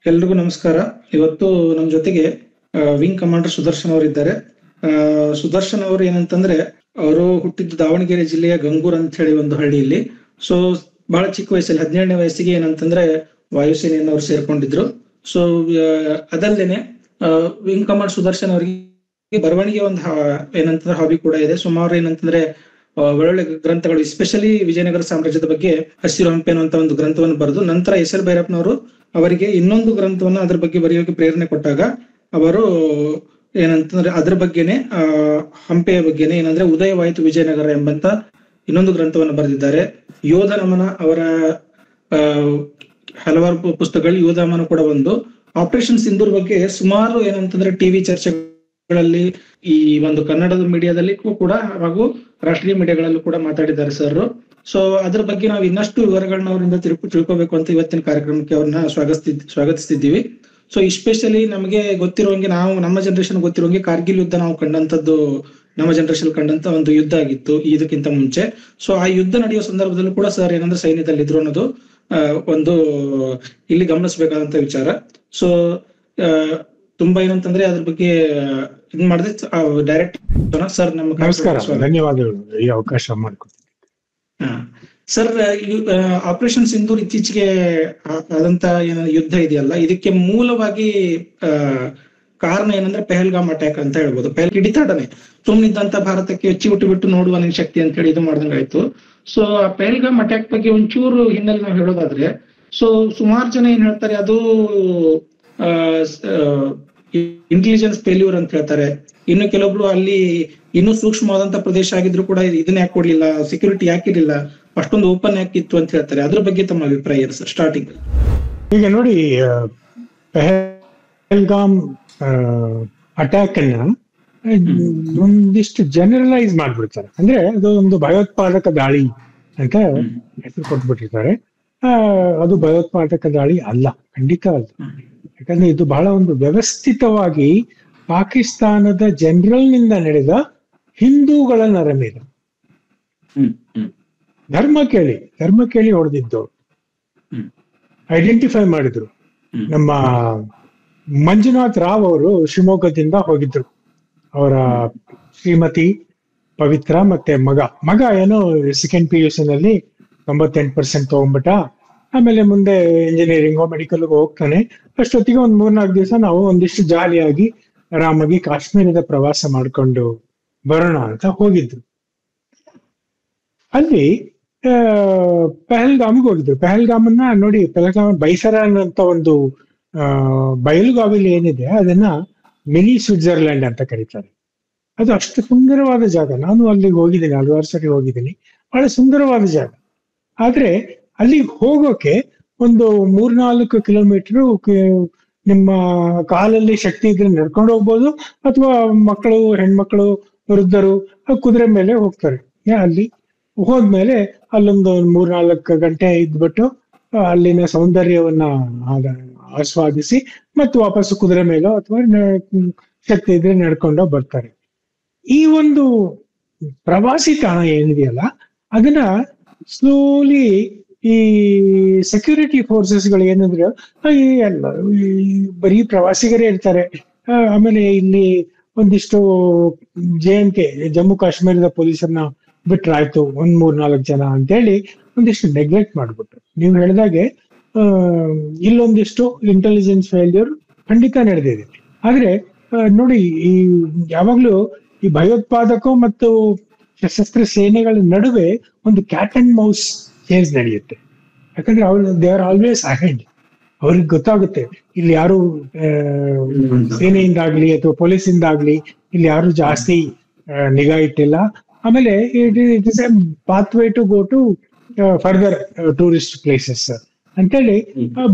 ಎಲ್ರಿಗೂ ನಮಸ್ಕಾರ. ಇವತ್ತು ನಮ್ಮ ಜೊತೆಗೆ ವಿಂಗ್ ಕಮಾಂಡರ್ ಸುದರ್ಶನ್ ಅವರು ಇದ್ದಾರೆ. ಸುದರ್ಶನ್ ಅವರು ಏನಂತಂದ್ರೆ, ಅವರು ಹುಟ್ಟಿದ್ದು ದಾವಣಗೆರೆ ಜಿಲ್ಲೆಯ ಗಂಗೂರ್ ಅಂತ ಹೇಳಿ ಒಂದು ಹಳ್ಳಿಯಲ್ಲಿ. ಸೊ ಬಹಳ ಚಿಕ್ಕ ವಯಸ್ಸಲ್ಲಿ 17ನೇ ವಯಸ್ಸಿಗೆ ಏನಂತಂದ್ರೆ ವಾಯುಸೇನೆಯನ್ನು ಅವ್ರು ಸೇರ್ಕೊಂಡಿದ್ರು. ಸೊ ಅದಲ್ದೇನೆ ವಿಂಗ್ ಕಮಾಂಡರ್ ಸುದರ್ಶನ್ ಅವರಿಗೆ ಬರವಣಿಗೆ ಒಂದು ಏನಂತಂದ್ರೆ ಹಾಬಿ ಕೂಡ ಇದೆ. ಸುಮಾರು ಏನಂತಂದ್ರೆ ಒಳ್ಳೊಳ್ಳೆ ಗ್ರಂಥಗಳು, ಎಸ್ಪೆಷಲಿ ವಿಜಯನಗರ ಸಾಮ್ರಾಜ್ಯದ ಬಗ್ಗೆ ಹಸಿರು ಹಂಪೆ ಅನ್ನುವಂತ ಒಂದು ಗ್ರಂಥವನ್ನು ಬರೆದು, ನಂತರ ಎಸ್.ಎಲ್. ಭೈರಪ್ಪನವರು ಅವರಿಗೆ ಇನ್ನೊಂದು ಗ್ರಂಥವನ್ನ ಅದ್ರ ಬಗ್ಗೆ ಬರೆಯೋಕೆ ಪ್ರೇರಣೆ ಕೊಟ್ಟಾಗ ಅವರು ಏನಂತಂದ್ರೆ ಅದ್ರ ಬಗ್ಗೆನೆ ಹಂಪೆಯ ಬಗ್ಗೆನೆ ಏನಂದ್ರೆ ಉದಯವಾಯಿತು ವಿಜಯನಗರ ಎಂಬಂತ ಇನ್ನೊಂದು ಗ್ರಂಥವನ್ನು ಬರೆದಿದ್ದಾರೆ. ಯೋಧ ನಮನ ಅವರ ಹಲವಾರು ಪುಸ್ತಕಗಳು, ಯೋಧ ನಮನ ಕೂಡ ಒಂದು. ಆಪರೇಷನ್ ಸಿಂಧೂರ್ ಬಗ್ಗೆ ಸುಮಾರು ಏನಂತಂದ್ರೆ ಟಿವಿ ಚರ್ಚೆಗಳಲ್ಲಿ, ಈ ಒಂದು ಕನ್ನಡದ ಮೀಡಿಯಾದಲ್ಲಿ ಕೂಡ ಹಾಗೂ ರಾಷ್ಟ್ರೀಯ ಮೀಡಿಯಾಗಳಲ್ಲೂ ಕೂಡ ಮಾತಾಡಿದ್ದಾರೆ ಸರ್. ಸೊ ಅದ್ರ ಬಗ್ಗೆ ನಾವು ಇನ್ನಷ್ಟು ವಿವರಗಳನ್ನ ಅವರಿಂದ ತಿಳ್ಕೋಬೇಕು ಅಂತ ಇವತ್ತಿನ ಕಾರ್ಯಕ್ರಮಕ್ಕೆ ಅವ್ರನ್ನ ಸ್ವಾಗತಿಸ್ತಿದ್ದೀವಿ. ಸೊ ಎಸ್ಪೆಷಲಿ ನಮಗೆ ಗೊತ್ತಿರುವಂಗೆ, ನಾವು ನಮ್ಮ ಜನರೇಷನ್ ಗೊತ್ತಿರುವಂಗೆ ಕಾರ್ಗಿಲ್ ಯುದ್ಧ ನಾವು ಕಂಡಂತದ್ದು, ನಮ್ಮ ಜನರೇಷನ್ ಕಂಡಂತ ಒಂದು ಯುದ್ಧ ಆಗಿತ್ತು ಇದಕ್ಕಿಂತ ಮುಂಚೆ. ಸೊ ಆ ಯುದ್ಧ ನಡೆಯುವ ಸಂದರ್ಭದಲ್ಲೂ ಕೂಡ ಸರ್ ಏನಂದ್ರೆ ಸೈನ್ಯದಲ್ಲಿ ಇದ್ರು ಅನ್ನೋದು ಒಂದು ಇಲ್ಲಿ ಗಮನಿಸಬೇಕಾದಂತ ವಿಚಾರ. ಸೊ ತುಂಬಾ ಏನಂತಂದ್ರೆ ಅದ್ರ ಬಗ್ಗೆ ಇದ್ ಮಾಡಿದ್ರೆ ಡೈರೆಕ್ಟ್ ಸರ್ ನಮ್ಮ ನಮಸ್ಕಾರ, ಧನ್ಯವಾದಗಳು ಈ ಅವಕಾಶ ಮಾಡಿಕೊಡ್ತೀನಿ. ಸರ್, ಆಪರೇಷನ್ ಸಿಂಧೂರ್ ಇತ್ತೀಚೆಗೆ ಆದಂತ ಯುದ್ಧ ಇದೆಯಲ್ಲ, ಇದಕ್ಕೆ ಮೂಲವಾಗಿ ಕಾರಣ ಏನಂದ್ರೆ ಪೆಹಲ್ಗಾಮ್ ಅಟ್ಯಾಕ್ ಅಂತ ಹೇಳ್ಬೋದು. ಹಿಡಿತಾಡನೆ ಸುಮ್ಮನಿದ್ದಂತ ಭಾರತಕ್ಕೆ ಹೆಚ್ಚಿ ಬಿಟ್ಟು ನೋಡುವ ಶಕ್ತಿ ಅಂತ ಹೇಳಿ ಇದು ಮಾಡ್ದಂಗಾಯ್ತು. ಸೊ ಆ ಪೆಹಲ್ಗಾಮ್ ಅಟ್ಯಾಕ್ ಬಗ್ಗೆ ಒಂಚೂರು ಹಿನ್ನೆಲೆ ನಾವು ಹೇಳೋದಾದ್ರೆ, ಸೊ ಸುಮಾರು ಜನ ಏನ್ ಹೇಳ್ತಾರೆ, ಅದು ಇಂಟೆಲಿಜೆನ್ಸ್ ಫೇಲ್ಯೂರ್ ಅಂತ ಹೇಳ್ತಾರೆ. ಇನ್ನು ಕೆಲವೊಬ್ರು ಅಲ್ಲಿ ಇನ್ನೂ ಸೂಕ್ಷ್ಮವಾದಂತ ಪ್ರದೇಶ ಆಗಿದ್ರು ಕೂಡ ಇದನ್ನ ಯಾಕೆ ಕೊಡ್ಲಿಲ್ಲ, ಸೆಕ್ಯೂರಿಟಿ ಯಾಕಿರ್ಲಿಲ್ಲ, ಅಷ್ಟೊಂದು ಓಪನ್ ಯಾಕಿತ್ತು ಅಂತ ಹೇಳ್ತಾರೆ. ಅದ್ರ ಬಗ್ಗೆ ತಮ್ಮ ಅಭಿಪ್ರಾಯ ಏನು ಸರ್ ಸ್ಟಾರ್ಟಿಂಗ್? ಈಗ ನೋಡಿ, ಪೆಹಲ್ಗಾಮ್ ಅಟ್ಯಾಕ್ ಅನ್ನ ಒಂದಿಷ್ಟು ಜನರಲೈಸ್ ಮಾಡ್ಬಿಡ್ತಾರೆ. ಅಂದ್ರೆ ಅದು ಒಂದು ಭಯೋತ್ಪಾದಕ ದಾಳಿ ಅಂತ ಹೆಸರು ಕೊಟ್ಬಿಟ್ಟಿರ್ತಾರೆ. ಅದು ಭಯೋತ್ಪಾದಕ ದಾಳಿ ಅಲ್ಲ, ಖಂಡಿತ ಅಲ್ಲ. ಯಾಕಂದ್ರೆ ಇದು ಬಹಳ ಒಂದು ವ್ಯವಸ್ಥಿತವಾಗಿ ಪಾಕಿಸ್ತಾನದ ಜನರಲ್ ನಿಂದ ನಡೆದ ಹಿಂದೂಗಳ ನರಮೇಧ. ಧರ್ಮ ಕೇಳಿ ಹೊಡೆದಿದ್ದು, ಐಡೆಂಟಿಫೈ ಮಾಡಿದ್ರು. ನಮ್ಮ ಮಂಜುನಾಥ್ ರಾವ್ ಅವರು ಶಿವಮೊಗ್ಗದಿಂದ ಹೋಗಿದ್ರು. ಅವರ ಶ್ರೀಮತಿ ಪವಿತ್ರ ಮತ್ತೆ ಮಗ ಏನೋ ಸೆಕೆಂಡ್ PUC ನಲ್ಲಿ 98% ತಗೊಂಡ್ಬಿಟ್ಟ. ಆಮೇಲೆ ಮುಂದೆ ಇಂಜಿನಿಯರಿಂಗೋ ಮೆಡಿಕಲ್ಗೋ ಹೋಗ್ತಾನೆ. ಅಷ್ಟೊತ್ತಿಗೆ ಒಂದ್ 3-4 ದಿವಸ ನಾವು ಒಂದಿಷ್ಟು ಜಾಲಿಯಾಗಿ ಆರಾಮಾಗಿ ಕಾಶ್ಮೀರದ ಪ್ರವಾಸ ಮಾಡ್ಕೊಂಡು ಬರೋಣ ಅಂತ ಹೋಗಿದ್ರು. ಅಲ್ಲಿ ಪೆಹಲ್ಗಾಮ್ಗೆ ಹೋಗಿದ್ರು. ಪೆಹಲ್ಗಾಮನ್ನ ನೋಡಿ, ಪೆಹಲ್ಗಾಮ್ ಬೈಸರ ಅನ್ನೋಂತ ಒಂದು ಬಯಲುಗಾವಿಲಿ ಏನಿದೆ ಅದನ್ನ ಮಿನಿ ಸ್ವಿಟ್ಜರ್ಲ್ಯಾಂಡ್ ಅಂತ ಕರೀತಾರೆ. ಅದು ಅಷ್ಟು ಸುಂದರವಾದ ಜಾಗ. ನಾನು ಅಲ್ಲಿಗೆ ಹೋಗಿದ್ದೀನಿ, ಹಲವಾರು ಸರಿ ಹೋಗಿದ್ದೀನಿ. ಬಹಳ ಸುಂದರವಾದ ಜಾಗ. ಆದ್ರೆ ಅಲ್ಲಿಗೆ ಹೋಗೋಕೆ ಒಂದು 3-4 ಕಿಲೋಮೀಟರ್ ನಿಮ್ಮ ಕಾಲಲ್ಲಿ ಶಕ್ತಿ ಇದ್ರೆ ನಡ್ಕೊಂಡು ಹೋಗ್ಬೋದು, ಅಥವಾ ಹೆಣ್ಮಕ್ಳು, ವೃದ್ಧರು ಕುದುರೆ ಮೇಲೆ ಹೋಗ್ತಾರೆ. ಅಲ್ಲಿ ಹೋದ್ಮೇಲೆ ಅಲ್ಲೊಂದು 3-4 ಗಂಟೆ ಇದ್ಬಿಟ್ಟು ಅಲ್ಲಿನ ಸೌಂದರ್ಯವನ್ನ ಆಸ್ವಾದಿಸಿ ಮತ್ತೆ ವಾಪಸ್ಸು ಕುದುರೆ ಮೇಲೋ ಅಥವಾ ಶಕ್ತಿ ಇದ್ರೆ ನಡ್ಕೊಂಡೋ ಬರ್ತಾರೆ. ಈ ಒಂದು ಪ್ರವಾಸಿ ತಾಣ ಏನಿದೆಯಲ್ಲ, ಅದನ್ನ ಸ್ಲೋಲಿ ಈ ಸೆಕ್ಯೂರಿಟಿ ಫೋರ್ಸಸ್ಗಳು ಏನಂದ್ರೆ ಎಲ್ಲ ಬರೀ ಪ್ರವಾಸಿಗರೇ ಇರ್ತಾರೆ. ಆಮೇಲೆ ಇಲ್ಲಿ ಒಂದಿಷ್ಟು JNK ಜಮ್ಮು ಕಾಶ್ಮೀರದ ಪೊಲೀಸರನ್ನ ಬಿಟ್ರಾಯ್ತು, 3-4 ಜನ ಅಂತೇಳಿ ಒಂದಿಷ್ಟು ನೆಗ್ಲೆಕ್ಟ್ ಮಾಡ್ಬಿಟ್ರು. ನೀವು ಹೇಳಿದಾಗೆ ಇಲ್ಲೊಂದಿಷ್ಟು ಇಂಟೆಲಿಜೆನ್ಸ್ ಫೇಲ್ಯೂರ್ ಖಂಡಿತ ನಡೆದಿದೆ. ಆದ್ರೆ ನೋಡಿ, ಈ ಯಾವಾಗ್ಲೂ ಈ ಭಯೋತ್ಪಾದಕ ಮತ್ತು ಸಶಸ್ತ್ರ ಸೇನೆಗಳ ನಡುವೆ ಒಂದು ಕ್ಯಾಟ್ ಅಂಡ್ ಮೌಸ್ ಚೇಂಜ್ ನಡೆಯುತ್ತೆ. ಯಾಕಂದ್ರೆ ದೇ ಆರ್ ಆಲ್ವೇಸ್ ಅಹೆಡ್. ಅವ್ರಿಗೆ ಗೊತ್ತಾಗುತ್ತೆ ಇಲ್ಲಿ ಯಾರು ಸೇನೆಯಿಂದಾಗ್ಲಿ ಅಥವಾ ಪೊಲೀಸಿಂದಾಗ್ಲಿ ಇಲ್ಲಿ ಯಾರು ಜಾಸ್ತಿ ನಿಗಾ ಇಟ್ಟಿಲ್ಲ. ಆಮೇಲೆ it is a pathway to go to further tourist places ಅಂತೇಳಿ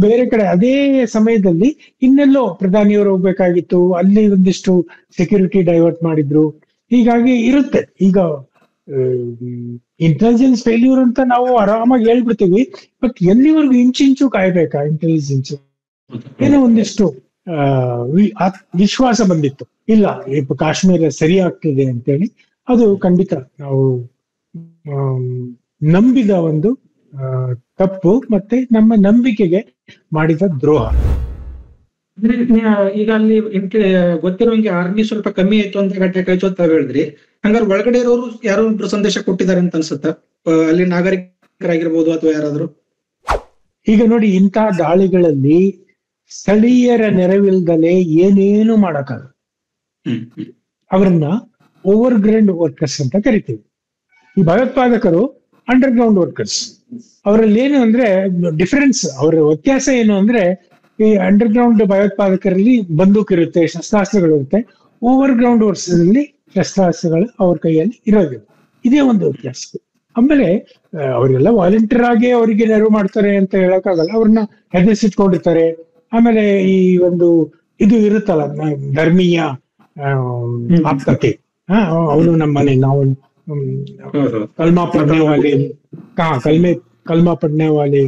ಬೇರೆ ಕಡೆ ಅದೇ ಸಮಯದಲ್ಲಿ ಇನ್ನೆಲ್ಲೋ ಪ್ರಧಾನಿಯವರು ಹೋಗ್ಬೇಕಾಗಿತ್ತು, ಅಲ್ಲಿ ಒಂದಿಷ್ಟು ಸೆಕ್ಯೂರಿಟಿ ಡೈವರ್ಟ್ ಮಾಡಿದ್ರು. ಹೀಗಾಗಿ ಇರುತ್ತೆ. ಈಗ ಇಂಟೆಲಿಜೆನ್ಸ್ ಫೇಲ್ಯೂರ್ ಅಂತ ನಾವು ಆರಾಮಾಗಿ ಹೇಳ್ಬಿಡ್ತೀವಿ, ಬಟ್ ಎಲ್ಲಿವರೆಗೂ ಇಂಚಿಂಚು ಕಾಯ್ಬೇಕಾ ಇಂಟೆಲಿಜೆನ್ಸ್? ಏನೋ ಒಂದಿಷ್ಟು ವಿಶ್ವಾಸ ಬಂದಿತ್ತು, ಇಲ್ಲ ಕಾಶ್ಮೀರ ಸರಿ ಆಗ್ತಿದೆ ಅಂತೇಳಿ. ಅದು ಖಂಡಿತ ನಾವು ನಂಬಿದ ಒಂದು ತಪ್ಪು ಮತ್ತೆ ನಮ್ಮ ನಂಬಿಕೆಗೆ ಮಾಡಿದ ದ್ರೋಹ. ಅಂದ್ರೆ ಈಗ ಅಲ್ಲಿ ಗೊತ್ತಿರೋಂಗೆ ಆರ್ಮಿ ಸ್ವಲ್ಪ ಕಮ್ಮಿ ಆಯ್ತು ಅಂತ ಅಟ್ಯಾಕ್ ಆಯ್ತು ಅಂತ ಹೇಳಿದ್ರಿ. ಹಂಗಾರೆ ಒಳಗಡೆ ಇರೋರು ಯಾರೋ ಒಬ್ರು ಸಂದೇಶ ಕೊಟ್ಟಿದ್ದಾರೆ ಅಂತ ಅನ್ಸುತ್ತಾ, ಅಲ್ಲಿ ನಾಗರಿಕರಾಗಿರ್ಬೋದು ಅಥವಾ ಯಾರಾದ್ರೂ? ಈಗ ನೋಡಿ, ಇಂತಹ ದಾಳಿಗಳಲ್ಲಿ ಸ್ಥಳೀಯರ ನೆರವಿಲ್ದಲೆ ಏನೇನು ಮಾಡಕ್ಕಾಗಲ್ಲ. ಅವರನ್ನ ಓವರ್ ಗ್ರೌಂಡ್ ವರ್ಕರ್ಸ್ ಅಂತ ಕರಿತೀವಿ. ಈ ಭಯೋತ್ಪಾದಕರು ಅಂಡರ್ ಗ್ರೌಂಡ್ ವರ್ಕರ್ಸ್. ಅವರಲ್ಲಿ ಏನು ಅಂದ್ರೆ ಡಿಫರೆನ್ಸ್, ಅವರ ವ್ಯತ್ಯಾಸ ಏನು ಅಂದ್ರೆ, ಈ ಅಂಡರ್ ಗ್ರೌಂಡ್ ಭಯೋತ್ಪಾದಕರಲ್ಲಿ ಬಂದೂಕ್ ಇರುತ್ತೆ, ಶಸ್ತ್ರಾಸ್ತ್ರಗಳು ಇರುತ್ತೆ. ಓವರ್ ಗ್ರೌಂಡ್ ವರ್ಕರ್ಸ್ ಅಲ್ಲಿ ಶಸ್ತ್ರಾಸ್ತ್ರಗಳು ಅವ್ರ ಕೈಯಲ್ಲಿ ಇರೋದಿಲ್ಲ. ಇದೇ ಒಂದು ವ್ಯತ್ಯಾಸ. ಆಮೇಲೆ ಅವರೆಲ್ಲ ವಾಲಂಟಿಯರ್ ಆಗಿ ಅವರಿಗೆ ನೆರವು ಮಾಡ್ತಾರೆ ಅಂತ ಹೇಳಕ್ಕಾಗಲ್ಲ. ಅವ್ರನ್ನ ಹೆದರ್ಸಿಟ್ಕೊಂಡಿರ್ತಾರೆ. ಆಮೇಲೆ ಈ ಒಂದು ಇದು ಇರುತ್ತಲ್ಲ, ಧರ್ಮೀಯ ಆಪ್ತತೆ. ಅವನು ನಮ್ಮನೆ, ನಾವು ಕಲ್ಮಾ ಪಡ್ನೆ ವಾಲೆ, ಕಲ್ಮಾ ಪಡ್ನೆ ವಾಲೆ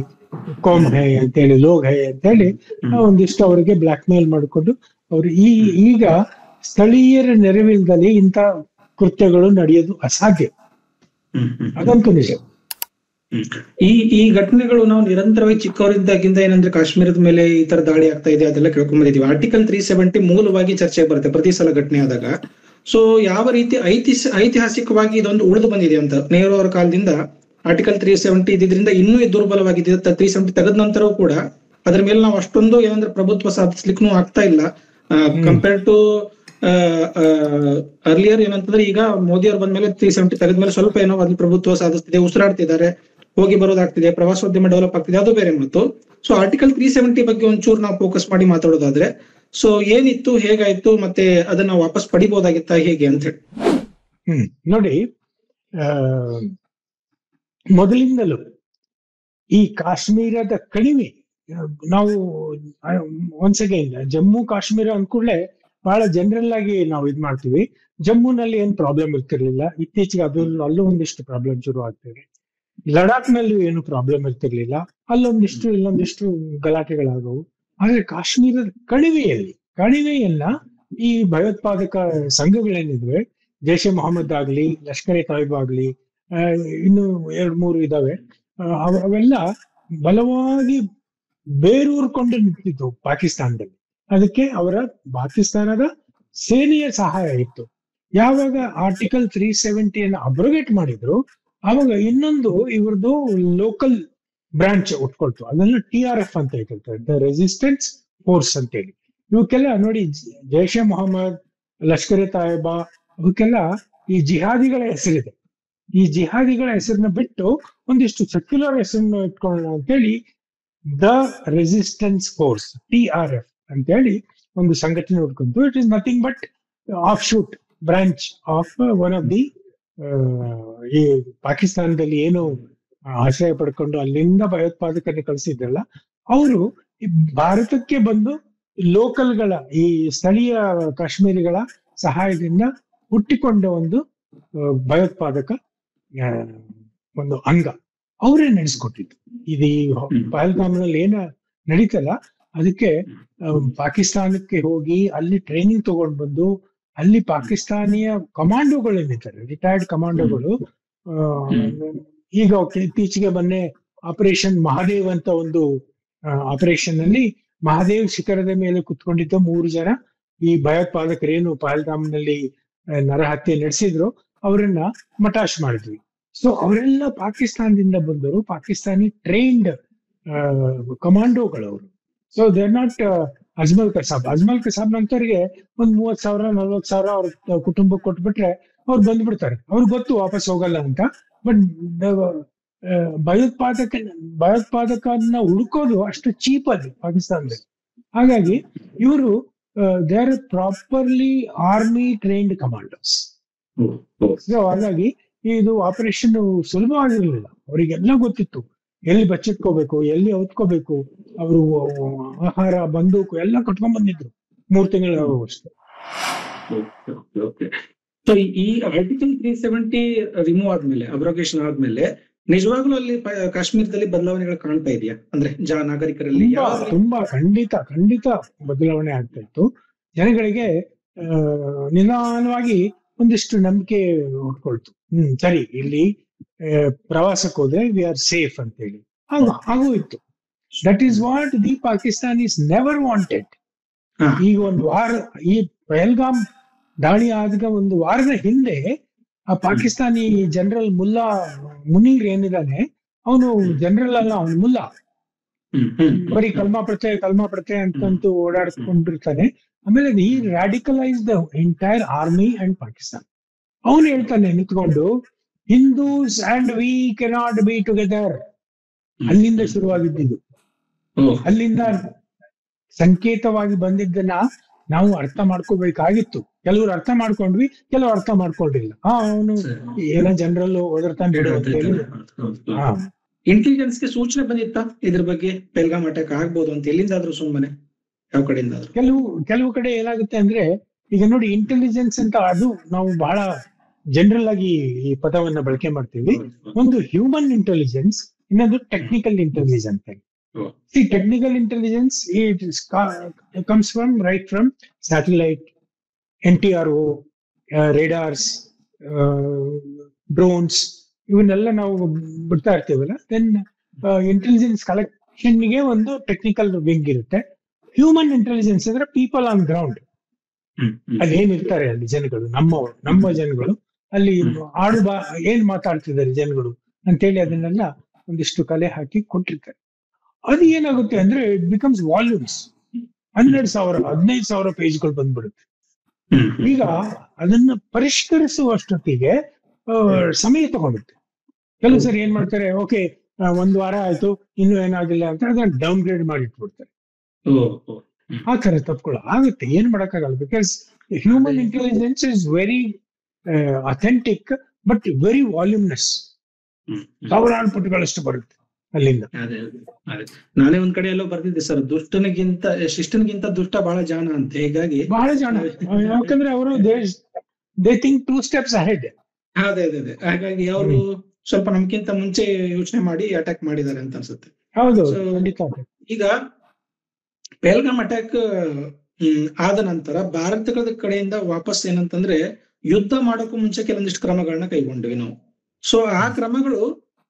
ಕೋಮ್ ಹೈ ಅಂತೇಳಿ, ಲೋಗ್ ಹೈ ಅಂತೇಳಿ ಒಂದಿಷ್ಟು ಅವರಿಗೆ ಬ್ಲಾಕ್ ಮೇಲ್ ಮಾಡಿಕೊಂಡು ಅವರು ಈಗ ಸ್ಥಳೀಯರ ನೆರವಿಲ್ದಲ್ಲಿ ಇಂಥ ಕೃತ್ಯಗಳು ನಡೆಯೋದು ಅಸಾಧ್ಯ. ಅದಂತೂ ನಿಜ. ಈ ಘಟನೆಗಳು ನಾವು ನಿರಂತರವಾಗಿ ಚಿಕ್ಕವರಿದ್ದಾಗಿಂದ ಏನಂದ್ರೆ ಕಾಶ್ಮೀರದ ಮೇಲೆ ಈ ತರ ದಾಳಿ ಆಗ್ತಾ ಇದೆ ಅದೆಲ್ಲ ಕೇಳ್ಕೊಂಡ್ಬಂದಿದೀವಿ. ಆರ್ಟಿಕಲ್ 370 ಮೂಲವಾಗಿ ಚರ್ಚೆಗೆ ಬರುತ್ತೆ ಪ್ರತಿ ಸಲ ಘಟನೆ ಆದಾಗ. ಸೊ ಯಾವ ರೀತಿ ಐತಿಹಾಸಿಕವಾಗಿ ಇದೊಂದು ಉಳಿದು ಬಂದಿದೆ ಅಂತ, ನೆಹರು ಅವರ ಕಾಲದಿಂದ ಆರ್ಟಿಕಲ್ 370 ಇದ್ರಿಂದ ಇನ್ನೂ ದುರ್ಬಲವಾಗಿದೆ. 370 ತೆಗೆದ ನಂತರವೂ ಕೂಡ ಅದ್ರ ಮೇಲೆ ನಾವು ಅಷ್ಟೊಂದು ಏನಂದ್ರೆ ಪ್ರಭುತ್ವ ಸಾಧಿಸ್ಲಿಕ್ಕೂ ಆಗ್ತಾ ಇಲ್ಲ ಕಂಪೇರ್ ಟು ಅರ್ಲಿಯರ್. ಏನಂತಂದ್ರೆ ಈಗ ಮೋದಿ ಅವ್ರು ಬಂದ್ಮೇಲೆ 370 ತೆಗೆದ್ಮೇಲೆ ಸ್ವಲ್ಪ ಏನೋ ಅದ್ರ ಪ್ರಭುತ್ವ ಸಾಧಿಸ್ತಿದೆ, ಉಸಿರಾಡ್ತಿದ್ದಾರೆ, ಹೋಗಿ ಬರೋದಾಗ್ತಿದೆ, ಪ್ರವಾಸೋದ್ಯಮ ಡೆವಲಪ್ ಆಗ್ತಿದೆ, ಅದು ಬೇರೆ ಮಾತು. ಸೊ ಆರ್ಟಿಕಲ್ 370 ಬಗ್ಗೆ ಒಂಚೂರು ನಾವು ಫೋಕಸ್ ಮಾಡಿ ಮಾತಾಡೋದಾದ್ರೆ, ಸೊ ಏನಿತ್ತು, ಹೇಗಾಯ್ತು, ಮತ್ತೆ ಅದನ್ನ ವಾಪಸ್ ಪಡಿಬಹುದಾಗಿತ್ತಾ, ಹೇಗೆ ಅಂತ ಹೇಳಿ? ನೋಡಿ, ಮೊದಲಿಂದಲೂ ಈ ಕಾಶ್ಮೀರದ ಕಣಿವೆ, ನಾವು ಒನ್ಸ್ ಅಗೈನ್ ಜಮ್ಮು ಕಾಶ್ಮೀರ ಅಂದ್ಕೂಡ್ಲೆ ಬಹಳ ಜನರಲ್ ಆಗಿ ನಾವು ಇದ್ ಮಾಡ್ತೀವಿ. ಜಮ್ಮುನಲ್ಲಿ ಏನ್ ಪ್ರಾಬ್ಲಮ್ ಇರ್ತಿರ್ಲಿಲ್ಲ. ಇತ್ತೀಚೆಗೆ ಅಲ್ಲೂ ಒಂದಿಷ್ಟು ಪ್ರಾಬ್ಲಮ್ ಶುರು ಆಗ್ತಿದೆ. ಲಡಾಖ್ ನಲ್ಲೂ ಏನು ಪ್ರಾಬ್ಲಮ್ ಇರ್ತಿರ್ಲಿಲ್ಲ. ಅಲ್ಲೊಂದಿಷ್ಟು ಇಲ್ಲೊಂದಿಷ್ಟು ಗಲಾಟೆಗಳಾಗವು. ಆದ್ರೆ ಕಾಶ್ಮೀರದ ಕಣಿವೆಯನ್ನ ಈ ಭಯೋತ್ಪಾದಕ ಸಂಘಗಳೇನಿದ್ವೆ, ಜೈಷ್ ಎ ಮೊಹಮ್ಮದ್ ಆಗ್ಲಿ, ಲಷ್ಕರ್ ಎ ತೊಯ್ಬಾ ಆಗ್ಲಿ, ಇನ್ನು 2-3 ಇದಾವೆ, ಅವೆಲ್ಲ ಬಲವಾಗಿ ಬೇರೂರ್ಕೊಂಡು ನಿಂತಿತ್ತು ಪಾಕಿಸ್ತಾನದಲ್ಲಿ. ಅದಕ್ಕೆ ಪಾಕಿಸ್ತಾನದ ಸೇನೆಯ ಸಹಾಯ ಇತ್ತು. ಯಾವಾಗ ಆರ್ಟಿಕಲ್ 370 ಅಬ್ರೋಗೇಟ್ ಮಾಡಿದ್ರು, ಆವಾಗ ಇನ್ನೊಂದು ಇವ್ರದ್ದು ಲೋಕಲ್ ಬ್ರಾಂಚ್ ಉಟ್ಕೊಳ್ತು. ಅದನ್ನ TRF ಅಂತ ಹೇಳ್ತಾರೆ, ದ ರೆಸಿಸ್ಟೆನ್ಸ್ ಫೋರ್ಸ್ ಅಂತೇಳಿ. ಇವಕ್ಕೆಲ್ಲ ನೋಡಿ, ಜೈಷ್ ಎ ಮೊಹಮ್ಮದ್, ಲಷ್ಕರ್ ಎ ತಾಯ್ಬಾ, ಅವಕ್ಕೆಲ್ಲ ಈ ಜಿಹಾದಿಗಳ ಹೆಸರಿದೆ. ಈ ಜಿಹಾದಿಗಳ ಹೆಸರನ್ನ ಬಿಟ್ಟು ಒಂದಿಷ್ಟು ಸೆಕ್ಯುಲರ್ ಹೆಸರನ್ನ ಇಟ್ಕೊಳ್ಳೋಣ ಅಂತೇಳಿ ದ ರೆಸಿಸ್ಟೆನ್ಸ್ ಫೋರ್ಸ್, TRF ಅಂತೇಳಿ ಒಂದು ಸಂಘಟನೆ ಹುಡ್ಕೊಂತು. It is nothing but offshoot branch of one of the ಈ ಪಾಕಿಸ್ತಾನದಲ್ಲಿ ಏನು ಆಶ್ರಯ ಪಡ್ಕೊಂಡು ಅಲ್ಲಿಂದ ಭಯೋತ್ಪಾದಕರನ್ನ ಕಳಿಸಿದ್ರಲ್ಲ, ಅವರು ಭಾರತಕ್ಕೆ ಬಂದು ಲೋಕಲ್ಗಳ, ಈ ಸ್ಥಳೀಯ ಕಾಶ್ಮೀರಿಗಳ ಸಹಾಯದಿಂದ ಹುಟ್ಟಿಕೊಂಡ ಒಂದು ಭಯೋತ್ಪಾದಕ ಒಂದು ಅಂಗ. ಅವರೇ ನಡೆಸ್ಕೊಟ್ಟಿದ್ದು. ಇದು ಈ ಪಹಲ್ಗಾಮ್ನಲ್ಲಿ ಏನ ನಡೀತಲ್ಲ, ಅದಕ್ಕೆ ಪಾಕಿಸ್ತಾನಕ್ಕೆ ಹೋಗಿ ಅಲ್ಲಿ ಟ್ರೈನಿಂಗ್ ತಗೊಂಡ್ ಬಂದು ಅಲ್ಲಿ ಪಾಕಿಸ್ತಾನಿಯ ಕಮಾಂಡೋಗಳೇನಿದ್ದಾರೆ, ರಿಟೈರ್ಡ್ ಕಮಾಂಡೋಗಳು, ಈಗ ಇತ್ತೀಚೆಗೆ ಮೊನ್ನೆ ಆಪರೇಷನ್ ಮಹಾದೇವ್ ಅಂತ ಒಂದು ಆಪರೇಷನ್ ಅಲ್ಲಿ ಮಹಾದೇವ್ ಶಿಖರದ ಮೇಲೆ ಕುತ್ಕೊಂಡಿದ್ದ 3 ಜನ ಈ ಭಯೋತ್ಪಾದಕರೇನು ಪಹಲ್ಗಾಮ್ನಲ್ಲಿ ನರಹತ್ಯೆ ನಡೆಸಿದ್ರು, ಅವರನ್ನ ಮಟಾಶ್ ಮಾಡಿದ್ವಿ. ಸೊ ಅವರೆಲ್ಲ ಪಾಕಿಸ್ತಾನದಿಂದ ಬಂದರು, ಪಾಕಿಸ್ತಾನಿ ಟ್ರೈನ್ಡ್ ಕಮಾಂಡೋಗಳವರು. So they are not Ajmal Kasab ನಂತರಿಗೆ ಒಂದ್ 30,000-40,000 ಅವ್ರ ಕುಟುಂಬಕ್ಕೆ ಕೊಟ್ಬಿಟ್ರೆ ಅವ್ರು ಬಂದ್ಬಿಡ್ತಾರೆ. ಅವ್ರಿಗೆ ಗೊತ್ತು ವಾಪಸ್ ಹೋಗಲ್ಲ ಅಂತ. ಬಟ್ ಭಯೋತ್ಪಾದಕನ್ನ ಹುಡುಕೋದು ಅಷ್ಟು ಚೀಪ್ ಅಲ್ಲಿ ಪಾಕಿಸ್ತಾನದಲ್ಲಿ. ಹಾಗಾಗಿ ಇವರು they are properly army trained commandos. So ಹಾಗಾಗಿ ಇದು ಆಪರೇಷನ್ ಸುಲಭವಾಗಿರ್ಲಿಲ್ಲ. ಅವರಿಗೆಲ್ಲ ಗೊತ್ತಿತ್ತು ಎಲ್ಲಿ ಬಚ್ಚಿಟ್ಕೋಬೇಕು, ಎಲ್ಲಿ ಹೊತ್ಕೋಬೇಕು. ಅವರು ಆಹಾರ, ಬಂದೂಕು ಎಲ್ಲ ಕಟ್ಕೊಂಡ್ ಬಂದಿದ್ರು 3 ತಿಂಗಳಾಗುವಷ್ಟು. ಸೊ ಈ ಆರ್ಟಿಕಲ್ 370 ರಿಮೂವ್ ಆದ್ಮೇಲೆ, ಅಬ್ರೋಗೇಷನ್ ಆದ್ಮೇಲೆ ನಿಜವಾಗ್ಲೂ ಅಲ್ಲಿ ಕಾಶ್ಮೀರದಲ್ಲಿ ಬದಲಾವಣೆಗಳು ಕಾಣ್ತಾ ಇದೆಯಾ? ಅಂದ್ರೆ ನಾಗರಿಕರಲ್ಲಿ ತುಂಬಾ ಖಂಡಿತ ಬದಲಾವಣೆ ಆಗ್ತಾ ಇತ್ತು. ಜನಗಳಿಗೆ ನಿಧಾನವಾಗಿ ಒಂದಿಷ್ಟು ನಂಬಿಕೆ ಹೊಟ್ಕೊಳ್ತು. ಸರಿ, ಇಲ್ಲಿ ಪ್ರವಾಸಕ್ಕೆ ಹೋದ್ರೆ ವಿ ಆರ್ ಸೇಫ್ ಅಂತ ಹೇಳಿ ಹಾಗೂ ಇತ್ತು. That is what the Pakistanis never wanted. ಹಾ. ಈಗ ಒಂದು ವಾರ, ಈ ಪಹಲ್ಗಾಮ್ ದಾಳಿ ಆದ ಒಂದು ವಾರದ ಹಿಂದೆ ಆ ಪಾಕಿಸ್ತಾನಿ ಜನರಲ್ ಮುಲ್ಲಾ ಮುನೀರ್ ಏನಿದ್ದಾನೆ, ಅವನು ಜನರಲ್ ಅಲ್ಲ, ಅವನು ಮುಲ್ಲಾ, ಬರೀ ಕಲ್ಮಾ ಪ್ರತ್ಯಯ ಅಂತಂತೂ ಓಡಾಡ್ಕೊಂಡಿರ್ತಾನೆ. ಆಮೇಲೆ ಈ radicalise the entire army and Pakistan. ಅವನು ಹೇಳ್ತಾನೆ ನಿಂತ್ಕೊಂಡು, Hindus and we cannot be together. ಅಲ್ಲಿಂದ ಶುರುವಾಗಿದ್ದು, ಅಲ್ಲಿಂದ ಸಂಕೇತವಾಗಿ ಬಂದಿದ್ದನ್ನ ನಾವು ಅರ್ಥ ಮಾಡ್ಕೋಬೇಕಾಗಿತ್ತು. ಕೆಲವರು ಅರ್ಥ ಮಾಡ್ಕೊಂಡ್ವಿ, ಕೆಲವರು ಅರ್ಥ ಮಾಡ್ಕೊಂಡಿಲ್ಲ. ಅವನು ಏನೋ ಜನರಲ್ ಓದಿರ್ತಾನೆ ಬಿಡು ಅಂತ ಹೇಳಿ. ಇಂಟೆಲಿಜೆನ್ಸ್ಗೆ ಸೂಚನೆ ಬಂದಿತ್ತ ಇದ್ರ ಬಗ್ಗೆ ಪೆಹಲ್ಗಾಮ್ ಅಟ್ಯಾಕ್ ಆಗ್ಬೋದು ಅಂತ? ಎಲ್ಲಿಂದಾದ್ರೂ ಸುಮ್ಮನೆ ಯಾವ ಕಡೆಯಿಂದ? ಕೆಲವು ಕಡೆ ಏನಾಗುತ್ತೆ ಅಂದ್ರೆ, ಈಗ ನೋಡಿ, ಇಂಟೆಲಿಜೆನ್ಸ್ ಅಂತ ಅದು ನಾವು ಬಹಳ ಜನರಲ್ ಆಗಿ ಈ ಪದವನ್ನ ಬಳಕೆ ಮಾಡ್ತೀವಿ. ಒಂದು ಹ್ಯೂಮನ್ ಇಂಟೆಲಿಜೆನ್ಸ್, ಇನ್ನೊಂದು technical intelligence. See, technical intelligence, it comes from satellite, NTRO, radars, drones, ಇವನ್ನೆಲ್ಲ ನಾವು ಬಿಡ್ತಾ ಇರ್ತೀವಲ್ಲ. ದೆನ್ ಇಂಟೆಲಿಜೆನ್ಸ್ ಕಲೆಕ್ಷನ್ಗೆ ಒಂದು ಟೆಕ್ನಿಕಲ್ ವಿಂಗ್ ಇರುತ್ತೆ. ಹ್ಯೂಮನ್ ಇಂಟೆಲಿಜೆನ್ಸ್ ಅಂದ್ರೆ ಪೀಪಲ್ ಆನ್ ಗ್ರೌಂಡ್. ಅಲ್ಲಿ ಏನಿರ್ತಾರೆ, ಅಲ್ಲಿ ಜನಗಳು, ನಮ್ಮ ಜನಗಳು ಅಲ್ಲಿ ಏನ್ ಮಾತಾಡ್ತಿದ್ದಾರೆ ಜನಗಳು ಅಂತೇಳಿ ಅದನ್ನೆಲ್ಲ ಒಂದಿಷ್ಟು ಕಲೆ ಹಾಕಿ ಕೊಟ್ಟಿರ್ತಾರೆ. ಅದು ಏನಾಗುತ್ತೆ ಅಂದ್ರೆ, ಇಟ್ ಬಿಕಮ್ಸ್ ವಾಲ್ಯೂಮ್ಸ್. 15,000 ಪೇಜ್ಗಳು ಬಂದ್ಬಿಡುತ್ತೆ. ಈಗ ಅದನ್ನ ಪರಿಷ್ಕರಿಸುವಷ್ಟೊತ್ತಿಗೆ ಸಮಯ ತಗೊಂಡುತ್ತೆ. ಕೆಲವು ಸರಿ ಏನ್ ಮಾಡ್ತಾರೆ, ಓಕೆ ಒಂದ್ ವಾರ ಆಯ್ತು, ಇನ್ನೂ ಏನಾಗಿಲ್ಲ ಅಂತ ಅದನ್ನ ಡೌನ್ ಗ್ರೇಡ್ ಮಾಡಿ ಇಟ್ಬಿಡ್ತಾರೆ. ಆ ತರ ತಪ್ಪುಗಳು ಆಗುತ್ತೆ, ಏನ್ ಮಾಡಕ್ಕಾಗಲ್ಲ. Because human intelligence is very authentic but very voluminous. ಸಾವಿರಾರು ಪುಟಗಳಷ್ಟು ಬರುತ್ತೆ ಅಲ್ಲಿಂದ. ನಾನೇ ಒಂದ್ ಕಡೆ ಎಲ್ಲೋ ಬರ್ತಿದ್ದೆ ಸರ್, ಶಿಷ್ಟನಿಗಿಂತ ದುಷ್ಟ ಬಹಳ ಜಾಣ ಅಂತ. ಹೀಗಾಗಿ ಬಹಳ ಜಾಣ, ಯಾಕಂದ್ರೆ ಅವರು ದೇ ಥಿಂಕ್ 2 steps ahead. ಅದೇ ಹಾಗಾಗಿ ಅವರು ಸ್ವಲ್ಪ ನಮ್ಗಿಂತ ಮುಂಚೆ ಯೋಚನೆ ಮಾಡಿ ಅಟ್ಯಾಕ್ ಮಾಡಿದ್ದಾರೆ ಅಂತ ಅನ್ಸುತ್ತೆ. ಹೌದು. ಈಗ ಪೆಹಲ್ಗಾಮ್ ಅಟ್ಯಾಕ್ ಆದ ನಂತರ ಭಾರತದ ಕಡೆಯಿಂದ ವಾಪಸ್ ಏನಂತಂದ್ರೆ, ಯುದ್ಧ ಮಾಡೋಕ್ಕೂ ಮುಂಚೆ ಕೆಲವೊಂದಿಷ್ಟು ಕ್ರಮಗಳನ್ನ ಕೈಗೊಂಡ್ವಿ ನಾವು. ಸೊ ಆ ಕ್ರಮಗಳು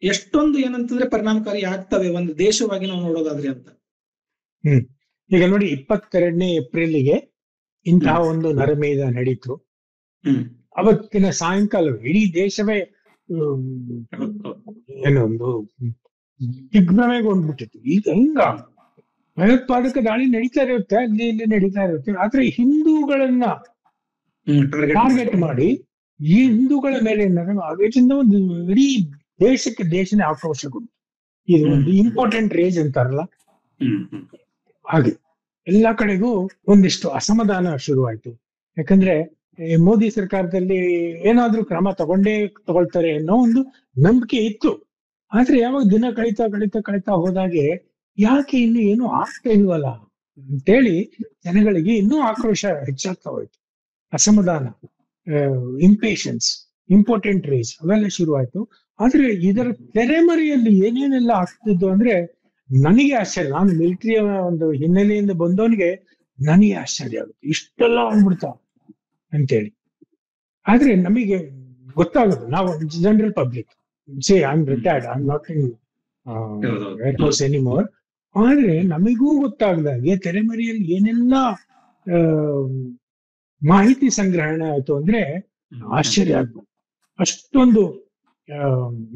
ಎಷ್ಟೊಂದು ಏನಂತಂದ್ರೆ ಪರಿಣಾಮಕಾರಿ ಆಗ್ತವೆ ಒಂದು ದೇಶವಾಗಿ ನಾವು ನೋಡೋದಾದ್ರೆ ಅಂತ. ಈಗ ನೋಡಿ, 22ನೇ ಏಪ್ರಿಲ್ಗೆ ಇಂತಹ ಒಂದು ನರಮೇಧ ನಡೀತು. ಅವತ್ತಿನ ಸಾಯಂಕಾಲ ಇಡೀ ದೇಶವೇ ಏನೋ ಒಂದು ದಿಗ್ಭ್ರಮೆಗೊಂಡ್ಬಿಟ್ಟಿತ್ತು. ಈಗ ಹಿಂಗ ಭಯೋತ್ಪಾದಕ ದಾಳಿ ನಡೀತಾ ಇರುತ್ತೆ, ಅಲ್ಲಿ ಇಲ್ಲಿ ನಡೀತಾ ಇರುತ್ತೆ. ಆದ್ರೆ ಹಿಂದೂಗಳನ್ನ ಟಾರ್ಗೆಟ್ ಮಾಡಿ ಈ ಹಿಂದೂಗಳ ಮೇಲೆ ಅದರಿಂದ ಒಂದು ಇಡೀ ದೇಶನೇ ಆಕ್ರೋಶಗೊಂಡು, ಇದು ಒಂದು ಇಂಪಾರ್ಟೆಂಟ್ ರೇಜ್ ಅಂತಾರಲ್ಲ ಹಾಗೆ ಎಲ್ಲಾ ಕಡೆಗೂ ಒಂದಿಷ್ಟು ಅಸಮಾಧಾನ ಶುರುವಾಯ್ತು. ಯಾಕಂದ್ರೆ ಮೋದಿ ಸರ್ಕಾರದಲ್ಲಿ ಏನಾದ್ರೂ ಕ್ರಮ ತಗೊಳ್ತಾರೆ ಅನ್ನೋ ಒಂದು ನಂಬಿಕೆ ಇತ್ತು. ಆದ್ರೆ ಯಾವಾಗ ದಿನ ಕಳೀತಾ ಹೋದಾಗೆ ಯಾಕೆ ಇನ್ನು ಏನು ಆಗ್ತಾ ಇಲ್ವಲ್ಲ ಅಂತೇಳಿ ಜನಗಳಿಗೆ ಇನ್ನೂ ಆಕ್ರೋಶ ಹೆಚ್ಚಾಗ್ತಾ ಹೋಯ್ತು. ಅಸಮಾಧಾನ, ಇಂಪೇಷನ್ಸ್, ಇಂಪಾರ್ಟೆಂಟ್ ರೇಜ್ ಅವೆಲ್ಲ ಶುರುವಾಯ್ತು. ಆದ್ರೆ ಇದರ ತೆರೆಮರೆಯಲ್ಲಿ ಏನೇನೆಲ್ಲ ಆಗ್ತಿದ್ದು ಅಂದ್ರೆ ನನಗೆ ಆಶ್ಚರ್ಯ. ನಾನು ಮಿಲಿಟರಿಯ ಒಂದು ಹಿನ್ನೆಲೆಯಿಂದ ಬಂದವನಿಗೆ ನನಗೆ ಆಶ್ಚರ್ಯ ಆಗುತ್ತೆ, ಇಷ್ಟೆಲ್ಲ ಆಗ್ಬಿಡ್ತಾ ಅಂತೇಳಿ. ಆದ್ರೆ ನಮಗೆ ಗೊತ್ತಾಗೋದು, ನಾವು general public, I am retired, I am not in air force anymore. ಆದ್ರೆ ನಮಗೂ ಗೊತ್ತಾಗದಾಗೆ ತೆರೆಮರೆಯಲ್ಲಿ ಏನೆಲ್ಲ ಮಾಹಿತಿ ಸಂಗ್ರಹಣೆ ಆಯ್ತು ಅಂದ್ರೆ ಆಶ್ಚರ್ಯ ಆಗ್ಬೋದು. ಅಷ್ಟೊಂದು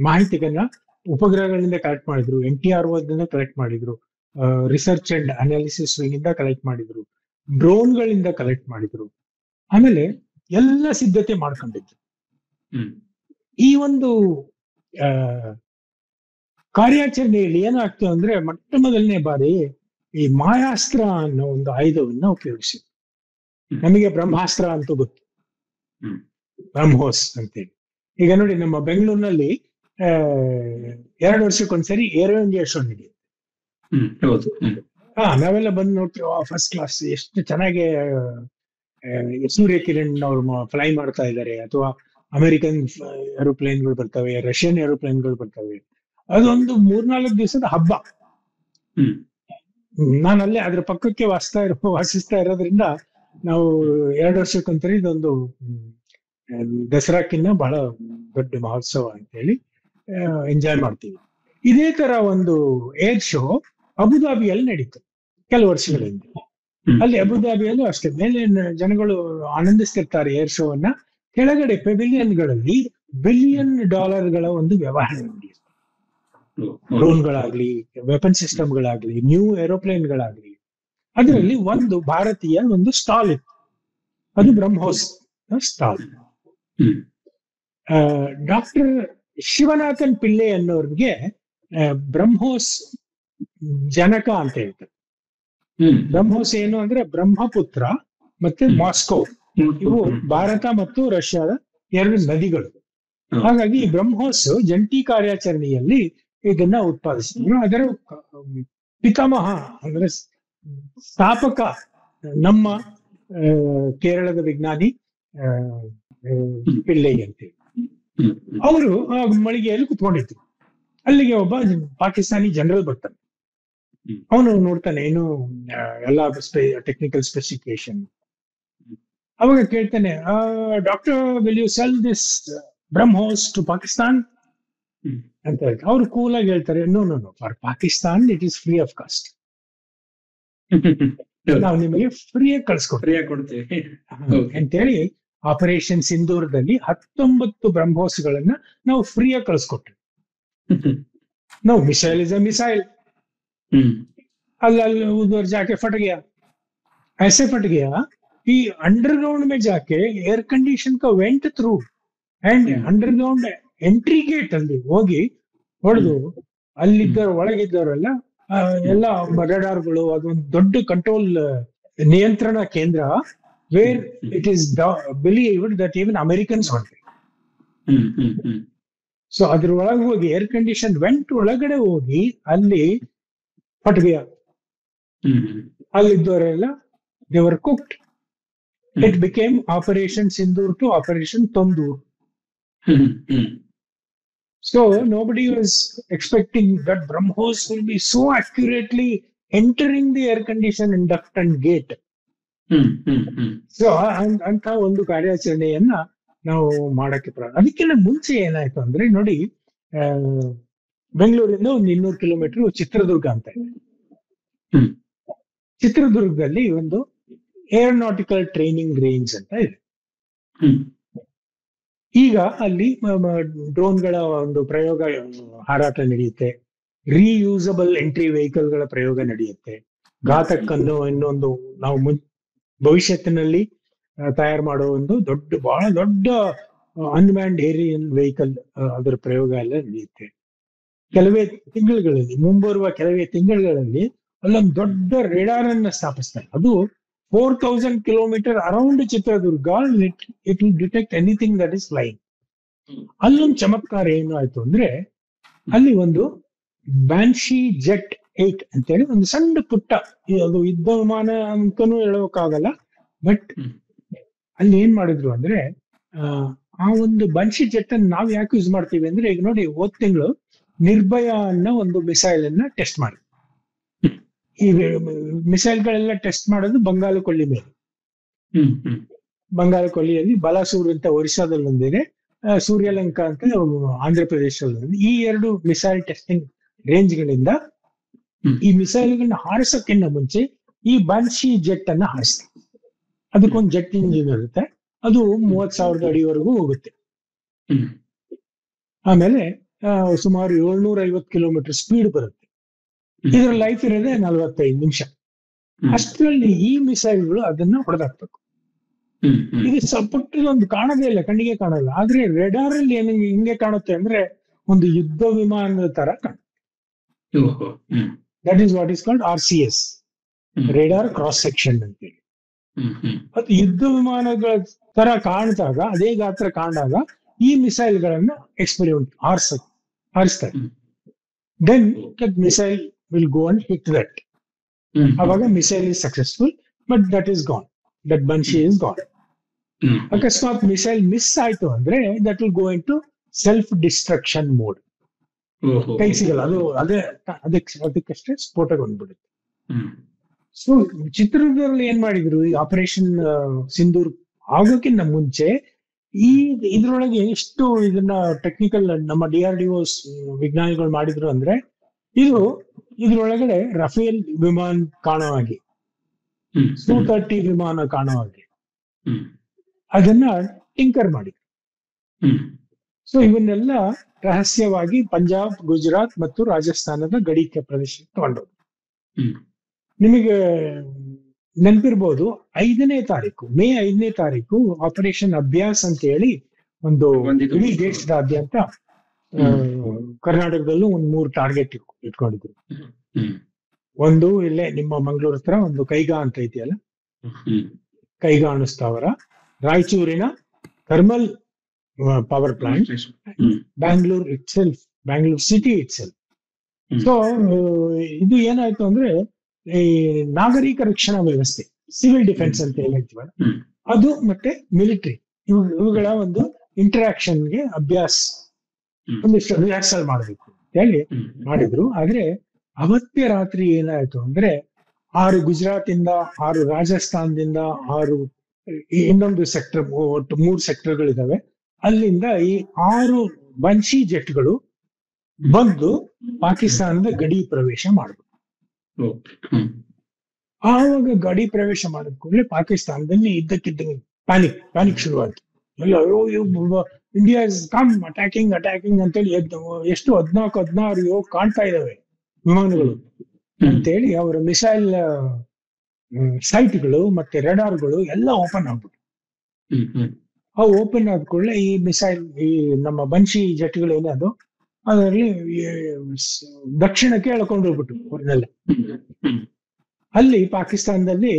ಮಾಹಿತಿಗಳನ್ನ ಉಪಗ್ರಹಗಳಿಂದ ಕಲೆಕ್ಟ್ ಮಾಡಿದ್ರು, NTRO ಕಲೆಕ್ಟ್ ಮಾಡಿದ್ರು, ರಿಸರ್ಚ್ ಅಂಡ್ ಅನಾಲಿಸಿಸ್ ಇಂದ ಕಲೆಕ್ಟ್ ಮಾಡಿದ್ರು, ಡ್ರೋನ್ಗಳಿಂದ ಕಲೆಕ್ಟ್ ಮಾಡಿದ್ರು. ಆಮೇಲೆ ಎಲ್ಲ ಸಿದ್ಧತೆ ಮಾಡ್ಕೊಂಡಿದ್ರು. ಈ ಒಂದು ಕಾರ್ಯಾಚರಣೆಯಲ್ಲಿ ಏನಾಗ್ತದೆ ಅಂದ್ರೆ, ಮೊದಲನೇ ಬಾರಿ ಈ ಮಾಯಾಸ್ತ್ರ ಅನ್ನೋ ಒಂದು ಆಯುಧವನ್ನ ಉಪಯೋಗಿಸಿದ್ರು. ನಮಗೆ ಬ್ರಹ್ಮಾಸ್ತ್ರ ಅಂತೂ ಗೊತ್ತು, ಬ್ರಹ್ಮೋಸ್ ಅಂತೇಳಿ. ಈಗ ನೋಡಿ, ನಮ್ಮ ಬೆಂಗಳೂರಿನಲ್ಲಿ 2 ವರ್ಷಕ್ಕೊಂದ್ಸರಿ ಏರೋ ಇಂಡಿಯಾ ಶೋ ನಡೆಯುತ್ತೆ. ನಾವೆಲ್ಲ ಬಂದು ನೋಡ್ತೀವಿ, ಫಸ್ಟ್ ಕ್ಲಾಸ್, ಎಷ್ಟು ಚೆನ್ನಾಗಿ ಸೂರ್ಯ ಕಿರಣ್ ಅವ್ರು ಫ್ಲೈ ಮಾಡ್ತಾ ಇದ್ದಾರೆ, ಅಥವಾ ಅಮೆರಿಕನ್ ಏರೋಪ್ಲೇನ್ಗಳು ಬರ್ತವೆ, ರಷ್ಯನ್ ಏರೋಪ್ಲೇನ್ಗಳು ಬರ್ತವೆ. ಅದೊಂದು 3-4 ದಿವಸದ ಹಬ್ಬ. ನಾನಲ್ಲೇ ಅದ್ರ ಪಕ್ಕಕ್ಕೆ ವಾಸಿಸ್ತಾ ಇರೋದ್ರಿಂದ ನಾವು 2 ವರ್ಷಕ್ಕೊಂದ್ಸರಿ ಇದೊಂದು ದಸರಾಕ್ಕಿನ್ನ ಬಹಳ ದೊಡ್ಡ ಮಹೋತ್ಸವ ಅಂತೇಳಿ ಎಂಜಾಯ್ ಮಾಡ್ತೀವಿ. ಇದೇ ತರ ಒಂದು ಏರ್ ಶೋ ಅಬುದಾಬಿಯಲ್ಲಿ ನಡೀತು ಕೆಲವು ವರ್ಷಗಳಿಂದ. ಅಲ್ಲಿ ಅಬುದಾಬಿಯಲ್ಲೂ ಅಷ್ಟೇ, ಮೇಲೆ ಜನಗಳು ಆನಂದಿಸ್ತಿರ್ತಾರೆ ಏರ್ ಶೋ ಅನ್ನ, ಕೆಳಗಡೆ ಪೆವಿಲಿಯನ್ಗಳಲ್ಲಿ ಬಿಲಿಯನ್ ಡಾಲರ್ಗಳ ಒಂದು ವ್ಯವಹಾರ ನಡೆಯುತ್ತೆ. ಡ್ರೋನ್ಗಳಾಗ್ಲಿ, ವೆಪನ್ ಸಿಸ್ಟಮ್ಗಳಾಗ್ಲಿ, ನ್ಯೂ ಏರೋಪ್ಲೇನ್ಗಳಾಗ್ಲಿ. ಅದರಲ್ಲಿ ಒಂದು ಭಾರತೀಯ ಒಂದು ಸ್ಟಾಲ್ ಇತ್ತು, ಅದು ಬ್ರಹ್ಮೋಸ್ ಸ್ಟಾಲ್. ಡಾಕ್ಟರ್ ಶಿವನಾಥನ್ ಪಿಳ್ಳೆ ಅನ್ನೋರ್ಗೆ ಬ್ರಹ್ಮೋಸ್ ಜನಕ ಅಂತ ಹೇಳ್ತಾರೆ. ಬ್ರಹ್ಮೋಸ್ ಏನು ಅಂದ್ರೆ ಬ್ರಹ್ಮಪುತ್ರ ಮತ್ತೆ ಮಾಸ್ಕೋ, ಇವು ಭಾರತ ಮತ್ತು ರಷ್ಯಾದ ಎರಡು ನದಿಗಳು. ಹಾಗಾಗಿ ಈ ಬ್ರಹ್ಮೋಸ್ ಜಂಟಿ ಕಾರ್ಯಾಚರಣೆಯಲ್ಲಿ ಇದನ್ನ ಉತ್ಪಾದಿಸಿದ್ರು. ಅದರ ಪಿತಾಮಹ ಅಂದ್ರೆ ಸ್ಥಾಪಕ ನಮ್ಮ ಕೇರಳದ ವಿಜ್ಞಾನಿ ಪಿಳ್ಳೈ ಅಂತೇಳಿ. ಅವರು ಮಳಿಗೆಯಲ್ಲಿ ಕುತ್ಕೊಂಡಿದ್ರು. ಅಲ್ಲಿಗೆ ಒಬ್ಬ ಪಾಕಿಸ್ತಾನಿ ಜನರಲ್ ಬರ್ತಾನೆ. ಅವನು ನೋಡ್ತಾನೆ ಏನು ಎಲ್ಲ ಟೆಕ್ನಿಕಲ್ ಸ್ಪೆಸಿಫಿಕೇಶನ್. ಅವಾಗ ಕೇಳ್ತಾನೆ, doctor will you sell this BrahMos to Pakistan ಅಂತ ಹೇಳ್ತಾರೆ. ಅವ್ರು ಕೂಲ್ ಆಗಿ ಹೇಳ್ತಾರೆ, no no no, for Pakistan it is free of cost. ನಾವು ನಿಮಗೆ ಫ್ರೀಯಾಗಿ ಕಳ್ಸ್ಕೊಡ್ತೀವಿ ಅಂತೇಳಿ ಆಪರೇಷನ್ ಸಿಂಧೂರದಲ್ಲಿ 19 ಬ್ರಹ್ಮೋಸ್ಗಳನ್ನ ನಾವು ಫ್ರೀಯಾಗಿ ಕಳ್ಸ್ಕೊಟ್ವಿ. ನಾವು ಮಿಸೈಲ್ ಇಸ್ ಅ ಮಿಸೈಲ್, अल्लाह उधर जाके फट गया, ऐसे फट गया कि अंडरग्राउंड में जाके एयर कंडीशन का went through and underground entry gate ಅಲ್ಲಿ ಹೋಗಿ ಹೊಡೆದು ಒಳಗಿದ್ದವರೆಲ್ಲ ಎಲ್ಲ ರಡಾರ್ಗಳು, ಅದೊಂದು ದೊಡ್ಡ ಕಂಟ್ರೋಲ್ ನಿಯಂತ್ರಣ ಕೇಂದ್ರ, where it is believed that even Americans ಹೊಂಟೆ. ಸೊ ಅದ್ರ ಒಳಗೆ ಹೋಗಿ ಏರ್ ಕಂಡೀಷನ್ ವೆಂಟ್ ಒಳಗಡೆ ಹೋಗಿ ಅಲ್ಲಿ ಫಟ್ಗೆಯ ಅಲ್ಲಿದ್ದವರೆಲ್ಲ they were cooked. It became operation Sindoor to operation Tandoor. So nobody was expecting that BrahMos will be so accurately entering the air conditioned duct and gate. So ಅಂತ ಒಂದು ಕಾರ್ಯಾಚರಣೆಯನ್ನ ನಾವು ಮಾಡಕ್ಕೆ ಅದಕ್ಕಿಂತ ಮುಂಚೆ ಏನಾಯ್ತು ಅಂದ್ರೆ ನೋಡಿ, ಬೆಂಗಳೂರಿಂದ ಒಂದು 200 ಕಿಲೋಮೀಟರ್ ಚಿತ್ರದುರ್ಗ ಅಂತ ಇದೆ. ಚಿತ್ರದುರ್ಗದಲ್ಲಿ ಒಂದು ಏರೋನಾಟಿಕಲ್ ಟ್ರೈನಿಂಗ್ ರೇಂಜ್ ಅಂತ ಇದೆ. ಈಗ ಅಲ್ಲಿ ಡ್ರೋನ್ಗಳ ಒಂದು ಪ್ರಯೋಗ ಹಾರಾಟ ನಡೆಯುತ್ತೆ, ರೀಯೂಸಬಲ್ ಎಂಟ್ರಿ ವೆಹಿಕಲ್ ಗಳ ಪ್ರಯೋಗ ನಡೆಯುತ್ತೆ. ಘಾತಕ್ಕನ್ನು ಇನ್ನೊಂದು ನಾವು ಭವಿಷ್ಯತ್ತಿನಲ್ಲಿ ತಯಾರು ಮಾಡುವ ಒಂದು ಬಹಳ ದೊಡ್ಡ ಅನ್ಮ್ಯಾನ್ಡ್ ಏರಿಯನ್ ವೆಹಿಕಲ್, ಅದರ ಪ್ರಯೋಗ ಎಲ್ಲ ನಡೆಯುತ್ತೆ. ಕೆಲವೇ ತಿಂಗಳುಗಳಲ್ಲಿ, ಮುಂಬರುವ ಕೆಲವೇ ತಿಂಗಳುಗಳಲ್ಲಿ ಅಲ್ಲೊಂದು ದೊಡ್ಡ ರೇಡಾರ್ ಅನ್ನ ಸ್ಥಾಪಿಸ್ತಾರೆ. ಅದು 4000 kilometre around Chitradurga, it will detect anything that is flying. ಅಲ್ಲೊಂದು ಚಮತ್ಕಾರ ಏನು ಆಯ್ತು ಅಂದ್ರೆ, ಅಲ್ಲಿ ಒಂದು ಬ್ಯಾನ್ಶಿ ಜೆಟ್ 8 ಅಂತೇಳಿ ಒಂದು ಸಣ್ಣ ಪುಟ್ಟ, ಅದು ಯುದ್ಧ ವಿಮಾನ ಅಂತನೂ ಹೇಳೋಕ್ಕಾಗಲ್ಲ, ಬಟ್ ಅಲ್ಲಿ ಏನ್ ಮಾಡಿದ್ರು ಅಂದ್ರೆ, ಆ ಒಂದು ಬ್ಯಾನ್ಶಿ ಜೆಟ್ ಅನ್ನು ನಾವು ಯಾಕೆ ಯೂಸ್ ಮಾಡ್ತೀವಿ ಅಂದ್ರೆ, ಈಗ ನೋಡಿ ಹೋದ್ ತಿಂಗಳು ನಿರ್ಭಯ ಅನ್ನೋ ಒಂದು ಮಿಸೈಲ್ ಅನ್ನ ಟೆಸ್ಟ್ ಮಾಡಿ, ಈ ಮಿಸೈಲ್ಗಳೆಲ್ಲ ಟೆಸ್ಟ್ ಮಾಡೋದು ಬಂಗಾಳ ಕೊಲ್ಲಿ ಮೇಲೆ. ಬಂಗಾಳ ಕೊಲ್ಲಿಯಲ್ಲಿ ಬಲಾಸೂರ್ ಅಂತ ಒರಿಸ್ಸಾದಲ್ಲಿ ಒಂದಿದೆ, ಸೂರ್ಯಲಂಕಾ ಅಂತ ಆಂಧ್ರ ಪ್ರದೇಶದಲ್ಲಿ. ಈ ಎರಡು ಮಿಸೈಲ್ ಟೆಸ್ಟಿಂಗ್ ರೇಂಜ್ ಗಳಿಂದ ಈ ಮಿಸೈಲ್ಗಳನ್ನ ಹಾರಿಸೋಕ್ಕಿಂತ ಮುಂಚೆ ಈ ಬಾನ್ಶಿ ಜೆಟ್ ಅನ್ನ ಹಾರಿಸ್ತಾರೆ. ಅದಕ್ಕೊಂದು ಜೆಟ್ ಇಂಜಿನ್ ಇರುತ್ತೆ, ಅದು 30,000 ಅಡಿವರೆಗೂ ಹೋಗುತ್ತೆ. ಆಮೇಲೆ ಸುಮಾರು 750 ಕಿಲೋಮೀಟರ್ ಸ್ಪೀಡ್ ಬರುತ್ತೆ. ಇದರ ಲೈಫ್ ಇರೋದೇ 45 ನಿಮಿಷ. ಅಷ್ಟರಲ್ಲಿ ಈ ಮಿಸೈಲ್ಗಳು ಅದನ್ನ ಹೊಡೆದಾಕ್ಬೇಕು. ಇದು ಪುಟ್ಟದೊಂದು ಕಾಣೋದೇ ಇಲ್ಲ, ಕಣ್ಣಿಗೆ ಕಾಣಲ್ಲ. ಆದ್ರೆ ರೆಡಾರ್ ಅಲ್ಲಿ ಹಿಂಗೆ ಕಾಣುತ್ತೆ ಅಂದ್ರೆ ಒಂದು ಯುದ್ಧ ವಿಮಾನದ ತರ ಕಾಣುತ್ತೆ. That is what is called RCS, radar cross section ಅಂತೇಳಿ. ಅದು ಯುದ್ಧ ವಿಮಾನಗಳ ತರ ಕಾಣಿದಾಗ, ಅದೇ ಗಾತ್ರ ಕಾಣಿದಾಗ ಈ ಮಿಸೈಲ್ಗಳನ್ನ ಎಕ್ಸ್ಪೆರಿಮೆಂಟ್ ಹಾರಿಸ್ತಾರೆ. Then that missile will go and hit that. Avaga missile is successful, but that is gone. That Banshee is gone. Akasmat missile miss ಆಯ್ತು ಅಂದ್ರೆ that will go into self destruction mode. ಕೈ ಸಿಗಲ್ಲ, ಅದು ಅದಕ್ಕಷ್ಟೇ ಸ್ಫೋಟಗೊಂಡ್ಬಿಡುತ್ತೆ. So ಚಿತ್ರದುರ್ಗದಲ್ಲಿ ಏನ್ ಮಾಡಿದ್ರು, ಈ operation Sindoor ಆಗೋಕ್ಕಿಂತ ಮುಂಚೆ ಇದ್ರೊಳಗೆ ಎಷ್ಟು ಇದನ್ನ ಟೆಕ್ನಿಕಲ್ ನಮ್ಮ DRDO ವಿಜ್ಞಾನಿಗಳು ಮಾಡಿದ್ರು ಅಂದ್ರೆ, ಇದ್ರೊಳಗಡೆ ರಫೇಲ್ ವಿಮಾನ ಕಾಣೋ ಹಾಗೆ, Su-30 ವಿಮಾನ ಕಾಣೋ ಹಾಗೆ ಹ್ಮ್ ಅದನ್ನ ಟಿಂಕರ್ ಮಾಡಿ. ಹ್ಮ್ ಸೊ ಇವನ್ನೆಲ್ಲ ರಹಸ್ಯವಾಗಿ ಪಂಜಾಬ್, ಗುಜರಾತ್ ಮತ್ತು ರಾಜಸ್ಥಾನದ ಗಡಿ ಪ್ರದೇಶಕ್ಕೆ ತಗೊಂಡೋದು. ಹ್ಮ್ ನಿಮಗೆ ನೆನಪಿರ್ಬೋದು, 5ನೇ ತಾರೀಕು ಮೇ 5ನೇ ತಾರೀಕು ಆಪರೇಷನ್ ಅಭ್ಯಾಸ್ ಅಂತ ಹೇಳಿ ಒಂದು ಒಂದಿದು. ಇಡೀ ದೇಶದಾದ್ಯಂತ ಕರ್ನಾಟಕದಲ್ಲೂ ಒಂದು 3 ಟಾರ್ಗೆಟ್ ಇಟ್ಕೊಂಡಿದ್ರು. ಹ್ಮ್ ಒಂದು ಇಲ್ಲೇ ನಿಮ್ಮ ಮಂಗಳೂರು ಹತ್ರ ಒಂದು ಕೈಗಾ ಅಂತ ಇದೆಯಲ್ಲ, ಹ್ಮ್ ಕೈಗಾ ಅಣುಸ್ಥಾವರ, ರಾಯಚೂರಿನ thermal power plant, hmm Bangalore itself, Bangalore city itself. ಹ್ಮ್. ಸೊ ಇದು ಏನಾಯ್ತು ಅಂದ್ರೆ ಈ ನಾಗರಿಕ ರಕ್ಷಣಾ ವ್ಯವಸ್ಥೆ, ಸಿವಿಲ್ ಡಿಫೆನ್ಸ್ ಅಂತ ಏನ್ ಹೇಳ್ತೀವಲ್ಲ, ಹ್ಮ್. ಅದು ಮತ್ತೆ ಮಿಲಿಟರಿ ಇವುಗಳ ಒಂದು ಇಂಟರಾಕ್ಷನ್ಗೆ ಅಭ್ಯಾಸ, ಹ್ಮ್. ಒಂದಿಷ್ಟು ರಿಹರ್ಸಲ್ ಮಾಡಬೇಕು ಅಂತ ಹೇಳಿ ಹ್ಮ್. ಮಾಡಿದ್ರು. ಆದ್ರೆ ಅವತ್ತೇ ರಾತ್ರಿ ಏನಾಯ್ತು ಅಂದ್ರೆ 6 ಗುಜರಾತ್ ಇಂದ, 6 ರಾಜಸ್ಥಾನದಿಂದ, 6 ಇನ್ನೊಂದು ಸೆಕ್ಟರ್, ಒಟ್ಟು 3 ಸೆಕ್ಟರ್ಗಳಿದಾವೆ, ಅಲ್ಲಿಂದ ಈ 6 ಬಂಶಿ ಜೆಟ್ಗಳು ಬಂದು ಪಾಕಿಸ್ತಾನದ ಗಡಿ ಪ್ರವೇಶ ಮಾಡಿದ್ರು. ಓಕೆ. ಹ್ಮ್. ಆವಾಗ ಗಡಿ ಪ್ರವೇಶ ಮಾಡಿದ ಕೂಡಲೇ ಪಾಕಿಸ್ತಾನದಲ್ಲಿ ಇದ್ದಕ್ಕಿದ್ದ ಪ್ಯಾನಿಕ್ ಶುರುವಾಯ್ತು. ಎಲ್ಲ ಇಂಡಿಯಾ ಇಸ್ ಕಮ್ ಅಟ್ಯಾಕಿಂಗ್ ಅಂತೇಳಿ ಎಷ್ಟು 14-16 ಕಾಣ್ತಾ ಇದಾವೆ ವಿಮಾನಗಳು ಅಂತೇಳಿ ಅವರ ಮಿಸೈಲ್ ಸೈಟ್ಗಳು ಮತ್ತೆ ರೆಡಾರ್ಗಳು ಎಲ್ಲ ಓಪನ್ ಆಗ್ಬಿಟ್ಟು, ಹ್ಮ್. ಹ್ಮ್. ಆ ಓಪನ್ ಆದ ಕೂಡಲೇ ಈ ಮಿಸೈಲ್, ಈ ನಮ್ಮ ಬಂಶಿ ಜೆಟ್ಗಳು ಏನದು ಅದರಲ್ಲಿ ದಕ್ಷಿಣಕ್ಕೆ ಎಳ್ಕೊಂಡು ಹೋಗ್ಬಿಟ್ಟು ಅವ್ರನ್ನೆಲ್ಲ. ಹ್ಮ್. ಅಲ್ಲಿ ಪಾಕಿಸ್ತಾನದಲ್ಲಿ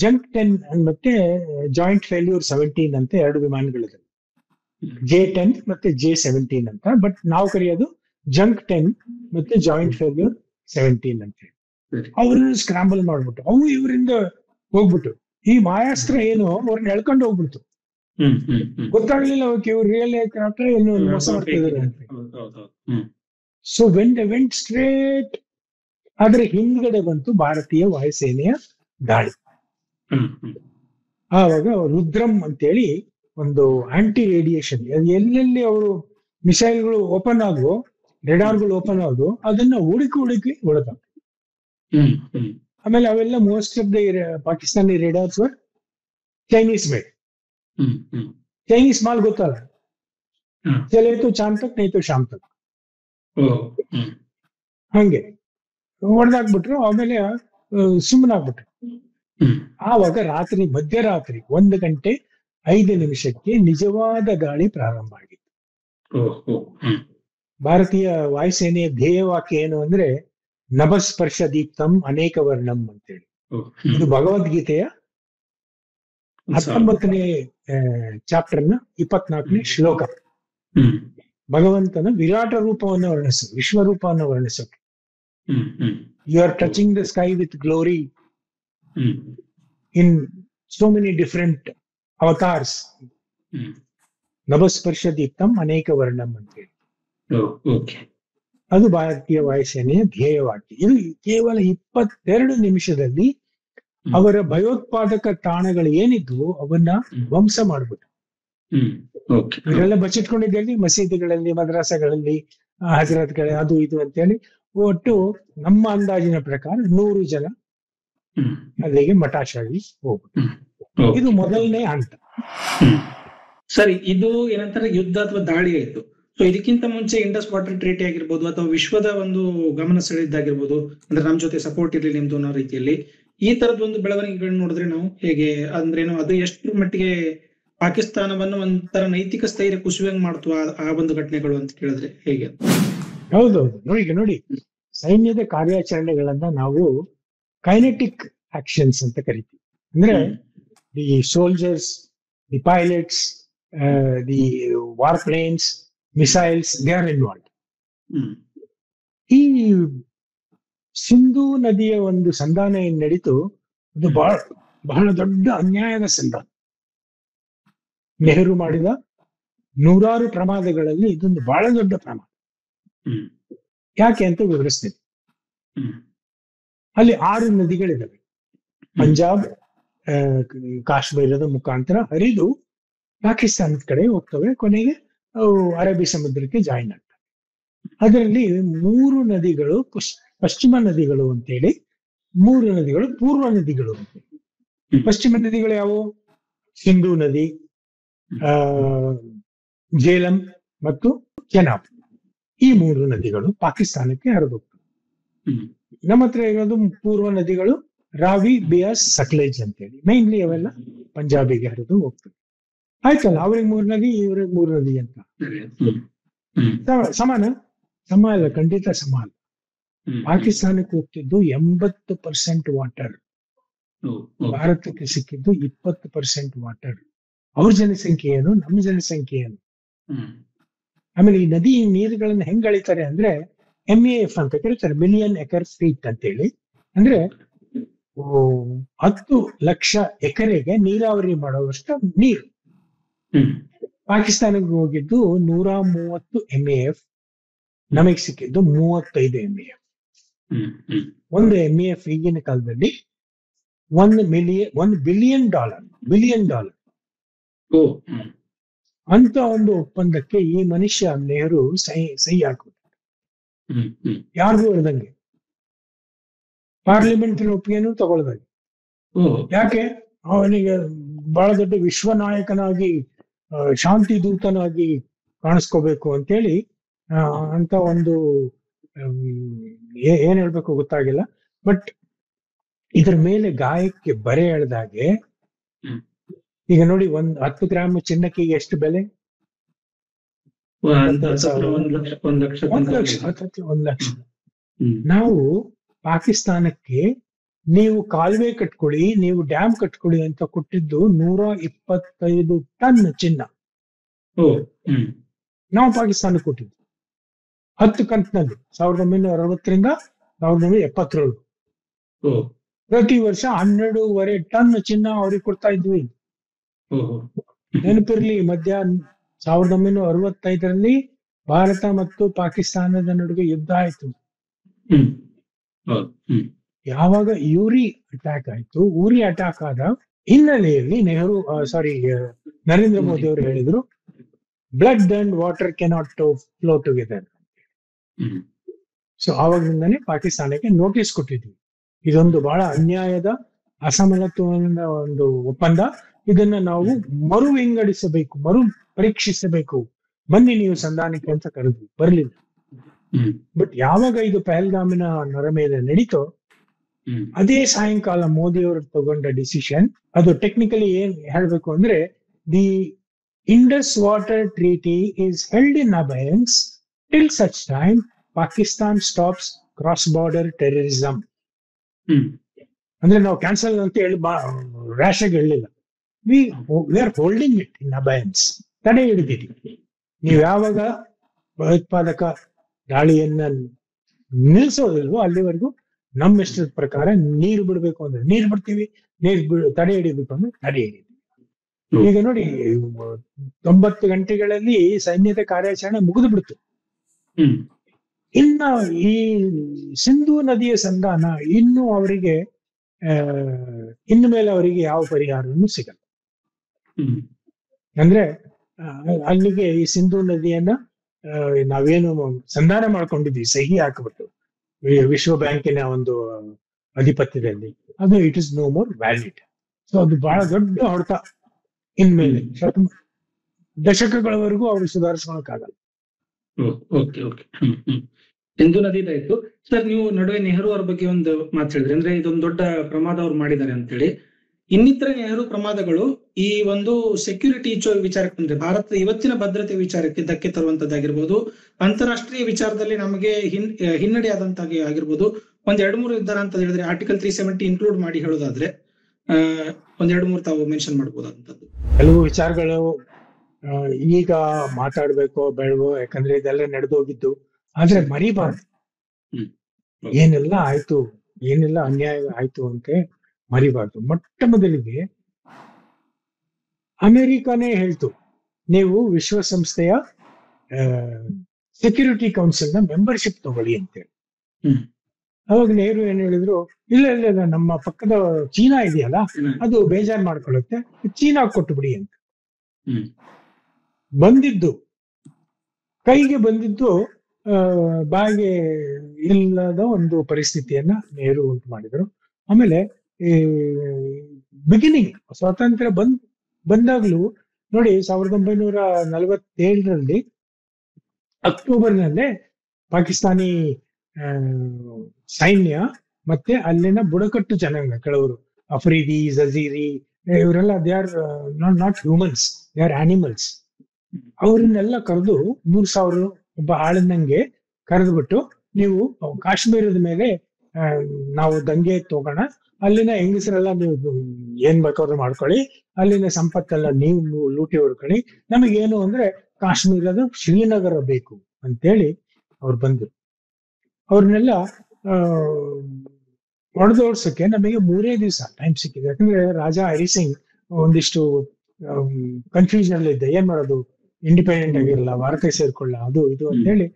ಜಂಕ್ 10 ಮತ್ತೆ ಜಾಯಿಂಟ್ ಫೇಲ್ಯೂರ್ 17 ಅಂತ 2 ವಿಮಾನಗಳಿದೆ, J-10 ಮತ್ತೆ J-17 ಅಂತ. ಬಟ್ ನಾವು ಕರೆಯೋದು ಜಂಕ್ 10 ಮತ್ತೆ ಜಾಯಿಂಟ್ ಫೇಲ್ಯೂರ್ 17 ಅಂತ ಹೇಳಿ. ಅವ್ರನ್ನ ಸ್ಕ್ರಾಂಬಲ್ ಮಾಡ್ಬಿಟ್ಟು ಅವು ಇವರಿಂದ ಹೋಗ್ಬಿಟ್ಟು ಈ ಮಾಯಾಸ್ತ್ರ ಏನು ಅವ್ರನ್ನ ಎಳ್ಕೊಂಡು ಹೋಗ್ಬಿಡ್ತು. ಹ್ಮ್. ಹ್ಮ್. ಹ್ಮ್. ಗೊತ್ತಾಗ್ಲಿಲ್ಲ ಅವಕ್ಕೆ ಇವ್ರು ರಿಯಲ್ ಏರ್ಕ್ರಾಫ್ಟ್ ಏನು ಮೋಸ ಮಾಡ್ತಿದ್ದಾರೆ ಅಂತ. ಹೌದು. ಹ್ಮ್. So when they went straight, ಆದ್ರೆ ಹಿಂದ್ಗಡೆ ಬಂತು ಭಾರತೀಯ ವಾಯುಸೇನೆಯ ದಾಳಿ. ಹ್ಮ್. ಹ್ಮ್. ಆವಾಗ ರುದ್ರಂ ಅಂತೇಳಿ ಒಂದು ಆಂಟಿ ರೇಡಿಯೇಷನ್, ಎಲ್ಲೆಲ್ಲಿ ಅವರು ಮಿಸೈಲ್ಗಳು ಓಪನ್ ಆದ್ವು, ರೆಡಾರ್ಗಳು ಓಪನ್ ಆದ್ವು, ಅದನ್ನ ಹುಡುಕಿ ಹೊಡೆದ. ಹ್ಮ್. ಹ್ಮ್. ಆಮೇಲೆ ಅವೆಲ್ಲ most of the Pakistani radars were Chinese made. ಹ್ಮ್. ಹ್ಮ್. ಚೈನೀಸ್ ಮಾಲ್ ಗೊತ್ತಲ್ಲ, ಹ್ಮ್. ಚಲೇ ತೋ ಚಾಮ್ ತಕ್ ನೈ ತೋ ಶಾಮ್ ತಕ್, ಓ. ಹ್ಮ್. ಹಂಗೆ ಹೊಡೆದಾಕ್ಬಿಟ್ರು. ಆಮೇಲೆ ಸುಮ್ಮನಾಗ್ಬಿಟ್ರು. ಹ್ಮ್. ಆವಾಗ ರಾತ್ರಿ ಮಧ್ಯರಾತ್ರಿ 1:05 ನಿಜವಾದ ದಾಳಿ ಪ್ರಾರಂಭ ಆಗಿತ್ತು. ಓ. ಹ್ಮ್. ಭಾರತೀಯ ವಾಯುಸೇನೆಯ ಧ್ಯೇಯವಾಕ್ಯ ಏನು ಅಂದ್ರೆ ನಭಸ್ಪರ್ಶ ದೀಪ್ತಂ ಅನೇಕ ವರ್ಣಂ ಅಂತೇಳಿ. ಓ. ಇದು ಭಗವದ್ಗೀತೆಯ 19ನೇ ಚಾಪ್ಟರ್ನ 24ನೇ ಶ್ಲೋಕ. ಹ್ಮ್. ಭಗವಂತನ ವಿರಾಟ ರೂಪವನ್ನು ವರ್ಣಿಸೋದು, ವಿಶ್ವರೂಪವನ್ನು ವರ್ಣಿಸೋಕೆ. ಹ್ಮ್. ಹ್ಮ್. You are touching the sky with glory hmm. In so many different avatars. ಹ್ಮ್. ನಭಸ್ಪರ್ಶ ದೀಪ್ತಂ ಅನೇಕ ವರ್ಣಂ ಅಂತೇಳಿ. ಓಕೆ. ಅದು ಭಾರತೀಯ ವಾಯುಸೇನೆಯ ಧ್ಯೇಯವಾಕ್ಯ. ಇದು ಕೇವಲ 22 ನಿಮಿಷದಲ್ಲಿ ಅವರ ಭಯೋತ್ಪಾದಕ ತಾಣಗಳು ಏನಿದ್ವು ಅವನ್ನ ಧ್ವಂಸ ಮಾಡ್ಬಿಟ್ಟು. ಹ್ಮ್. ಓಕೆ. ಇವರೆಲ್ಲ ಬಚ್ಚಿಟ್ಕೊಂಡಿದ್ದಲ್ಲಿ ಮಸೀದಿಗಳಲ್ಲಿ, ಮದ್ರಾಸಗಳಲ್ಲಿ, ಹಜರತ್ಗಳಲ್ಲಿ, ಅದು ಇದು ಅಂತೇಳಿ ಒಟ್ಟು ನಮ್ಮ ಅಂದಾಜಿನ ಪ್ರಕಾರ 100 ಜನ ಹ್ಮ್. ಅಲ್ಲಿಗೆ ಮಟಾಶಾಗಿ ಹೋಗ್ಬಿಟ್ಟು. ಓಕೆ. ಇದು ಮೊದಲನೇ ಹಂತ. ಸರಿ, ಇದು ಏನಂತಾರೆ ಯುದ್ಧ ಅಥವಾ ದಾಳಿ ಆಯ್ತು. ಸೊ ಇದಕ್ಕಿಂತ ಮುಂಚೆ ಇಂಡಸ್ ವಾಟರ್ ಟ್ರೀಟಿ ಆಗಿರ್ಬೋದು ಅಥವಾ ವಿಶ್ವದ ಒಂದು ಗಮನ ಸೆಳೆದಿದ್ದಾಗಿರ್ಬೋದು, ಅಂದ್ರೆ ನಮ್ ಜೊತೆ ಸಪೋರ್ಟ್ ಇರಲಿ ನಿಮ್ದು ಅನ್ನೋ ರೀತಿಯಲ್ಲಿ ಈ ತರದ ಒಂದು ಬೆಳವಣಿಗೆಗಳನ್ನ ನೋಡಿದ್ರೆ ನಾವು ಹೇಗೆ ಅಂದ್ರೇನು, ಅದು ಎಷ್ಟು ಮಟ್ಟಿಗೆ ಪಾಕಿಸ್ತಾನವನ್ನು ಒಂಥರ ನೈತಿಕ ಸ್ಥೈರ್ಯ ಕುಸಿಯುವಂಗ್ ಮಾಡ್ತು ಆ ಒಂದು ಘಟನೆಗಳು ಅಂತ ಕೇಳಿದ್ರೆ ಹೇಗೆ? ಹೌದೌದು. ನೋಡಿ ಸೈನ್ಯದ ಕಾರ್ಯಾಚರಣೆಗಳನ್ನ ನಾವು ಕೈನೆಟಿಕ್ ಆಕ್ಷನ್ಸ್ ಅಂತ ಕರಿತೀವಿ. ಅಂದ್ರೆ the soldiers, the pilots, the war planes, missiles, they are involved. ಈ ಸಿಂಧೂ ನದಿಯ ಒಂದು ಸಂಧಾನ ಏನ್ ನಡೀತು, ಅದು ಬಹಳ ದೊಡ್ಡ ಅನ್ಯಾಯದ ಸಂಧಾನ. ನೆಹರು ಮಾಡಿದ 100 ಪ್ರಮಾದಗಳಲ್ಲಿ ಇದೊಂದು ಬಹಳ ದೊಡ್ಡ ಪ್ರಮಾದ. ಯಾಕೆ ಅಂತ ವಿವರಿಸ್ತೀನಿ. ಅಲ್ಲಿ 6 ನದಿಗಳಿದಾವೆ. ಪಂಜಾಬ್, ಕಾಶ್ಮೀರದ ಮುಖಾಂತರ ಹರಿದು ಪಾಕಿಸ್ತಾನದ ಕಡೆ ಹೋಗ್ತವೆ, ಕೊನೆಗೆ ಅವು ಅರಬ್ಬಿ ಸಮುದ್ರಕ್ಕೆ ಜಾಯಿನ್ ಆಗ್ತವೆ. ಅದರಲ್ಲಿ 3 ನದಿಗಳು ಪಶ್ಚಿಮ ನದಿಗಳು ಅಂತೇಳಿ, 3 ನದಿಗಳು ಪೂರ್ವ ನದಿಗಳು ಅಂತೇಳಿ. ಪಶ್ಚಿಮ ನದಿಗಳು ಯಾವುವು? ಸಿಂಧೂ ನದಿ, ಆ ಜೇಲಂ ಮತ್ತು ಚೆನಾಬ್. ಈ 3 ನದಿಗಳು ಪಾಕಿಸ್ತಾನಕ್ಕೆ ಹರಿದೋಗ್ತವೆ. ನಮ್ಮ ಹತ್ರ ಇರೋದು ಪೂರ್ವ ನದಿಗಳು ರಾವಿ, ಬಿಯಾಸ್, ಸಟ್ಲೇಜ್ ಅಂತೇಳಿ. ಮೈನ್ಲಿ ಅವೆಲ್ಲ ಪಂಜಾಬಿಗೆ ಹರಿದು ಹೋಗ್ತವೆ. ಆಯ್ತಲ್ಲ, ಅವ್ರಿಗೆ 3 ನದಿ, ಇವ್ರಿಗೆ 3 ನದಿ ಅಂತ ಸಮಾನ? ಸಮ ಅಲ್ಲ, ಖಂಡಿತ ಸಮ ಅಲ್ಲ. ಪಾಕಿಸ್ತಾನಕ್ಕೆ ಹೋಗ್ತಿದ್ದು 80% ವಾಟರ್, ಭಾರತಕ್ಕೆ ಸಿಕ್ಕಿದ್ದು 20% ವಾಟರ್. ಅವ್ರ ಜನಸಂಖ್ಯೆ ಏನು, ನಮ್ಮ ಜನಸಂಖ್ಯೆ ಏನು? ಆಮೇಲೆ ಈ ನದಿ ನೀರುಗಳನ್ನ ಹೆಂಗ್ ಅಳಿತಾರೆ ಅಂದ್ರೆ MEF ಅಂತ ಕರೀತಾರೆ, ಮಿಲಿಯನ್ ಎಕರ್ ಫೀಟ್ ಅಂತೇಳಿ. ಅಂದ್ರೆ 10 ಲಕ್ಷ ಎಕರೆಗೆ ನೀರಾವರಿ ಮಾಡುವಷ್ಟು ನೀರು. ಪಾಕಿಸ್ತಾನಕ್ಕೆ ಹೋಗಿದ್ದು 130 MEF, ನಮಗೆ ಸಿಕ್ಕಿದ್ದು 35 MEF. 1 MEF ಈಗಿನ ಕಾಲದಲ್ಲಿ $1 ಬಿಲಿಯನ್ ಅಂತ ಒಂದು ಒಪ್ಪಂದಕ್ಕೆ ಈ ಮನುಷ್ಯ ನೆಹರು ಸಹಿ ಹಾಕ್ಬಿಟ್ಟ. ಯಾರಿಗೂ ಹೇಳ್ದಂಗೆ, ಪಾರ್ಲಿಮೆಂಟ್ ಒಪ್ಪಿಗೆನೂ ತಗೊಳ್ದಂಗೆ. ಯಾಕೆ? ಅವನಿಗೆ ಬಹಳ ದೊಡ್ಡ ವಿಶ್ವ ನಾಯಕನಾಗಿ, ಶಾಂತಿ ದೂತನಾಗಿ ಕಾಣಿಸ್ಕೋಬೇಕು ಅಂತೇಳಿ ಅಂತ ಒಂದು ಏನ್ ಹೇಳ್ಬೇಕು ಗೊತ್ತಾಗಿಲ್ಲ. ಬಟ್ ಇದ್ರ ಮೇಲೆ ಗಾಯಕ್ಕೆ ಬರೆ ಎಳ್ದಾಗೆ, ಈಗ ನೋಡಿ, 10 ಗ್ರಾಮ್ ಚಿನ್ನಕ್ಕೆ ಎಷ್ಟು ಬೆಲೆ? 1 ಲಕ್ಷ. ನಾವು ಪಾಕಿಸ್ತಾನಕ್ಕೆ ನೀವು ಕಾಲುವೆ ಕಟ್ಕೊಳ್ಳಿ, ನೀವು ಡ್ಯಾಮ್ ಕಟ್ಕೊಳ್ಳಿ ಅಂತ ಕೊಟ್ಟಿದ್ದು 125 ಟನ್ ಚಿನ್ನ. ನಾವು ಪಾಕಿಸ್ತಾನಕ್ಕೆ ಕೊಟ್ಟಿದ್ದು 10 ಕಂತಿನಲ್ಲಿ 1960ರಿಂದ 1977. ಪ್ರತಿ ವರ್ಷ 12.5 ಟನ್ ಚಿನ್ನ ಅವ್ರಿಗೆ ಕೊಡ್ತಾ ಇದ್ವಿ. ನೆನಪಿರ್ಲಿ, ಮಧ್ಯ 1965ರಲ್ಲಿ ಭಾರತ ಮತ್ತು ಪಾಕಿಸ್ತಾನದ ನಡುವೆ ಯುದ್ಧ ಆಯ್ತು. ಯಾವಾಗ ಯೂರಿ ಅಟ್ಯಾಕ್ ಆಯ್ತು, ಉರಿ ಅಟ್ಯಾಕ್ ಆದ ಹಿನ್ನೆಲೆಯಲ್ಲಿ ನರೇಂದ್ರ ಮೋದಿ ಅವರು ಹೇಳಿದ್ರು, blood and water cannot flow together. So ಆವಾಗಿಂದಾನೆ ಪಾಕಿಸ್ತಾನಕ್ಕೆ ನೋಟಿಸ್ ಕೊಟ್ಟಿದ್ವಿ. ಇದೊಂದು ಬಹಳ ಅನ್ಯಾಯದ, ಅಸಮತೋಲನದ ಒಂದು ಒಪ್ಪಂದ. ಇದನ್ನ ನಾವು ಮರು ವಿಂಗಡಿಸಬೇಕು, ಮರು ಪರೀಕ್ಷಿಸಬೇಕು, ಬನ್ನಿ ನೀವು ಸಂಧಾನಕ್ಕೆ ಅಂತ ಕರೆದ್ವಿ. ಬರ್ಲಿಲ್ಲ. ಬಟ್ ಯಾವಾಗ ಇದು ಪಹಲ್ಗಾಮಿನ ನರ ಮೇಲೆ ನಡೀತೋ, ಅದೇ ಸಾಯಂಕಾಲ ಮೋದಿ ಅವರು ತಗೊಂಡ ಡಿಸಿಷನ್, ಅದು ಟೆಕ್ನಿಕಲಿ ಏನ್ ಹೇಳ್ಬೇಕು ಅಂದ್ರೆ, the Indus water treaty is held in abeyance till such time Pakistan stops cross border terrorism. ಅಂದ್ರೆ ನಾವು ಕ್ಯಾನ್ಸಲ್ ಅಂತ ಹೇಳಿ ರ್ಯಾಶ್ ಆಗಿ ಹೇಳಲಿಲ್ಲ. We are holding it in abeyance, ತಡೆ ಹಿಡಿದಿರಿ. ನೀವು ಯಾವಾಗ ಭಯೋತ್ಪಾದಕ ದಾಳಿಯನ್ನ ನಿಲ್ಸೋದಿಲ್ವೋ ಅಲ್ಲಿವರೆಗೂ ನಮ್ಮ ಇಷ್ಟದ ಪ್ರಕಾರ ನೀರು ಬಿಡ್ಬೇಕು ಅಂದ್ರೆ ನೀರು ಬಿಡ್ತೀವಿ, ತಡೆ ಹಿಡಿಬೇಕು ಅಂದ್ರೆ ತಡೆ ಹಿಡಿತೀವಿ. ಈಗ ನೋಡಿ, 90 ಗಂಟೆಗಳಲ್ಲಿ ಸೈನ್ಯದ ಕಾರ್ಯಾಚರಣೆ ಮುಗಿದು ಬಿಡ್ತು. ಇನ್ನ ಈ ಸಿಂಧೂ ನದಿಯ ಸಂಧಾನ ಇನ್ನು ಅವರಿಗೆ ಇನ್ನು ಮೇಲೆ ಅವರಿಗೆ ಯಾವ ಪರಿಹಾರನೂ ಸಿಗಲ್ಲ. ಅಂದ್ರೆ ಅಲ್ಲಿಗೆ ಈ ಸಿಂಧೂ ನದಿಯನ್ನ ನಾವೇನು ಸಂಧಾನ ಮಾಡ್ಕೊಂಡಿದ್ವಿ, ಸಹಿ ಹಾಕ್ಬಿಟ್ಟು ವಿಶ್ವ ಬ್ಯಾಂಕಿನ ಒಂದು ಅಧಿಪತ್ಯದಲ್ಲಿ, ಅದು it is no more valid. So ಅದು ಬಹಳ ದೊಡ್ಡ ಹೊಡೆತ. ಇನ್ಮೇಲೆ ದಶಕಗಳವರೆಗೂ ಅವರು ಸುಧಾರಿಸ್ಕೊಳಕ್ಕಾಗಲ್ಲ. ಸಿಂಧು ನದಿದಾಯ್ತು ಸರ್. ನೀವು ನಡುವೆ ನೆಹರು ಅವ್ರ ಬಗ್ಗೆ ಒಂದು ಮಾತು ಹೇಳಿದ್ರಿ, ಅಂದ್ರೆ ಇದೊಂದು ದೊಡ್ಡ ಪ್ರಮಾದ ಅವ್ರು ಮಾಡಿದ್ದಾರೆ ಅಂತೇಳಿ. ಇನ್ನಿತರ ನೆಹರು ಪ್ರಮಾದಗಳು ಈ ಒಂದು ಸೆಕ್ಯೂರಿಟಿ ವಿಚಾರಕ್ಕೆ ಬಂದ್ರೆ, ಭಾರತದ ಇವತ್ತಿನ ಭದ್ರತೆ ವಿಚಾರಕ್ಕೆ ಧಕ್ಕೆ ತರುವಂತದ್ದಾಗಿರ್ಬೋದು, ಅಂತಾರಾಷ್ಟ್ರೀಯ ವಿಚಾರದಲ್ಲಿ ನಮಗೆ ಹಿನ್ನಡೆ ಆದಂತಾಗಿ ಆಗಿರ್ಬೋದು. 1-2-3 ನಿರ್ಧಾರ ಅಂತ ಹೇಳಿದ್ರೆ, ಆರ್ಟಿಕಲ್ 370 ಇನ್ಕ್ಲೂಡ್ ಮಾಡಿ ಹೇಳೋದಾದ್ರೆ 1-2-3 ತಾವು ಮೆನ್ಷನ್ ಮಾಡಬಹುದಂತದ್ದು. ಕೆಲವು ವಿಚಾರಗಳು ಈಗ ಮಾತಾಡ್ಬೇಕೋ ಬೇಡವೋ, ಯಾಕಂದ್ರೆ ಇದೆಲ್ಲ ನಡೆದೋಗಿದ್ದು. ಆದ್ರೆ ಮರಿಬಾರ್ದು, ಏನೆಲ್ಲ ಆಯ್ತು, ಏನೆಲ್ಲ ಅನ್ಯಾಯ ಆಯ್ತು ಅಂತ ಮರಿಬಾರ್ದು. ಮೊಟ್ಟ ಮೊದಲಿಗೆ ಅಮೆರಿಕಾನೇ ಹೇಳ್ತು, ನೀವು ವಿಶ್ವಸಂಸ್ಥೆಯ ಸೆಕ್ಯೂರಿಟಿ ಕೌನ್ಸಿಲ್ ನ ಮೆಂಬರ್ಶಿಪ್ ತಗೊಳ್ಳಿ ಅಂತೇಳಿ. ಅವಾಗ ನೆಹರು ಏನ್ ಹೇಳಿದ್ರು, ಇಲ್ಲ ಇಲ್ಲ ಇಲ್ಲ, ನಮ್ಮ ಪಕ್ಕದ ಚೀನಾ ಇದೆಯಲ್ಲ ಅದು ಬೇಜಾರ್ ಮಾಡ್ಕೊಳ್ಳುತ್ತೆ, ಚೀನಾ ಕೊಟ್ಟು ಬಿಡಿ ಅಂತ. ಬಂದಿದ್ದು ಕೈಗೆ ಬಂದಿದ್ದು ಬಾಯಿಗೆ ಇಲ್ಲದ ಒಂದು ಪರಿಸ್ಥಿತಿಯನ್ನ ನೆಹರು ಉಂಟು ಮಾಡಿದ್ರು. ಆಮೇಲೆ ಬಿಗಿನಿಂಗ್ ಸ್ವಾತಂತ್ರ್ಯ ಬಂದಾಗ್ಲೂ ನೋಡಿ 1947ರಲ್ಲಿ ಅಕ್ಟೋಬರ್ನಲ್ಲೇ ಪಾಕಿಸ್ತಾನಿ ಆ, ಸೈನ್ಯ ಮತ್ತೆ ಅಲ್ಲಿನ ಬುಡಕಟ್ಟು ಜನಾಂಗ ಕೆಲವರು ಅಫ್ರಿದಿ ಜಜೀರಿ ಇವರೆಲ್ಲ they are not humans, they are animals. ಅವ್ರನ್ನೆಲ್ಲ ಕರೆದು 3,000 ಒಬ್ಬ ಆಳನ್ನಂಗೆ ಕರೆದ್ಬಿಟ್ಟು ನೀವು ಕಾಶ್ಮೀರದ ಮೇಲೆ ಆ, ನಾವು ದಂಗೆ ತಗೋಣ, ಅಲ್ಲಿನ ಹೆಂಗಸರೆಲ್ಲ ನೀವು ಏನ್ ಬೇಕಾದ್ರೂ ಮಾಡ್ಕೊಳ್ಳಿ, ಅಲ್ಲಿನ ಸಂಪತ್ತೆಲ್ಲ ನೀವು ಲೂಟಿ ಹೊಡ್ಕೊಳ್ಳಿ, ನಮಗೇನು ಅಂದ್ರೆ ಕಾಶ್ಮೀರದ ಶ್ರೀನಗರ ಬೇಕು ಅಂತೇಳಿ ಅವ್ರು ಬಂದ್ರು. ಅವ್ರನ್ನೆಲ್ಲ ಹೊಡೆದೋಡ್ಸಕ್ಕೆ ನಮಗೆ 3 ದಿವಸ ಟೈಮ್ ಸಿಕ್ಕಿದೆ. ಯಾಕಂದ್ರೆ ರಾಜ ಹರಿಸಿಂಗ್ ಒಂದಿಷ್ಟು ಕನ್ಫ್ಯೂಷನ್ ಅಲ್ಲಿ ಇದ್ದ, ಏನ್ ಮಾಡೋದು, ಇಂಡಿಪೆಂಡೆಂಟ್ ಆಗಿರಲ್ಲ, ಭಾರತ ಸೇರ್ಕೊಳ್ಳ, ಅದು ಇದು ಅಂತ ಹೇಳಿ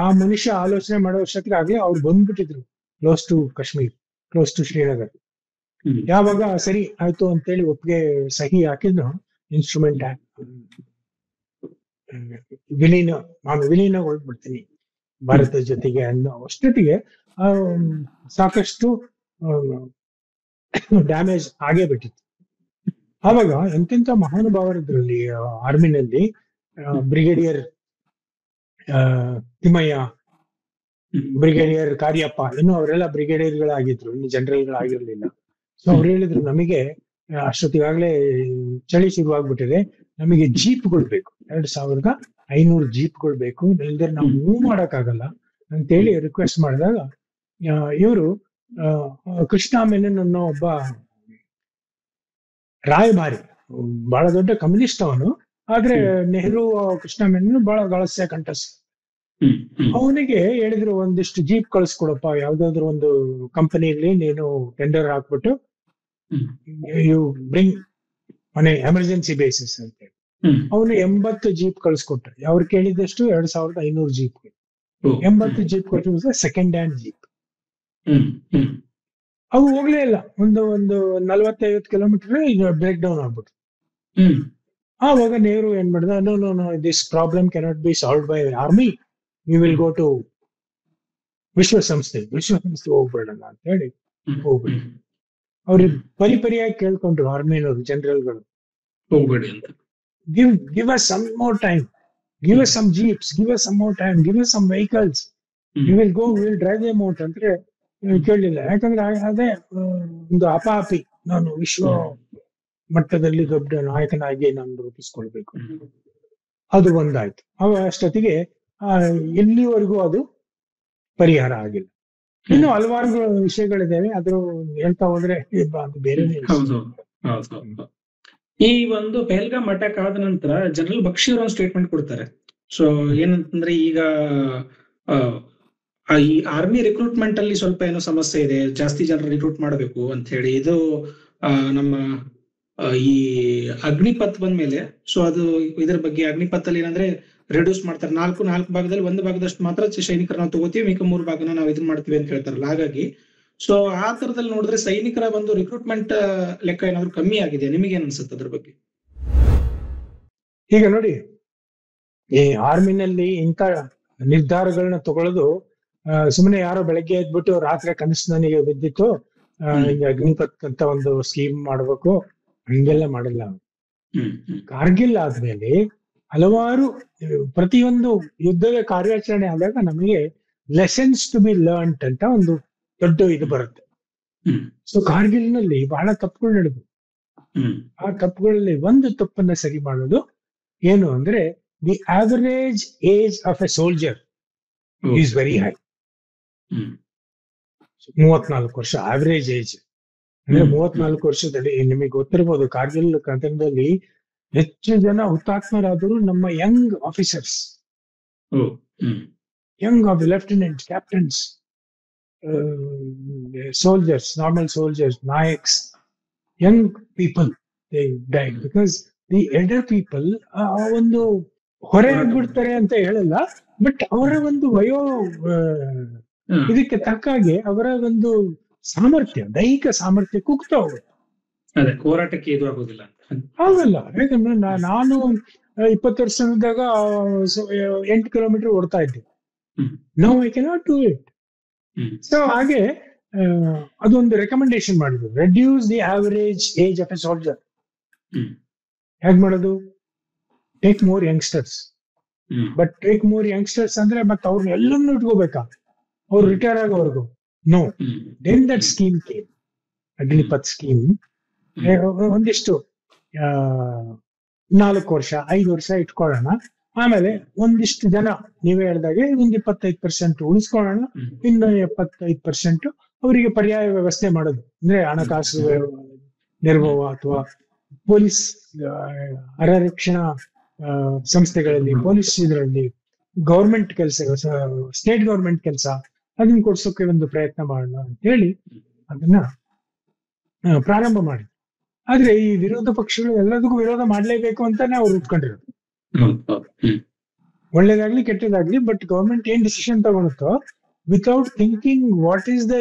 ಆ ಮನುಷ್ಯ ಆಲೋಚನೆ ಮಾಡೋ ವರ್ಷಕ್ಕೆ ಆಗ್ಲೇ ಅವ್ರು ಬಂದ್ಬಿಟ್ಟಿದ್ರು close to Kashmir, close to Srinagar. ಯಾವಾಗ ಸರಿ ಆಯ್ತು ಅಂತೇಳಿ ಒಪ್ಪಿಗೆ ಸಹಿ ಹಾಕಿದ್ರು, ಇನ್ಸ್ಟ್ರೂಮೆಂಟ್ ನಾನು ವಿಲೀನಗೊಳ್ಬಿಡ್ತೀನಿ ಭಾರತದ ಜೊತೆಗೆ ಅನ್ನೋ ಅಷ್ಟೊತ್ತಿಗೆ ಸಾಕಷ್ಟು ಡ್ಯಾಮೇಜ್ ಆಗೇ ಬಿಟ್ಟಿತ್ತು. ಆವಾಗ ಎಂತೆಂತ ಮಹಾನುಭಾವರಿದ್ರಲ್ಲಿ ಆರ್ಮಿನಲ್ಲಿ, ಬ್ರಿಗೇಡಿಯರ್ ತಿಮ್ಮಯ್ಯ, ಬ್ರಿಗೇಡಿಯರ್ ಕಾರ್ಯಪ್ಪ, ಇನ್ನು ಅವರೆಲ್ಲ ಬ್ರಿಗೇಡಿಯರ್ಗಳಾಗಿದ್ರು, ಇನ್ನು ಜನರಲ್ಗಳಾಗಿರ್ಲಿಲ್ಲ. ಸೊ ಅವ್ರು ಹೇಳಿದ್ರು, ನಮಗೆ ಅಷ್ಟೊತ್ತಿಗಾಗ್ಲೇ ಚಳಿ ಶುರುವಾಗ್ಬಿಟ್ಟಿದೆ, ನಮಗೆ ಜೀಪ್ಗಳು ಬೇಕು, 2,500 ಜೀಪ್ಗಳು ಬೇಕು, ಇಲ್ದ್ರೆ ನಾವು ಮೂವ್ ಮಾಡಕ್ಕಾಗಲ್ಲ ಅಂತೇಳಿ ರಿಕ್ವೆಸ್ಟ್ ಮಾಡಿದಾಗ ಇವರು ಕೃಷ್ಣ ಮೆನನ್ ಅನ್ನೋ ಒಬ್ಬ ರಾಯಭಾರಿ, ಬಹಳ ದೊಡ್ಡ ಕಮ್ಯುನಿಸ್ಟ್ ಅವನು, ಆದ್ರೆ ನೆಹರು ಕೃಷ್ಣ ಮೆನನ್ ಬಹಳ ಗಳಸ್ಯ ಕಂಠಸ್ಥ. ಅವನಿಗೆ ಹೇಳಿದ್ರು, ಒಂದಿಷ್ಟು ಜೀಪ್ ಕಳಿಸ್ಕೊಡಪ್ಪ, ಯಾವ್ದಾದ್ರು ಒಂದು ಕಂಪನಿಯಲ್ಲಿ ನೀನು ಟೆಂಡರ್ ಹಾಕ್ಬಿಟ್ಟು you bring on emergency basis ಅಂತ ಹೇಳಿ. ಅವನು 80 ಜೀಪ್ ಕಳಿಸ್ಕೊಟ್ರೆ, ಅವ್ರು ಕೇಳಿದಷ್ಟು 2,500 ಜೀಪ್. 80 ಜೀಪ್ ಕೊಟ್ಟು ಸೆಕೆಂಡ್ ಹ್ಯಾಂಡ್ ಜೀಪ್. ಅವು ಹೋಗ್ಲೇ ಇಲ್ಲ, ಒಂದು 40-50 ಕಿಲೋಮೀಟರ್ ಬ್ರೇಕ್ ಡೌನ್ ಆಗ್ಬಿಟ್ಟು. ಆವಾಗ ನೆಹರು ಏನ್ ಮಾಡಿದ, no this problem cannot be solve by army, you will go to ವಿಶ್ವಸಂಸ್ಥೆ ಹೋಗ್ಬೇಡಣ ಅಂತ ಹೇಳಿ ಹೋಗ್ಬಿಟ್ಟು. ಅವ್ರಿಗೆ ಪರಿಪರಿಯಾಗಿ ಕೇಳ್ಕೊಂಡ್ರು ಆರ್ಮಿನವರು, ಜನರಲ್ಗಳು, ಹೋಗ್ಬೇಡಿ ಅಂತ. give us some more time, give us some jeeps, give us some more time, give us some vehicles, we will go, we will drive them out ಅಂದ್ರೆ ಕೇಳಲಿಲ್ಲ. ಯಾಕಂದ್ರೆ ಅದೇ ಒಂದು ಅಪಾಪಿ, ನಾನು ವಿಶ್ವ ಮಟ್ಟದಲ್ಲಿ ದೊಡ್ಡ ನಾಯಕನಾಗಿ ನಾನು ರೂಪಿಸ್ಕೊಳ್ಬೇಕು, ಅದು ಒಂದಾಯ್ತು. ಅಷ್ಟೊತ್ತಿಗೆ ಎಲ್ಲಿವರೆಗೂ ಅದು ಪರಿಹಾರ ಆಗಿಲ್ಲ. ಇನ್ನು ಹಲವಾರು ವಿಷಯಗಳಿದ್ದಾವೆ, ಅದ್ರ ಹೇಳ್ತಾ ಹೋದ್ರೆ ಅದು ಬೇರೆ. ಈ ಒಂದು ಪಹಲ್ಗಾಮ್ ಅಟ್ಯಾಕ್ ಆದ ನಂತರ ಜನರಲ್ ಬಕ್ಷಿ ಅವರು ಒಂದು ಸ್ಟೇಟ್ಮೆಂಟ್ ಕೊಡ್ತಾರೆ. ಸೊ ಏನಂತಂದ್ರೆ, ಈಗ ಈ ಆರ್ಮಿ ರಿಕ್ರೂಟ್ಮೆಂಟ್ ಅಲ್ಲಿ ಸ್ವಲ್ಪ ಏನೋ ಸಮಸ್ಯೆ ಇದೆ, ಜಾಸ್ತಿ ಜನರು ರಿಕ್ರೂಟ್ ಮಾಡಬೇಕು ಅಂತ ಹೇಳಿ. ಇದು ನಮ್ಮ ಈ ಅಗ್ನಿಪಥ್ ಬಂದ್ಮೇಲೆ, ಸೊ ಅದು ಇದ್ರ ಬಗ್ಗೆ ಅಗ್ನಿಪಥ್ ಅಲ್ಲಿ ಏನಂದ್ರೆ ರೆಡ್ಯೂಸ್ ಮಾಡ್ತಾರೆ, 4 ಭಾಗದಲ್ಲಿ 1 ಭಾಗದಷ್ಟು ಮಾತ್ರ ಸೈನಿಕರ ನಾವು ತಗೋತೀವಿ, ಮಿಕ್ಕ 3 ಭಾಗನ ನಾವು ಇದನ್ನ ಮಾಡ್ತೀವಿ ಅಂತ ಹೇಳ್ತಾರಲ್ಲ. ಹಾಗಾಗಿ ಸೊ ಆ ತರದಲ್ಲಿ ನೋಡಿದ್ರೆ ಸೈನಿಕರ ಒಂದು ರಿಕ್ರೂಟ್ಮೆಂಟ್ ಲೆಕ್ಕ ಏನಾದ್ರು ಕಮ್ಮಿ ಆಗಿದೆ, ನಿಮಗೆ ಏನ್ ಅನ್ಸುತ್ತೆ ಅದ್ರ ಬಗ್ಗೆ? ಈಗ ನೋಡಿ, ಈ ಆರ್ಮಿನಲ್ಲಿ ಇಂಥ ನಿರ್ಧಾರಗಳನ್ನ ತಗೊಳ್ಳೋದು ಸುಮ್ಮನೆ ಯಾರೋ ಬೆಳಗ್ಗೆ ಎದ್ಬಿಟ್ಟು ರಾತ್ರಿ ಕನಸು ನನಗೆ ಬಿದ್ದಿತ್ತು, ಈಗ ಅಗ್ನಿಪಥ್ ಅಂತ ಒಂದು ಸ್ಕೀಮ್ ಮಾಡ್ಬೇಕು, ಹಂಗೆಲ್ಲ ಮಾಡಲ್ಲ. ಕಾರ್ಗಿಲ್ ಆದ್ಮೇಲೆ ಹಲವಾರು ಪ್ರತಿಯೊಂದು ಯುದ್ಧದ ಕಾರ್ಯಾಚರಣೆ ಆದಾಗ ನಮಗೆ ಲೆಸನ್ಸ್ ಟು ಬಿ ಲರ್ನ್ಡ್ ಅಂತ ಒಂದು ದೊಡ್ಡ ಇದು ಬರುತ್ತೆ. ಸೊ ಕಾರ್ಗಿಲ್ ನಲ್ಲಿ ಬಹಳ ತಪ್ಪುಗಳು ನಡೆದು, ಆ ತಪ್ಪುಗಳಲ್ಲಿ ಒಂದು ತಪ್ಪನ್ನ ಸರಿ ಮಾಡೋದು ಏನು ಅಂದ್ರೆ, the average age of a soldier is very high. 34 ವರ್ಷ ಆವರೇಜ್ ಏಜ್. ಅಂದ್ರೆ 34 ವರ್ಷದಲ್ಲಿ ನಿಮಗೆ ಗೊತ್ತಿರ್ಬೋದು, ಕಾರ್ಗಿಲ್ ಕದನದಲ್ಲಿ ಹೆಚ್ಚು ಜನ ಹುತಾತ್ಮರಾದರು ನಮ್ಮ young officers, young lieutenant, captains, soldiers, normal soldiers, Naiks, young people they died because the elder people ಒಂದು ಹೊರೆ ಆಗ್ಬಿಡ್ತಾರೆ ಅಂತ ಹೇಳಲ್ಲ, ಬಟ್ ಅವರ ಒಂದು ವಯೋ ಇದಕ್ಕೆ ತಕ್ಕಾಗೆ ಅವರ ಒಂದು ಸಾಮರ್ಥ್ಯ, ದೈಹಿಕ ಸಾಮರ್ಥ್ಯ ಕುಗ್ತಾ ಹೋಗುತ್ತೆ. ಹೋರಾಟಕ್ಕೆ ಇದು ಆಗೋದಿಲ್ಲ, ಆಗಲ್ಲ. ಯಾಕಂದ್ರೆ ನಾನು 20 ವರ್ಷದಾಗ 8 ಕಿಲೋಮೀಟರ್ ಓಡ್ತಾ ಇದ್ದೆ. No I cannot do it. So ಹಾಗೆ ಅದೊಂದು ರೆಕಮೆಂಡೇಶನ್ ಮಾಡಿದ್ರು, reduce the average age of a soldier. ಹ್ಮ್ ಹೇಗ್ ಮಾಡೋದು? Take more youngsters. Hmm but take more youngsters ಅಂದ್ರೆ ಮತ್ತೆ ಅವ್ರನ್ನ ಎಲ್ಲರನ್ನೂ ಇಟ್ಕೋಬೇಕಾ ಅವ್ರು ರಿಟೈರ್ ಆಗೋವರೆಗೂ? No. Hmm then that scheme came, Agnipath scheme. ಒಂದಿಷ್ಟು 4 ವರ್ಷ 5 ವರ್ಷ ಇಟ್ಕೊಳ್ಳೋಣ, ಆಮೇಲೆ ಒಂದಿಷ್ಟು ಜನ ನೀವೇ ಹೇಳ್ದಾಗೆ ಒಂದು 25% ಉಳಿಸ್ಕೊಳ್ಳೋಣ, ಇನ್ನು 75% ಅವರಿಗೆ ಪರ್ಯಾಯ ವ್ಯವಸ್ಥೆ ಮಾಡೋದು. ಅಂದ್ರೆ ಹಣಕಾಸು ನೆರವು ಅಥವಾ ಪೊಲೀಸ್ ಅರರಕ್ಷಣಾ ಸಂಸ್ಥೆಗಳಲ್ಲಿ, ಪೊಲೀಸ್ ಇದರಲ್ಲಿ, ಗೌರ್ಮೆಂಟ್ ಕೆಲಸ, ಸ್ಟೇಟ್ ಗೌರ್ಮೆಂಟ್ ಕೆಲಸ, ಅದನ್ನ ಕೊಡ್ಸೋಕೆ ಒಂದು ಪ್ರಯತ್ನ ಮಾಡೋಣ ಅಂತ ಹೇಳಿ ಅದನ್ನ ಪ್ರಾರಂಭ ಮಾಡಿ. ಆದ್ರೆ ಈ ವಿರೋಧ ಪಕ್ಷಗಳು ಎಲ್ಲದಕ್ಕೂ ವಿರೋಧ ಮಾಡ್ಲೇಬೇಕು ಅಂತಾನೆ ಅವ್ರು ಉಟ್ಕೊಂಡಿರೋದು. ಒಳ್ಳೇದಾಗ್ಲಿ ಕೆಟ್ಟದಾಗ್ಲಿ, ಬಟ್ ಗೌರ್ಮೆಂಟ್ ಏನ್ ಡಿಸಿಷನ್ ತಗೊಳುತ್ತೋ without thinking what is the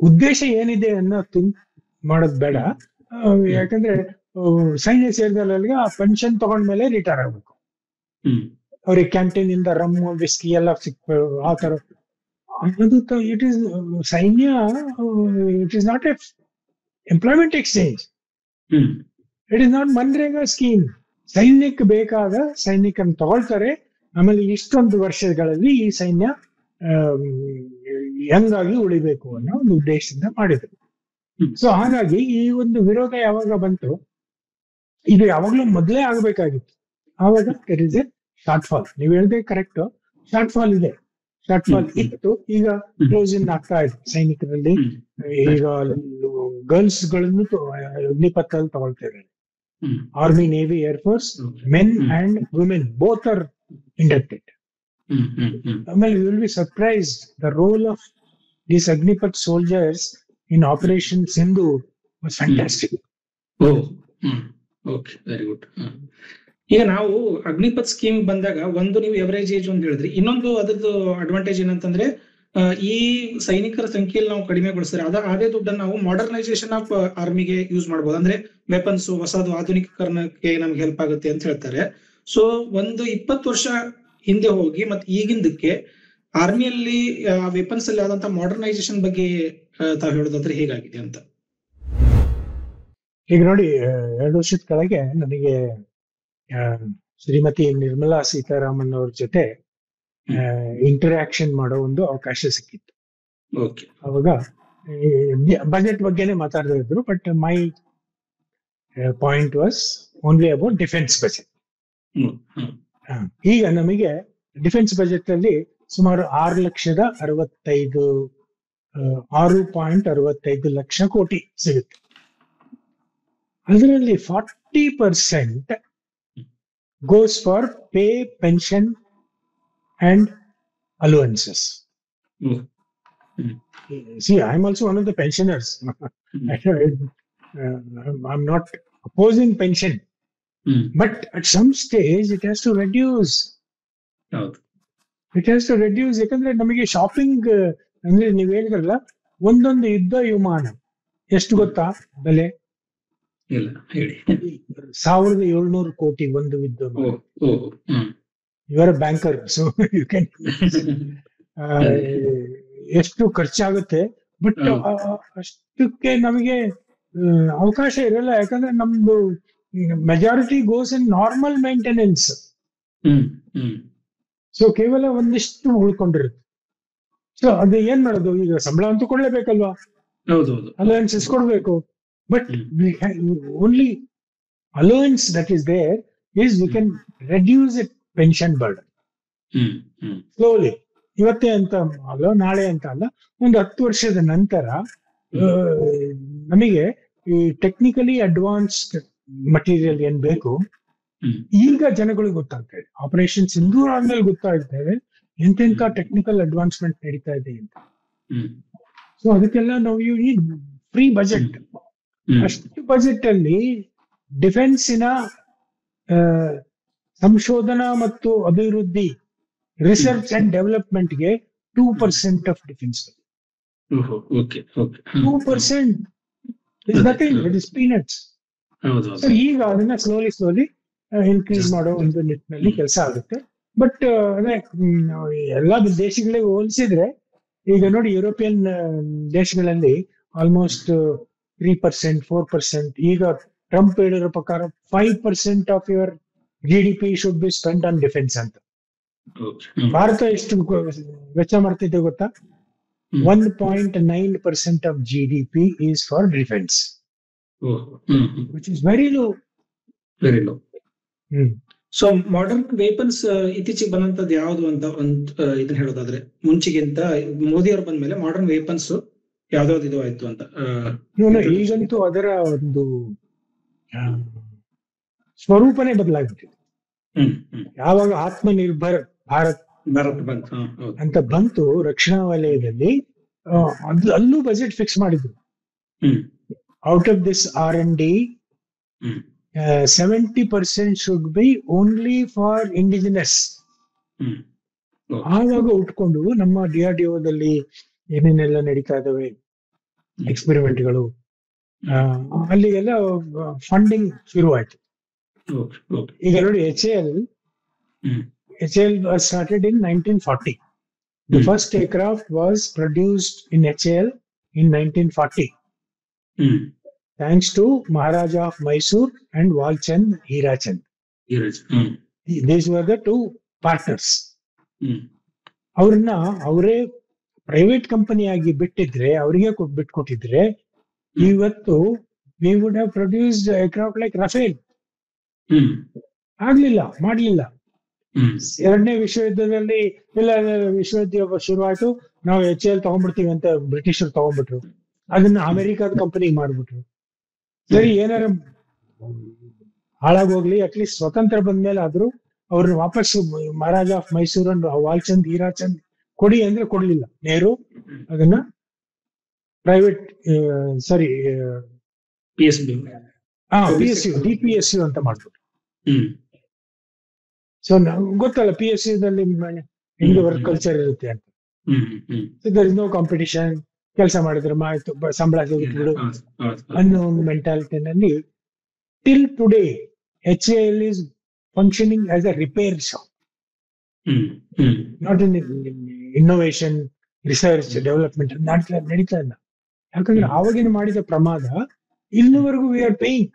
ಉದ್ದೇಶ ಏನಿದೆ ಅನ್ನೋ ಥಿಂಕ್ ಮಾಡೋದ್ ಬೇಡ. ಯಾಕಂದ್ರೆ ಸೈನ್ಯ ಸೇರಿದವರಿಗೆ ಆ ಪೆನ್ಷನ್ ತಗೊಂಡ್ಮೇಲೆ ರಿಟೈರ್ ಆಗ್ಬೇಕು. ಅವ್ರಿಗೆ ಕ್ಯಾಂಟೀನ್ ಇಂದ ರಮ್ ವಿಸ್ಕಿ ಎಲ್ಲ ಆ ತರ. ಅದು ಇಟ್ ಈಸ್ ಸೈನ್ಯ, it is not A employment exchange, it is not MNREGA scheme. ಸೈನ್ಯಕ್ಕೆ ಬೇಕಾದ ಸೈನಿಕರನ್ನು ತಗೊಳ್ತಾರೆ, ಆಮೇಲೆ ಇಷ್ಟೊಂದು ವರ್ಷಗಳಲ್ಲಿ ಈ ಸೈನ್ಯ ಹೆಂಗಾಗಿ ಉಳಿಬೇಕು ಅನ್ನೋ ಒಂದು ಉದ್ದೇಶದಿಂದ ಮಾಡಿದ್ರು. ಸೊ ಹಾಗಾಗಿ ಈ ಒಂದು ವಿರೋಧ ಯಾವಾಗ ಬಂತು, ಇದು ಯಾವಾಗ್ಲೂ ಮೊದಲೇ ಆಗ್ಬೇಕಾಗಿತ್ತು. ಆವಾಗ there is a shortfall. ನೀವು ಹೇಳಿದ್ರೆ ಕರೆಕ್ಟ್, ಶಾರ್ಟ್ ಫಾಲ್ ಇದೆ, ಶಾರ್ಟ್ ಫಾಲ್ ಇತ್ತು. ಈಗ ಕ್ಲೋಸ್ ಇನ್ ಆಗ್ತಾ ಇದೆ ಸೈನಿಕರಲ್ಲಿ. ಈಗ ಗರ್ಲ್ಸ್ ಗಳನ್ನು ಅಗ್ನಿಪಥ್ ಅಲ್ಲಿ ತಗೊಳ್ತಾ ಇದ್ದಾರೆ. Army, navy, air force, men and women both are inducted. ಆಮೇಲೆ you will be surprised the role of these Agnipath soldiers in operation Sindoor was fantastic. Okay, very good. ಈಗ ನಾವು ಅಗ್ನಿಪಥ್ ಸ್ಕೀಮ್ ಬಂದಾಗ ಒಂದು ನೀವು ಎವರೇಜ್ ಏಜ್ ಅಂತ ಹೇಳಿದ್ರಿ, ಇನ್ನೊಂದು ಅದ್ರದ್ದು ಅಡ್ವಾಂಟೇಜ್ ಏನಂತಂದ್ರೆ ಈ ಸೈನಿಕರ ಸಂಖ್ಯೆಯಲ್ಲಿ ನಾವು ಕಡಿಮೆಗೊಳಿಸಿದ್ರೆ ಅದೇ ದುಡ್ಡನ್ನು ನಾವು ಮಾಡರ್ನೈಸೇಷನ್ ಆಫ್ ಆರ್ಮಿಗೆ ಯೂಸ್ ಮಾಡಬಹುದು. ಅಂದ್ರೆ ವೆಪನ್ಸ್ ಹೊಸದು ಆಧುನೀಕರಣಕ್ಕೆ ನಮ್ಗೆ ಹೆಲ್ಪ್ ಆಗುತ್ತೆ ಅಂತ ಹೇಳ್ತಾರೆ. ಸೊ ಒಂದು 20 ವರ್ಷ ಹಿಂದೆ ಹೋಗಿ ಮತ್ತೆ ಈಗಿಂದಕ್ಕೆ ಆರ್ಮಿಯಲ್ಲಿ ವೆಪನ್ಸ್ ಅಲ್ಲಿ ಆದಂತ ಮಾಡರ್ನೈಸೇಷನ್ ಬಗ್ಗೆ ತಾವು ಹೇಳೋದಾದ್ರೆ ಹೇಗಾಗಿದೆ ಅಂತ. ಈಗ ನೋಡಿ, 2 ವರ್ಷದ ಕೆಳಗೆ ನನಗೆ ಶ್ರೀಮತಿ ನಿರ್ಮಲಾ ಸೀತಾರಾಮನ್ ಅವ್ರ ಜೊತೆ ಇಂಟರಾಕ್ಷನ್ ಮಾಡೋ ಒಂದು ಅವಕಾಶ ಸಿಕ್ಕಿತ್ತು. ಅವಾಗ ಬಜೆಟ್ ಬಗ್ಗೆನೆ ಮಾತಾಡ್ತಾ ಇದ್ರು, but my point was only about defence budget. ಈಗ ನಮಗೆ ಡಿಫೆನ್ಸ್ ಬಜೆಟ್ ಅಲ್ಲಿ ಸುಮಾರು 6.65 ಲಕ್ಷ ಕೋಟಿ ಸಿಗುತ್ತೆ. ಅದರಲ್ಲಿ 40% goes for pay, pension and allowances. See, I'm also one of the pensioners. I'm not opposing pension, but at some stage it has to reduce. It has to reduce. ಯಾಕಂದ್ರೆ ನಮಗೆ shopping ಅಂದ್ರೆ ನೀವ್ ಹೇಳಿದ್ರಲ್ಲ, ಒಂದೊಂದು ಯುದ್ಧ ವಿಮಾನ ಎಷ್ಟು ಗೊತ್ತಾ ಬೆಲೆ? 1,700 ಕೋಟಿ ಒಂದು ವಿದ್ಯುತ್. ಇವರ ಬ್ಯಾಂಕರ್, ಸೊ ಯು ಕ್ಯಾನ್ ಎಷ್ಟು ಖರ್ಚಾಗುತ್ತೆ. ಬಟ್ ಅಷ್ಟಕ್ಕೆ ನಮಗೆ ಅವಕಾಶ ಇರಲ್ಲ, ಯಾಕಂದ್ರೆ ನಮ್ದು majority goes in normal maintenance. So ಕೇವಲ ಒಂದಿಷ್ಟು ಉಳ್ಕೊಂಡಿರುತ್ತೆ. ಸೊ ಅದು ಏನ್ ಮಾಡೋದು? ಈಗ ಸಂಬಳ ಅಂತೂ ಕೊಡ್ಲೇಬೇಕಲ್ವಾ, ಅಲವೆನ್ಸಸ್ ಕೊಡ್ಬೇಕು. But only allowance that is there is we can reduce it pension burden slowly. ಇವತ್ತೇ ಅಂತ ಅಲ್ಲ, ನಾಳೆ ಅಂತ ಅಲ್ಲ, ಒಂದು 10 ವರ್ಷದ ನಂತರ ನಮಗೆ ಈ ಟೆಕ್ನಿಕಲಿ ಅಡ್ವಾನ್ಸ್ಡ್ ಮಟೀರಿಯಲ್ ಏನ್ ಬೇಕು ಈಗ ಜನಗಳಿಗೆ ಗೊತ್ತಾಗ್ತಾ ಇದೆ. ಆಪರೇಷನ್ ಸಿಂಧೂರ್ ಆದ್ಮೇಲೆ ಗೊತ್ತಾಗ್ತಾ ಇದೆ ಎಂತೆಂತ ಟೆಕ್ನಿಕಲ್ ಅಡ್ವಾನ್ಸ್ಮೆಂಟ್ ನಡೀತಾ ಇದೆ ಅಂತ. ಸೊ ಅದಕ್ಕೆಲ್ಲ ನಾವು ಯು ನೀಡ್ ಫ್ರೀ ಬಜೆಟ್. ಅಷ್ಟು ಬಜೆಟ್ ಅಲ್ಲಿ ಡಿಫೆನ್ಸಿನ ಸಂಶೋಧನಾ ಮತ್ತು ಅಭಿವೃದ್ಧಿ, ರಿಸರ್ಚ್ ಅಂಡ್ ಡೆವಲಪ್ಮೆಂಟ್ಗೆ 2% of defence. 2% is nothing, it is peanuts. So ಈಗ ಅದನ್ನ ಸ್ಲೋಲಿ ಇನ್ಕ್ರೀಸ್ ಮಾಡೋ ಒಂದು ನಿಟ್ಟಿನಲ್ಲಿ ಕೆಲಸ ಆಗುತ್ತೆ. ಬಟ್ ಅದೇ ಎಲ್ಲಾ ದೇಶಗಳಿಗೆ ಹೋಲಿಸಿದ್ರೆ ಈಗ ನೋಡಿ ಯುರೋಪಿಯನ್ ದೇಶಗಳಲ್ಲಿ ಆಲ್ಮೋಸ್ಟ್ 3%, 4%. ಈಗ ಟ್ರಂಪ್ ಹೇಳಿರೋ ಪ್ರಕಾರ 5% of your GDP should be spend on defence ಅಂತ. ಭಾರತ ಎಷ್ಟು ವೆಚ್ಚ ಮಾಡ್ತಿದ್ದೆ ಗೊತ್ತಾ? 1.9% of GDP is for defence, which is very low. Very low. So modern weapons ಇತ್ತೀಚೆಗೆ ಬಂದಂತದ್ದು ಯಾವ್ದು ಅಂತ ಇದನ್ನ ಹೇಳೋದಾದ್ರೆ, ಮುಂಚೆಗಿಂತ ಮೋದಿ ಅವರು ಬಂದ್ಮೇಲೆ ಮಾಡರ್ನ್ ವೆಪನ್ಸ್ ಯಾವ್ದಾವ್ದು ಇದು ಆಯ್ತು ಅಂತ? ಈಗಂತೂ ಅದರ ಒಂದು ಸ್ವರೂಪನೇ ಬದಲಾಗ್ಬಿಟ್ಟಿದೆ. ಯಾವಾಗ ಆತ್ಮನಿರ್ಭರ್ ಭಾರತ್ ಬಂತು ಅಂತ ಬಂತು ರಕ್ಷಣಾ ವಲಯದಲ್ಲಿ, ಅಲ್ಲೂ ಬಜೆಟ್ ಫಿಕ್ಸ್ ಮಾಡಿದ್ರು. Out of this R&D 70% should be only for indigenous. ಆವಾಗ ಉಟ್ಕೊಂಡು ನಮ್ಮ DRDOದಲ್ಲಿ ಏನೇನೆಲ್ಲ ನಡೀತಾ ಇದಾವೆ ಎಕ್ಸ್ಪೆರಿಮೆಂಟ್ಗಳು, ಅಲ್ಲಿಗೆಲ್ಲ ಫಂಡಿಂಗ್ ಶುರುವಾಯ್ತು. ಈಗ ನೋಡಿ HAL was started in 1940. The first aircraft was produced in HAL in 1940. Thanks to Maharaja of Mysore and Walchand Hirachand. These were the two partners. ಅವ್ರನ್ನ ಅವರೇ ಪ್ರೈವೇಟ್ ಕಂಪನಿ ಆಗಿ ಬಿಟ್ಟಿದ್ರೆ, ಅವರಿಗೆ ಬಿಟ್ಕೊಟ್ಟಿದ್ರೆ, ಇವತ್ತು we would have produced aircraft like Rafale. ಮಾಡ್ಲಿಲ್ಲ. ಎರಡನೇ ವಿಶ್ವಯುದ್ಧದಲ್ಲಿ ವಿಶ್ವಯುದ್ಧ ಶುರುವಾಯ್ತು, ನಾವು HAL ತಗೊಂಡ್ಬಿಡ್ತೀವಿ ಅಂತ ಬ್ರಿಟಿಷರು ತಗೊಂಡ್ಬಿಟ್ರು. ಅದನ್ನ ಅಮೆರಿಕದ ಕಂಪನಿ ಮಾಡ್ಬಿಟ್ರು. ಸರಿ, ಏನಾರ ಹಾಳಾಗೋಗ್ಲಿ, ಅಟ್ಲೀಸ್ಟ್ ಸ್ವತಂತ್ರ ಬಂದ್ಮೇಲೆ ಆದ್ರೂ ಅವ್ರನ್ನ ವಾಪಸ್ ಮಹಾರಾಜ ಆಫ್ ಮೈಸೂರ್ ಅಂಡ್ ವಾಲ್ಚಂದ್ ಹೀರಾಚಂದ್ ಕೊಡಿ ಅಂದ್ರೆ ಕೊಡ್ಲಿಲ್ಲ. ನೆಹರು ಅದನ್ನ ಪ್ರೈವೇಟ್ DPSU ಅಂತ ಮಾಡ್ಬಿಟ್ರು. ಸೊ ಗೊತ್ತಲ್ಲ PSU ದಲ್ಲಿ ಹೆಂಗೆ ವರ್ಕ್ ಕಲ್ಚರ್ ಇರುತ್ತೆ ಅಂತ. There is no competition. ಕೆಲಸ ಮಾಡಿದ್ರೆ ಸಂಬಳ ಸಿಗುತ್ತಿಬಿಡು ಅನ್ನೋ ಒಂದು ಮೆಂಟಾಲಿಟಿನಲ್ಲಿ till today HAL is functioning as a repair shop, not in innovation, research, development. ನಡೀತಾ ಇಲ್ಲ. ಯಾಕಂದ್ರೆ ಆವಾಗಿನ ಮಾಡಿದ ಪ್ರಮಾದ ಇಲ್ಲಿವರೆಗೂ we are paying.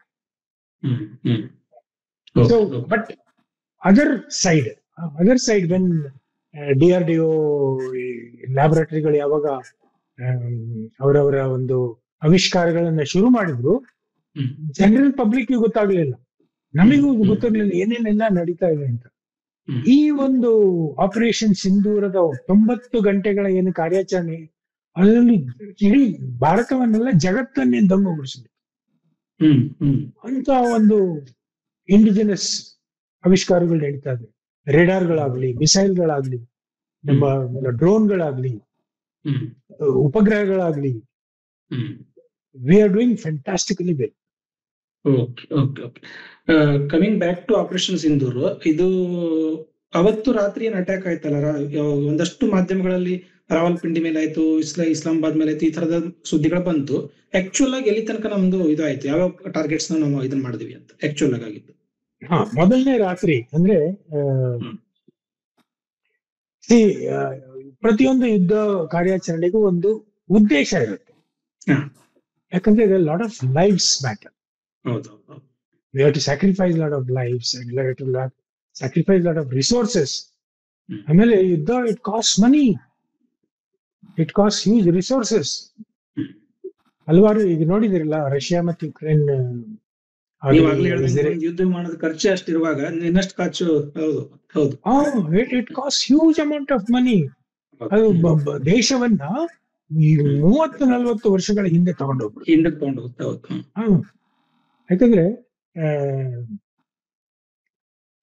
So but other side when DRDO ಲ್ಯಾಬೊರೇಟರಿಗಳು ಯಾವಾಗ ಅವರವರ ಒಂದು ಆವಿಷ್ಕಾರಗಳನ್ನ ಶುರು ಮಾಡಿದ್ರು, ಜನರಲ್ ಪಬ್ಲಿಕ್ ಗೊತ್ತಾಗ್ಲಿಲ್ಲ, ನಮಗೂ ಗೊತ್ತಾಗ್ಲಿಲ್ಲ ಏನೇನೆಲ್ಲ ನಡೀತಾ ಇದೆ ಅಂತ. ಈ ಒಂದು ಆಪರೇಷನ್ ಸಿಂಧೂರದ 90 ಗಂಟೆಗಳ ಏನು ಕಾರ್ಯಾಚರಣೆ, ಅದರಲ್ಲಿ ಇಡೀ ಭಾರತವನ್ನೆಲ್ಲ ಜಗತ್ತನ್ನೇ ದಂಗುಗೊಳಿಸಿದೆ. ಅಂತ ಒಂದು ಇಂಡಿಜಿನಸ್ ಆವಿಷ್ಕಾರಗಳು ನಡೀತಾ ಇದೆ. ರೇಡಾರ್ಗಳಾಗ್ಲಿ, ಮಿಸೈಲ್ಗಳಾಗ್ಲಿ, ನಮ್ಮ ಡ್ರೋನ್ಗಳಾಗ್ಲಿ, ಉಪಗ್ರಹಗಳಾಗ್ಲಿ, we are doing fantastically well. Coming back to operation Sindoor, ಇದು ಅವತ್ತು ರಾತ್ರಿ ಏನ್ ಅಟ್ಯಾಕ್ ಆಯ್ತಲ್ಲ, ಒಂದಷ್ಟು ಮಾಧ್ಯಮಗಳಲ್ಲಿ ರಾವಲ್ಪಿಂಡಿ ಮೇಲೆ ಆಯ್ತು, ಇಸ್ಲಾಮಾಬಾದ್ ಮೇಲೆ ಆಯ್ತು, ಈ ತರದ ಸುದ್ದಿಗಳು ಬಂತು. ಆಕ್ಚುಲ್ ಆಗಿ ಎಲ್ಲಿ ತನಕ ನಮ್ದು ಇದಾಯ್ತು, ಯಾವ ಟಾರ್ಗೆಟ್ಸ್ ನಾವು ಇದನ್ನ ಮಾಡಿದ್ವಿ ಅಂತ ಆಕ್ಚುಲ್ ಆಗಿದ್ದು? ಮೊದಲನೇ ರಾತ್ರಿ ಅಂದ್ರೆ ಪ್ರತಿಯೊಂದು ಯುದ್ಧ ಕಾರ್ಯಾಚರಣೆಗೂ ಒಂದು ಉದ್ದೇಶ ಇರುತ್ತೆ. ಯಾಕಂದ್ರೆ lot of lives matter. We have to sacrifice a lot of lives and we have to sacrifice a lot of resources. ಆಮೇಲೆ ಯುದ್ಧ it cost money, it cost huge resources. ಹಲವಾರು ಈಗ ನೋಡಿದಿರಲ್ಲ, ರಷ್ಯಾ ಮತ್ತು ಯುಕ್ರೇನ್ ಯುದ್ಧ ಮಾಡೋದು ಖರ್ಚು ಅಷ್ಟಿರುವಾಗ ಇನ್ನಷ್ಟು ಖರ್ಚು. It cost huge amount of money. ಅದು ದೇಶವನ್ನ 30-40 ವರ್ಷಗಳ ಹಿಂದೆ ತಗೊಂಡೋಗ್ಬಿಡು. ಯಾಕಂದ್ರೆ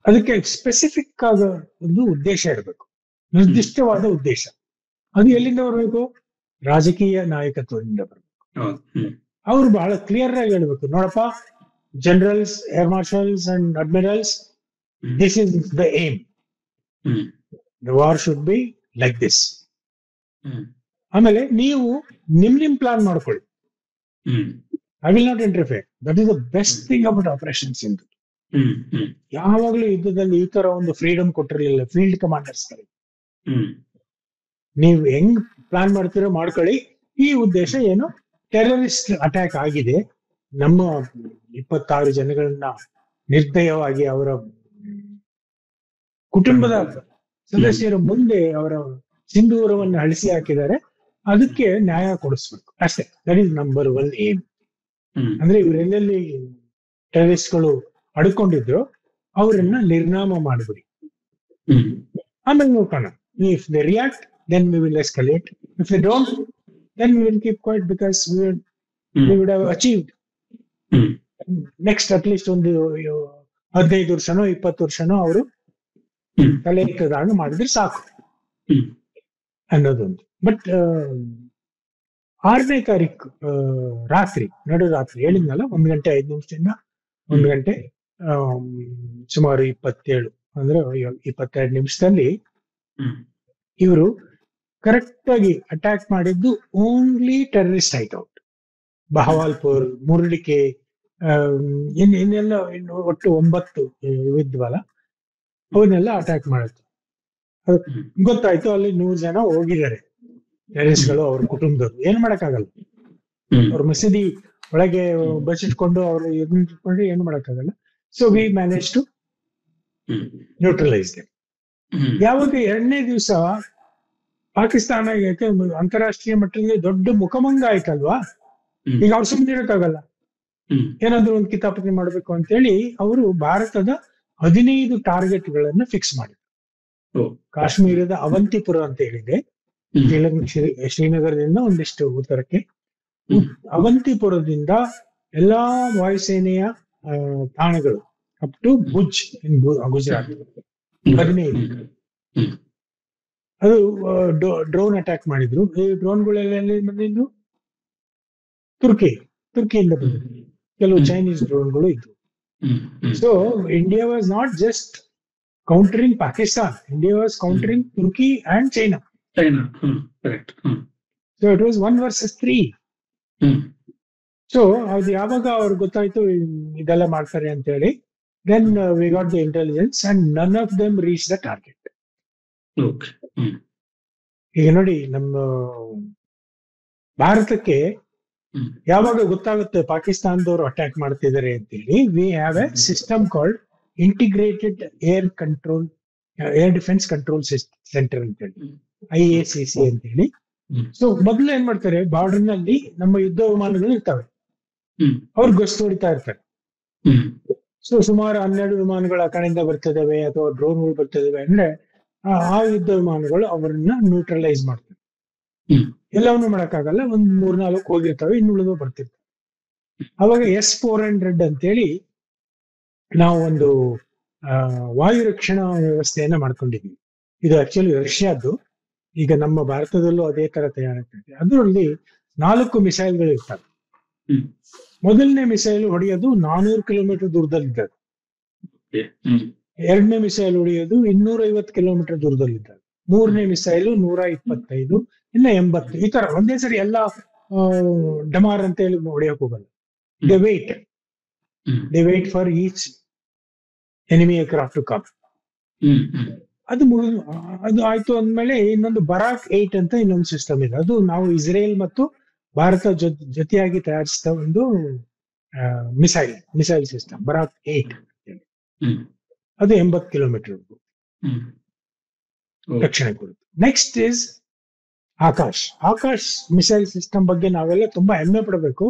ಅದಕ್ಕೆ ಸ್ಪೆಸಿಫಿಕ್ ಆದ ಒಂದು ಉದ್ದೇಶ ಇರಬೇಕು, ನಿರ್ದಿಷ್ಟವಾದ ಉದ್ದೇಶ. ಅದು ಎಲ್ಲಿಂದ ಬರಬೇಕು? ರಾಜಕೀಯ ನಾಯಕತ್ವದಿಂದ ಬರಬೇಕು. ಅವ್ರು ಬಹಳ ಕ್ಲಿಯರ್ ಆಗಿ ಹೇಳ್ಬೇಕು, ನೋಡಪ್ಪ generals, air marshals and admirals, this is the aim, the war should be like this. ಆಮೇಲೆ ನೀವು ನಿಮ್ ಪ್ಲಾನ್ ಮಾಡ್ಕೊಳ್ಳಿ, I will not interfere. That is the best thing about operation Sindoor. ಯಾವಾಗ್ಲೂ ಯುದ್ಧದಲ್ಲಿ ಈ ತರ ಒಂದು ಫ್ರೀಡಮ್ ಕೊಟ್ಟಿರಲಿಲ್ಲ ಫೀಲ್ಡ್ ಕಮಾಂಡರ್ಸ್ ಗಳಿಗೆ. ನೀವು ಹೆಂಗ್ ಪ್ಲಾನ್ ಮಾಡ್ತಿರೋ ಮಾಡ್ಕೊಳ್ಳಿ. ಈ ಉದ್ದೇಶ ಏನು, ಟೆರರಿಸ್ಟ್ ಅಟ್ಯಾಕ್ ಆಗಿದೆ, ನಮ್ಮ 26 ಜನಗಳನ್ನ ನಿರ್ದಯವಾಗಿ ಅವರ ಕುಟುಂಬದ ಸದಸ್ಯರ ಮುಂದೆ ಅವರ ಸಿಂಧೂರವನ್ನು ಅಳಿಸಿ ಹಾಕಿದ್ದಾರೆ, ಅದಕ್ಕೆ ನ್ಯಾಯ ಕೊಡಿಸ್ಬೇಕು ಅಷ್ಟೇ. That is number 1 aim. ಅಂದ್ರೆ ಇವರೆಲ್ಲೆಲ್ಲಿ ಟೆರರಿಸ್ಟ್ಗಳು ಅಡ್ಕೊಂಡಿದ್ರು ಅವರನ್ನ ನಿರ್ನಾಮ ಮಾಡ್ಬಿಡಿ, ಆಮೇಲೆ ನೋಡ್ಕೋಣ. If they react then we will escalate, if they don't then we will keep quiet, because we would have achieved next at least ಒಂದು 15 ವರ್ಷನೋ 20 ವರ್ಷನೋ ಅವರು ತಲೆ ಎತ್ತದಾಗ ಮಾಡಿದ್ರೆ ಸಾಕು ಅನ್ನೋದೊಂದು. ಬಟ್ 6ನೇ ತಾರೀಕು ರಾತ್ರಿ, ನಡು ರಾತ್ರಿ ಹೇಳಿದ್ನಲ್ಲ, 1 ಗಂಟೆ 5 ನಿಮಿಷದಿಂದ 1 ಗಂಟೆ ಸುಮಾರು 27 ಅಂದ್ರೆ 22 ನಿಮಿಷದಲ್ಲಿ ಇವರು ಕರೆಕ್ಟ್ ಆಗಿ ಅಟ್ಯಾಕ್ ಮಾಡಿದ್ದು ಓನ್ಲಿ ಟೆರರಿಸ್ಟ್ ಹೈಟ್ಔಟ್, ಬಹವಾಲ್ಪುರ್, ಮುರಳಿಕೆ, ಇನ್ನೆಲ್ಲ ಒಟ್ಟು 9 ಇದ್ವಲ್ಲ ಅವನ್ನೆಲ್ಲ ಅಟ್ಯಾಕ್ ಮಾಡಿತ್ತು. ಗೊತ್ತಾಯ್ತು ಅಲ್ಲಿ 100 ಜನ ಹೋಗಿದ್ದಾರೆ ಟೆರರಿಸ್ಟ್ಗಳು, ಅವ್ರ ಕುಟುಂಬದವ್ರು. ಏನ್ ಮಾಡಕ್ಕಾಗಲ್ಲ, ಅವ್ರ ಮಸೀದಿ ಒಳಗೆ ಬಚ್ಚಿಟ್ಕೊಂಡು ಅವ್ರು ಎದ್ಕೊಂಡ್ರೆ ಏನು ಮಾಡಕ್ಕಾಗಲ್ಲ. So we manage to neutralise them. ಯಾವಾಗ 2ನೇ ದಿವಸ ಪಾಕಿಸ್ತಾನ ಅಂತಾರಾಷ್ಟ್ರೀಯ ಮಟ್ಟದಲ್ಲಿ ದೊಡ್ಡ ಮುಖಭಂಗ ಆಯ್ತಲ್ವಾ, ಈಗ ಅವ್ರು ಸುಮ್ಮನೆ ಇರಕ್ಕಾಗಲ್ಲ, ಏನಾದ್ರು ಒಂದು ಕಿತಾಪತಿ ಮಾಡ್ಬೇಕು ಅಂತೇಳಿ ಅವರು ಭಾರತದ 15 ಟಾರ್ಗೆಟ್ಗಳನ್ನ ಫಿಕ್ಸ್ ಮಾಡಿದ್ರು. ಕಾಶ್ಮೀರದ ಅವಂತಿಪುರ ಅಂತ ಹೇಳಿದೆ, ಶ್ರೀನಗರದಿಂದ ಒಂದಿಷ್ಟು ಉತ್ತರಕ್ಕೆ. ಅವಂತಿಪುರದಿಂದ ಎಲ್ಲಾ ವಾಯುಸೇನೆಯ ತಾಣಗಳು ಅಪ್ ಟು ಭುಜ್ ಇನ್ ಗುಜರಾತ್ 15. ಅದು ಡ್ರೋನ್ ಅಟ್ಯಾಕ್ ಮಾಡಿದ್ರು. ಈ ಡ್ರೋನ್ಗಳೆಲ್ಲ ಬಂದಿದ್ದು ತುರ್ಕಿಯಿಂದ ಬಂದಿದ್ರು, ಕೆಲವು ಚೈನೀಸ್ ಡ್ರೋನ್ಗಳು ಇದ್ವು. So India was not just countering Pakistan, India was countering Turkey and China. So it was 1 versus 3. So ಅದು ಯಾವಾಗ ಅವ್ರಿಗೆ ಗೊತ್ತಾಯ್ತು ಇದೆಲ್ಲ ಮಾಡ್ತಾರೆ ಅಂತ ಹೇಳಿ, then we got the intelligence and none of them reach the target. ಈಗ ನೋಡಿ, ನಮ್ಮ ಭಾರತಕ್ಕೆ ಯಾವಾಗ ಗೊತ್ತಾಗುತ್ತೆ ಪಾಕಿಸ್ತಾನದವರು ಅಟ್ಯಾಕ್ ಮಾಡ್ತಿದ್ದಾರೆ ಅಂತೇಳಿ, we have A system called integrated air defence control centre ಅಂತೇಳಿ, IACC ಅಂತೇಳಿ. ಸೊ ಮೊದಲು ಏನ್ ಮಾಡ್ತಾರೆ, ಬಾರ್ಡರ್ ನಲ್ಲಿ ನಮ್ಮ ಯುದ್ಧ ವಿಮಾನಗಳು ಇರ್ತವೆ, ಅವ್ರು ಗಸ್ತು ಹೊಡಿತಾ ಇರ್ತಾರೆ. ಸೊ ಸುಮಾರು 12 ವಿಮಾನಗಳು ಆ ಕಡೆಯಿಂದ ಬರ್ತಿದ್ದಾವೆ ಅಥವಾ ಡ್ರೋನ್ಗಳು ಬರ್ತಿದ್ದಾವೆ ಅಂದ್ರೆ ಆ ಯುದ್ಧ ವಿಮಾನಗಳು ಅವರನ್ನ ನ್ಯೂಟ್ರಲೈಸ್ ಮಾಡ್ತವೆ. ಎಲ್ಲವನ್ನೂ ಮಾಡಕ್ಕಾಗಲ್ಲ, 3-4 ಹೋಗಿರ್ತವೆ, ಇನ್ನುಳಿದು ಬರ್ತಿರ್ತವೆ. ಅವಾಗ S-400 ಅಂತೇಳಿ ನಾವು ಒಂದು ವಾಯು ರಕ್ಷಣಾ ವ್ಯವಸ್ಥೆಯನ್ನ ಮಾಡ್ಕೊಂಡಿದ್ವಿ. ಇದು ಆಕ್ಚುಲಿ ರಷ್ಯಾದ್ದು, ಈಗ ನಮ್ಮ ಭಾರತದಲ್ಲೂ ಅದೇ ತರ ತಯಾರಾಗ್ತದೆ. ಅದರಲ್ಲಿ 4 ಮಿಸೈಲ್ಗಳು ಇರ್ತವೆ. ಮೊದಲನೇ ಮಿಸೈಲ್ ಹೊಡೆಯೋದು 400 ಕಿಲೋಮೀಟರ್ ದೂರದಲ್ಲಿದ್ದಾಗ, 2ನೇ ಮಿಸೈಲ್ ಹೊಡೆಯೋದು 250 ಕಿಲೋಮೀಟರ್ ದೂರದಲ್ಲಿದ್ದಾಗ, 3ನೇ ಮಿಸೈಲು 125, ಇನ್ನ 80. ಈ ತರ ಒಂದೇ ಸರಿ ಎಲ್ಲ ಡಮಾರ್ ಅಂತ ಹೇಳಿ ಹೊಡೆಯಕ್ ಹೋಗಲ್ಲ. They wait for each enemy aircraft to come. ಅದು ಆಯ್ತು ಅಂದ್ಮೇಲೆ ಇನ್ನೊಂದು ಬರಾಕ್ 8 ಅಂತ ಇನ್ನೊಂದು ಸಿಸ್ಟಮ್ ಇದೆ. ಅದು ನಾವು ಇಸ್ರೇಲ್ ಮತ್ತು ಭಾರತ ಜೊತೆಯಾಗಿ ತಯಾರಿಸಿದ ಒಂದು ಮಿಸೈಲ್ ಸಿಸ್ಟಮ್, ಬರಾಕ್ 8. ಅದು 80 ಕಿಲೋಮೀಟರ್ ರಕ್ಷಣೆ ಕೊಡುತ್ತೆ. Next is Akash missile system ಬಗ್ಗೆ ನಾವೆಲ್ಲ ತುಂಬಾ ಹೆಮ್ಮೆ ಪಡಬೇಕು.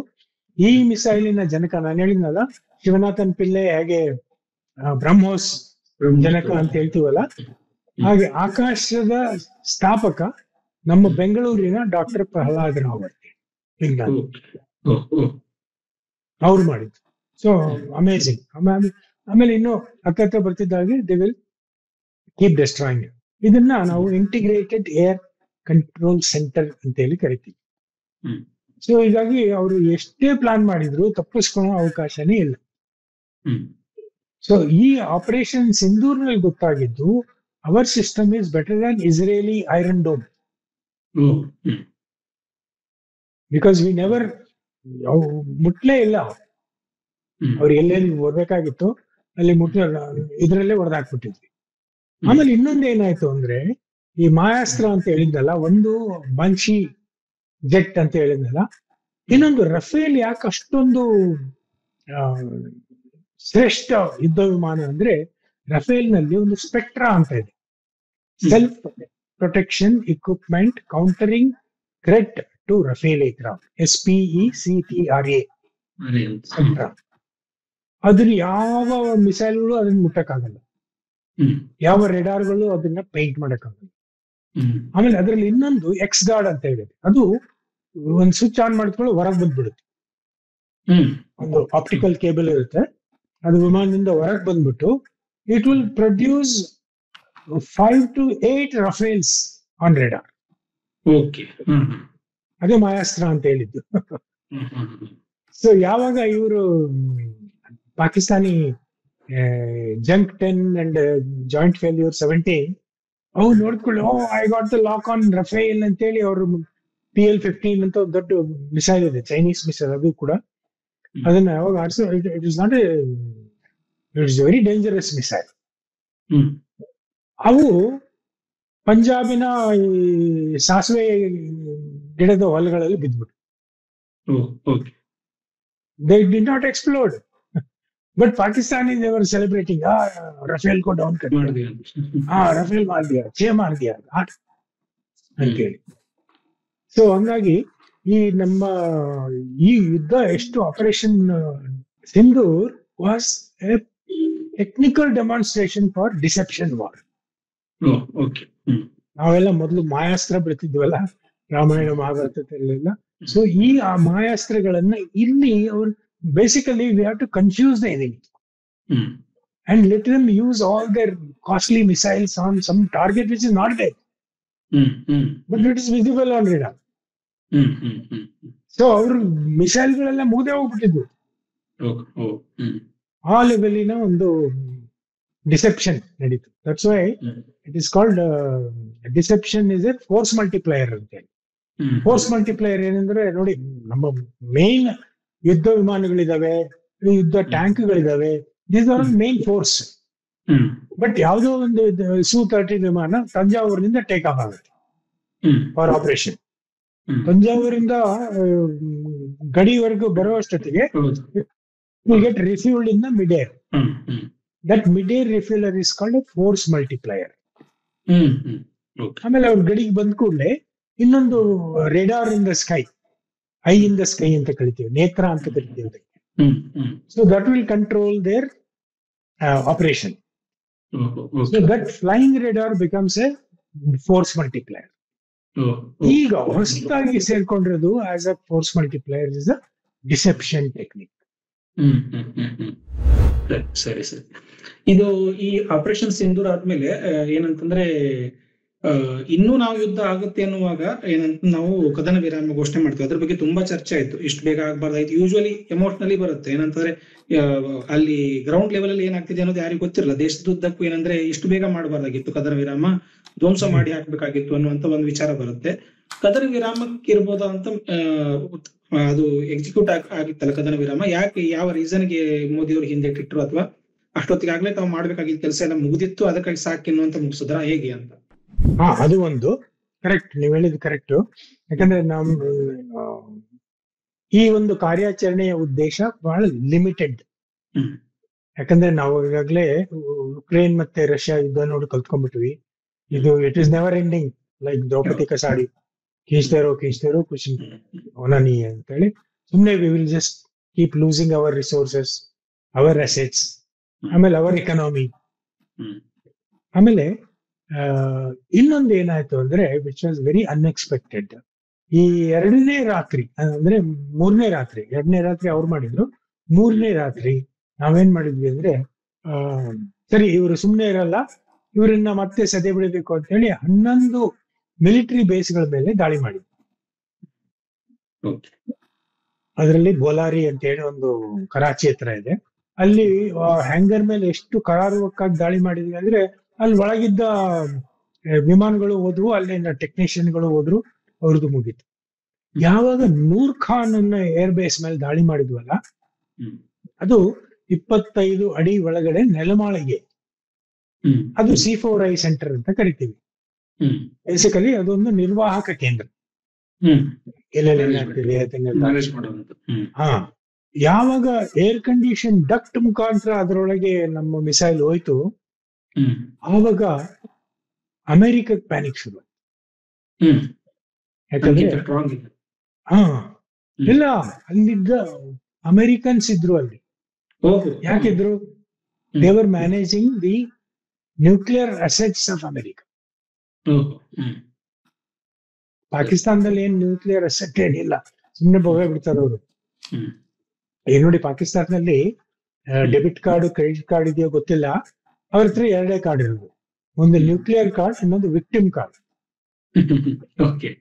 ಈ ಮಿಸೈಲಿನ ಜನಕ ನಾನು ಹೇಳಿದ್ನಲ್ಲ, ಶಿವನಾಥನ್ ಪಿಲ್ಲೆ ಹೇಗೆ ಬ್ರಹ್ಮೋಸ್ ಜನಕ ಅಂತ ಹೇಳ್ತೀವಲ್ಲ, ಹಾಗೆ ಆಕಾಶದ ಸ್ಥಾಪಕ ನಮ್ಮ ಬೆಂಗಳೂರಿನ ಡಾಕ್ಟರ್ ಪ್ರಹ್ಲಾದ್ ರಾವ್ ಅವ್ರು ಮಾಡಿದ್ರು. So amazing. ಆಮೇಲೆ ಇನ್ನು ಹತ್ತತ್ರ ಬರ್ತಿದ್ದಾಗೆ ದೇ ವಿಲ್ ಕೀಪ್ ಡೆಸ್ಟ್ರಾಯಿಂಗ್. ಇದನ್ನ ನಾವು ಇಂಟಿಗ್ರೇಟೆಡ್ ಏರ್ ಕಂಟ್ರೋಲ್ ಸೆಂಟರ್ ಅಂತ ಹೇಳಿ ಕರಿತೀವಿ. ಸೊ ಹೀಗಾಗಿ ಅವರು ಎಷ್ಟೇ ಪ್ಲಾನ್ ಮಾಡಿದ್ರು ತಪ್ಪಿಸ್ಕೊಳ್ಳೋ ಅವಕಾಶನೇ ಇಲ್ಲ. ಸೊ ಈ ಆಪರೇಷನ್ ಸಿಂಧೂರ್ನಲ್ಲಿ ಗೊತ್ತಾಗಿದ್ದು, our system is better than Israeli iron dome, because we never ಮುಟ್ಲೇ ಇಲ್ಲ. ಅವ್ರು ಎಲ್ಲೆಲ್ಲಿ ಬರ್ಬೇಕಾಗಿತ್ತು ಅಲ್ಲಿ ಇದ್ರಲ್ಲೇ ಹೊಡೆದಾಕ್ಬಿಟ್ಟಿದ್ವಿ. ಆಮೇಲೆ ಇನ್ನೊಂದು ಏನಾಯ್ತು ಅಂದ್ರೆ, ಈ ಮಾಯಾಸ್ತ್ರ ಅಂತ ಹೇಳಿದ್ನಲ್ಲ, ಒಂದು ಬಾನ್ಶಿ ಜೆಟ್ ಅಂತ ಹೇಳಿದ್ನಲ್ಲ, ಇನ್ನೊಂದು ರಫೇಲ್ ಯಾಕೆ ಅಷ್ಟೊಂದು ಆ, ಶ್ರೇಷ್ಠ ಯುದ್ಧ ವಿಮಾನ ಅಂದ್ರೆ, ರಫೇಲ್ ನಲ್ಲಿ ಒಂದು ಸ್ಪೆಕ್ಟ್ರಾ ಅಂತ ಇದೆ, self protection equipment countering threat to Rafale aircraft, SPECTRA Spectra. ಅದ್ರ ಯಾವ ಮಿಸೈಲ್ಗಳು ಅದನ್ನ ಮುಟ್ಟಕ್ಕಾಗಲ್ಲ, ಯಾವ ರೆಡಾರ್ಗಳು ಅದನ್ನ ಪೈಂಟ್ ಮಾಡಕ್ಕಾಗಲ್ಲ. ಆಮೇಲೆ ಅದರಲ್ಲಿ ಇನ್ನೊಂದು ಎಕ್ಸ್ ಗಾರ್ಡ್ ಅಂತ ಹೇಳಿದೆ, ಅದು ಒಂದು ಸ್ವಿಚ್ ಆನ್ ಮಾಡ್ಕೊಳ್ಳಿ ಹೊರಗೆ ಬಂದ್ಬಿಡುತ್ತೆ. ಒಂದು ಆಪ್ಟಿಕಲ್ ಕೇಬಲ್ ಇರುತ್ತೆ, ಅದು ವಿಮಾನದಿಂದ ಹೊರಗೆ ಬಂದ್ಬಿಟ್ಟು it will produce 5 to 8 Rafales on radar. ಅದೇ ಮಾಯಾಸ್ತ್ರ ಅಂತ ಹೇಳಿದ್ದು. ಸೊ ಯಾವಾಗ ಇವರು Pakistani junk 10 and joint failure 17 ಅವು ನೋಡ್ಕೊಳ್ಳಿ, I got the lock on Rafale ಅಂತೇಳಿ ಅವರು PL-15 ಅಂತ ಒಂದು ದೊಡ್ಡ ಮಿಸೈಲ್ ಇದೆ, ಚೈನೀಸ್ ಮಿಸೈಲ್, ಅದು ಕೂಡ ಅದನ್ನ ಯಾವಾಗ ಆಡ್ಸೋ, it is not it is very dangerous missile. ಅವು ಪಂಜಾಬಿನ ಈ ಸಾಸಿವೆ ಗಿಡದ ಹೊಲಗಳಲ್ಲಿ ಬಿದ್ದ್ಬಿಟ್ಟು they did not explored, but Pakistani they were celebrating, Rafale ಕೋ ಡೌನ್ ಕರ್ ರಫೇಲ್ ಮಾರ್ ದಿಯಾ, ಛೇ ಮಾರ್ ದಿಯಾ ಅಂತೇಳಿ. ಸೊ ಹಂಗಾಗಿ ಈ ನಮ್ಮ ಈ ಯುದ್ಧ ಎಷ್ಟು operation Sindoor was A technical demonstration for deception war. ನಾವೆಲ್ಲ ಮೊದಲು ಮಾಯಾಸ್ತ್ರ ಬಿಡ್ತಿದ್ವಲ್ಲ ರಾಮಾಯಣ ಮಹಾಭಾರತದಲ್ಲೆಲ್ಲ. ಸೊ ಈ ಆ ಮಾಯಾಸ್ತ್ರಗಳನ್ನ ಇಲ್ಲಿ ಅವ್ರು basically we have to confuse the enemy and let them use all their costly missiles on some target which is not there but it is visible on radar. So ಅವ್ರ ಮಿಸೈಲ್ಗಳೆಲ್ಲ ಮುಗ್ದೇ ಹೋಗ್ಬಿಟ್ಟಿದ್ವು. ಆ ಲೆವೆಲಿನ ಒಂದು ಡಿಸೆಪ್ಷನ್ ನಡೀತು. That's why it is called deception is a force multiplier ಅಂತ ಹೇಳಿ. ಫೋರ್ಸ್ ಮಲ್ಟಿಪ್ಲೈಯರ್ ಏನಂದ್ರೆ ನೋಡಿ, ನಮ್ಮ ಮೇನ್ ಯುದ್ಧ ವಿಮಾನಗಳಿದಾವೆ, ಯುದ್ಧ ಟ್ಯಾಂಕ್ಗಳಿದಾವೆ, these are main force. But ಯಾವುದೋ ಒಂದು Su-30 ವಿಮಾನ ತಂಜಾವೂರಿನಿಂದ ಟೇಕ್ ಆಫ್ ಆಗುತ್ತೆ ಫಾರ್ ಆಪರೇಷನ್. ತಂಜಾವೂರಿಂದ ಗಡಿವರೆಗೂ ಬರುವಷ್ಟೊತ್ತಿಗೆ get refuelled in the mid air. That mid air refueller is called a force multiplier. ಆಮೇಲೆ ಅವ್ರ ಗಡಿಗೆ ಬಂದ ಕೂಡಲೇ ಇನ್ನೊಂದು radar in the sky, eye in the sky ಅಂತ ಕರಿತೀವಿ, ನೇತ್ರ ಅಂತ ಕರಿತೀವಿ. So that will control their operation. So that flying radar becomes a force multiplier. ಈಗ ಹೊಸದಾಗಿ ಸೇರ್ಕೊಂಡಿರೋದು as a force multiplier is a deception technique. ಸರಿ ಸರಿ. ಇದು ಈ ಆಪರೇಷನ್ ಸಿಂಧೂರ್ ಆದ್ಮೇಲೆ ಏನಂತಂದ್ರೆ ಇನ್ನೂ ನಾವು ಯುದ್ಧ ಆಗುತ್ತೆ ಅನ್ನುವಾಗ ಏನಂತ ನಾವು ಕದನ ವಿರಾಮ ಘೋಷಣೆ ಮಾಡ್ತೀವಿ. ಅದ್ರ ಬಗ್ಗೆ ತುಂಬಾ ಚರ್ಚೆ ಆಯ್ತು, ಇಷ್ಟು ಬೇಗ ಆಗ್ಬಾರ್ದಾಯ್ತು. ಯೂಶುವಲಿ ಎಮೋಷನಲಿ ಬರುತ್ತೆ, ಏನಂತಂದ್ರೆ ಅಲ್ಲಿ ಗ್ರೌಂಡ್ ಲೆವೆಲ್ ಅಲ್ಲಿ ಏನಾಗ್ತಿದೆ ಅನ್ನೋದು ಯಾರಿಗೂ ಗೊತ್ತಿರಲ್ಲ. ದೇಶದುದ್ದಕ್ಕೂ ಏನಂದ್ರೆ ಇಷ್ಟು ಬೇಗ ಮಾಡಬಾರ್ದಾಗಿತ್ತು, ಕದನ ವಿರಾಮ ಧ್ವಂಸ ಮಾಡಿ ಹಾಕ್ಬೇಕಾಗಿತ್ತು ಅನ್ನುವಂತ ಒಂದು ವಿಚಾರ ಬರುತ್ತೆ. ಕದನ ವಿರಾಮಕ್ಕೆ ಇರ್ಬೋದಾ ಅಂತ ಅದು ಎಕ್ಸಿಕ್ಯೂಟ್ ಆಗಿತ್ತಲ್ಲ ಕದನ ವಿರಾಮ, ಯಾಕೆ ಯಾವ ರೀಸನ್ಗೆ ಮೋದಿ ಅವರು ಹಿಂದೆ ಇಟ್ಟಿಟ್ರು, ಅಥವಾ ಅಷ್ಟೊತ್ತಿಗೆ ಆಗ್ಲೇ ತಾವು ಮಾಡ್ಬೇಕಾಗಿದ್ದ ಕೆಲಸ ಎಲ್ಲ ಮುಗಿದಿತ್ತು ಅದಕ್ಕಾಗಿ ಸಾಕು ಎನ್ನುವಂತ ಮುಗಿಸಿದ್ರ ಹೇಗೆ ಅಂತ? ಅದು ಒಂದು ಕರೆಕ್ಟ್, ನೀವ್ ಹೇಳಿದ್ ಕರೆಕ್ಟ್. ಯಾಕಂದ್ರೆ ನಮ್ ಈ ಒಂದು ಕಾರ್ಯಾಚರಣೆಯ ಉದ್ದೇಶ ಬಹಳ ಲಿಮಿಟೆಡ್. ಯಾಕಂದ್ರೆ ನಾವು ಈಗಾಗ್ಲೇ ಯುಕ್ರೇನ್ ಮತ್ತೆ ರಷ್ಯಾ ಯುದ್ಧ ನೋಡಿ ಕಲ್ತ್ಕೊಂಡ್ಬಿಟ್ವಿ. ಇದು it is never ending, like Draupadi ಕಸಾಡಿ, ಕೀಚ್ತೇರೋ ಖುಷಿ ಒನನಿ ಅಂತ ಹೇಳಿ ಸುಮ್ನೆ we will just keep losing our resources, our assets, ಆಮೇಲೆ ಅವರ್ ಎಕನಾಮಿ. ಆಮೇಲೆ ಇನ್ನೊಂದು ಏನಾಯ್ತು ಅಂದ್ರೆ ವಿಚ್ ವಾಸ್ ವೆರಿ ಅನ್ಎಕ್ಸ್ಪೆಕ್ಟೆಡ್. ಈ ಎರಡನೇ ರಾತ್ರಿ ಅಂದ್ರೆ ಮೂರನೇ ರಾತ್ರಿ, ಎರಡನೇ ರಾತ್ರಿ ಅವ್ರು ಮಾಡಿದ್ರು, ಮೂರನೇ ರಾತ್ರಿ ನಾವೇನ್ ಮಾಡಿದ್ವಿ ಅಂದ್ರೆ ಸರಿ ಇವರು ಸುಮ್ನೆ ಇರಲ್ಲ, ಇವರನ್ನ ಮತ್ತೆ ಸದೆ ಬಿಡಬೇಕು ಅಂತ ಹೇಳಿ 11 ಮಿಲಿಟರಿ ಬೇಸ್ಗಳ ಮೇಲೆ ದಾಳಿ ಮಾಡಿದ್ವಿ. ಅದರಲ್ಲಿ ಬೋಲಾರಿ ಅಂತ ಹೇಳಿ ಒಂದು ಕರಾಚಿ ಹತ್ರ ಇದೆ, ಅಲ್ಲಿ ಹ್ಯಾಂಗರ್ ಮೇಲೆ ಎಷ್ಟು ಕರಾರುವಕ್ಕಾಗಿ ದಾಳಿ ಮಾಡಿದ್ವಿ ಅಂದ್ರೆ ಅಲ್ಲಿ ಒಳಗಿದ್ದ ವಿಮಾನಗಳು ಹೋದ್ವು, ಅಲ್ಲಿನ ಟೆಕ್ನಿಷಿಯನ್ಗಳು ಹೋದ್ರು, ಅವ್ರದ್ದು ಮುಗೀತು. ಯಾವಾಗ ನೂರ್ ಖಾನ್ ಅನ್ನ ಏರ್ ಬೇಸ್ ಮೇಲೆ ದಾಳಿ ಮಾಡಿದ್ವಲ್ಲ, ಅದು 25 ಅಡಿ ಒಳಗಡೆ ನೆಲಮಾಳಿಗೆ, ಅದು C4I ಸೆಂಟರ್ ಅಂತ ಕರಿತೀವಿ. ಹ್ಮ್ ಬೇಸಿಕಲಿ ಅದೊಂದು ನಿರ್ವಾಹಕ ಕೇಂದ್ರ. ಹ್ಮ್ ಎಲ್ಲೆಲ್ಲಿ ಏನಾಗ್ತಿದೆ ಅದನ್ನೆಲ್ಲ. ಮ್ಯಾನೇಜ್ ಮಾಡುವಂತ. ಹಾ, ಯಾವಾಗ ಏರ್ ಕಂಡೀಷನ್ ಡಕ್ಟ್ ಮುಖಾಂತರ ಅದರೊಳಗೆ ನಮ್ಮ ಮಿಸೈಲ್ ಹೋಯ್ತು, ಹ್ಮ್ ಆವಾಗ ಅಮೆರಿಕಕ್ಕೆ ಪ್ಯಾನಿಕ್ ಶುರು. ಹ್ಮ್ ಯಾಕಂದ್ರೆ ಸ್ಟ್ರಾಂಗ್ ಇದೆ. ಹಾ, ಹ್ಮ್. ಇಲ್ಲ, ಅಲ್ಲಿದ್ದ ಅಮೆರಿಕನ್ಸ್ ಇದ್ರು ಅಲ್ಲಿ. ಓಹೋ. ಯಾಕಿದ್ರು? They were managing the nuclear assets of America. ಓಹೋ. ಹ್ಮ್ ಪಾಕಿಸ್ತಾನದಲ್ಲಿ ಏನ್ ನ್ಯೂಕ್ಲಿಯರ್ ಅಸೆಟ್ ಏನಿಲ್ಲ, ಸುಮ್ಮನೆ ಬೊಗೆ ಬಿಡ್ತಾರೆ ಅವರು. ಹ್ಮ್ ಈಗ ನೋಡಿ, ಪಾಕಿಸ್ತಾನದಲ್ಲಿ ಡೆಬಿಟ್ ಕಾರ್ಡ್, ಕ್ರೆಡಿಟ್ ಕಾರ್ಡ್ ಇದೆಯೋ ಗೊತ್ತಿಲ್ಲ, ಅವ್ರ ಹತ್ರ ಎರಡೇ ಕಾರ್ಡ್ ಇರೋದು. ಒಂದು ನ್ಯೂಕ್ಲಿಯರ್ ಕಾರ್ಡ್, ಇನ್ನೊಂದು victim card. Okay.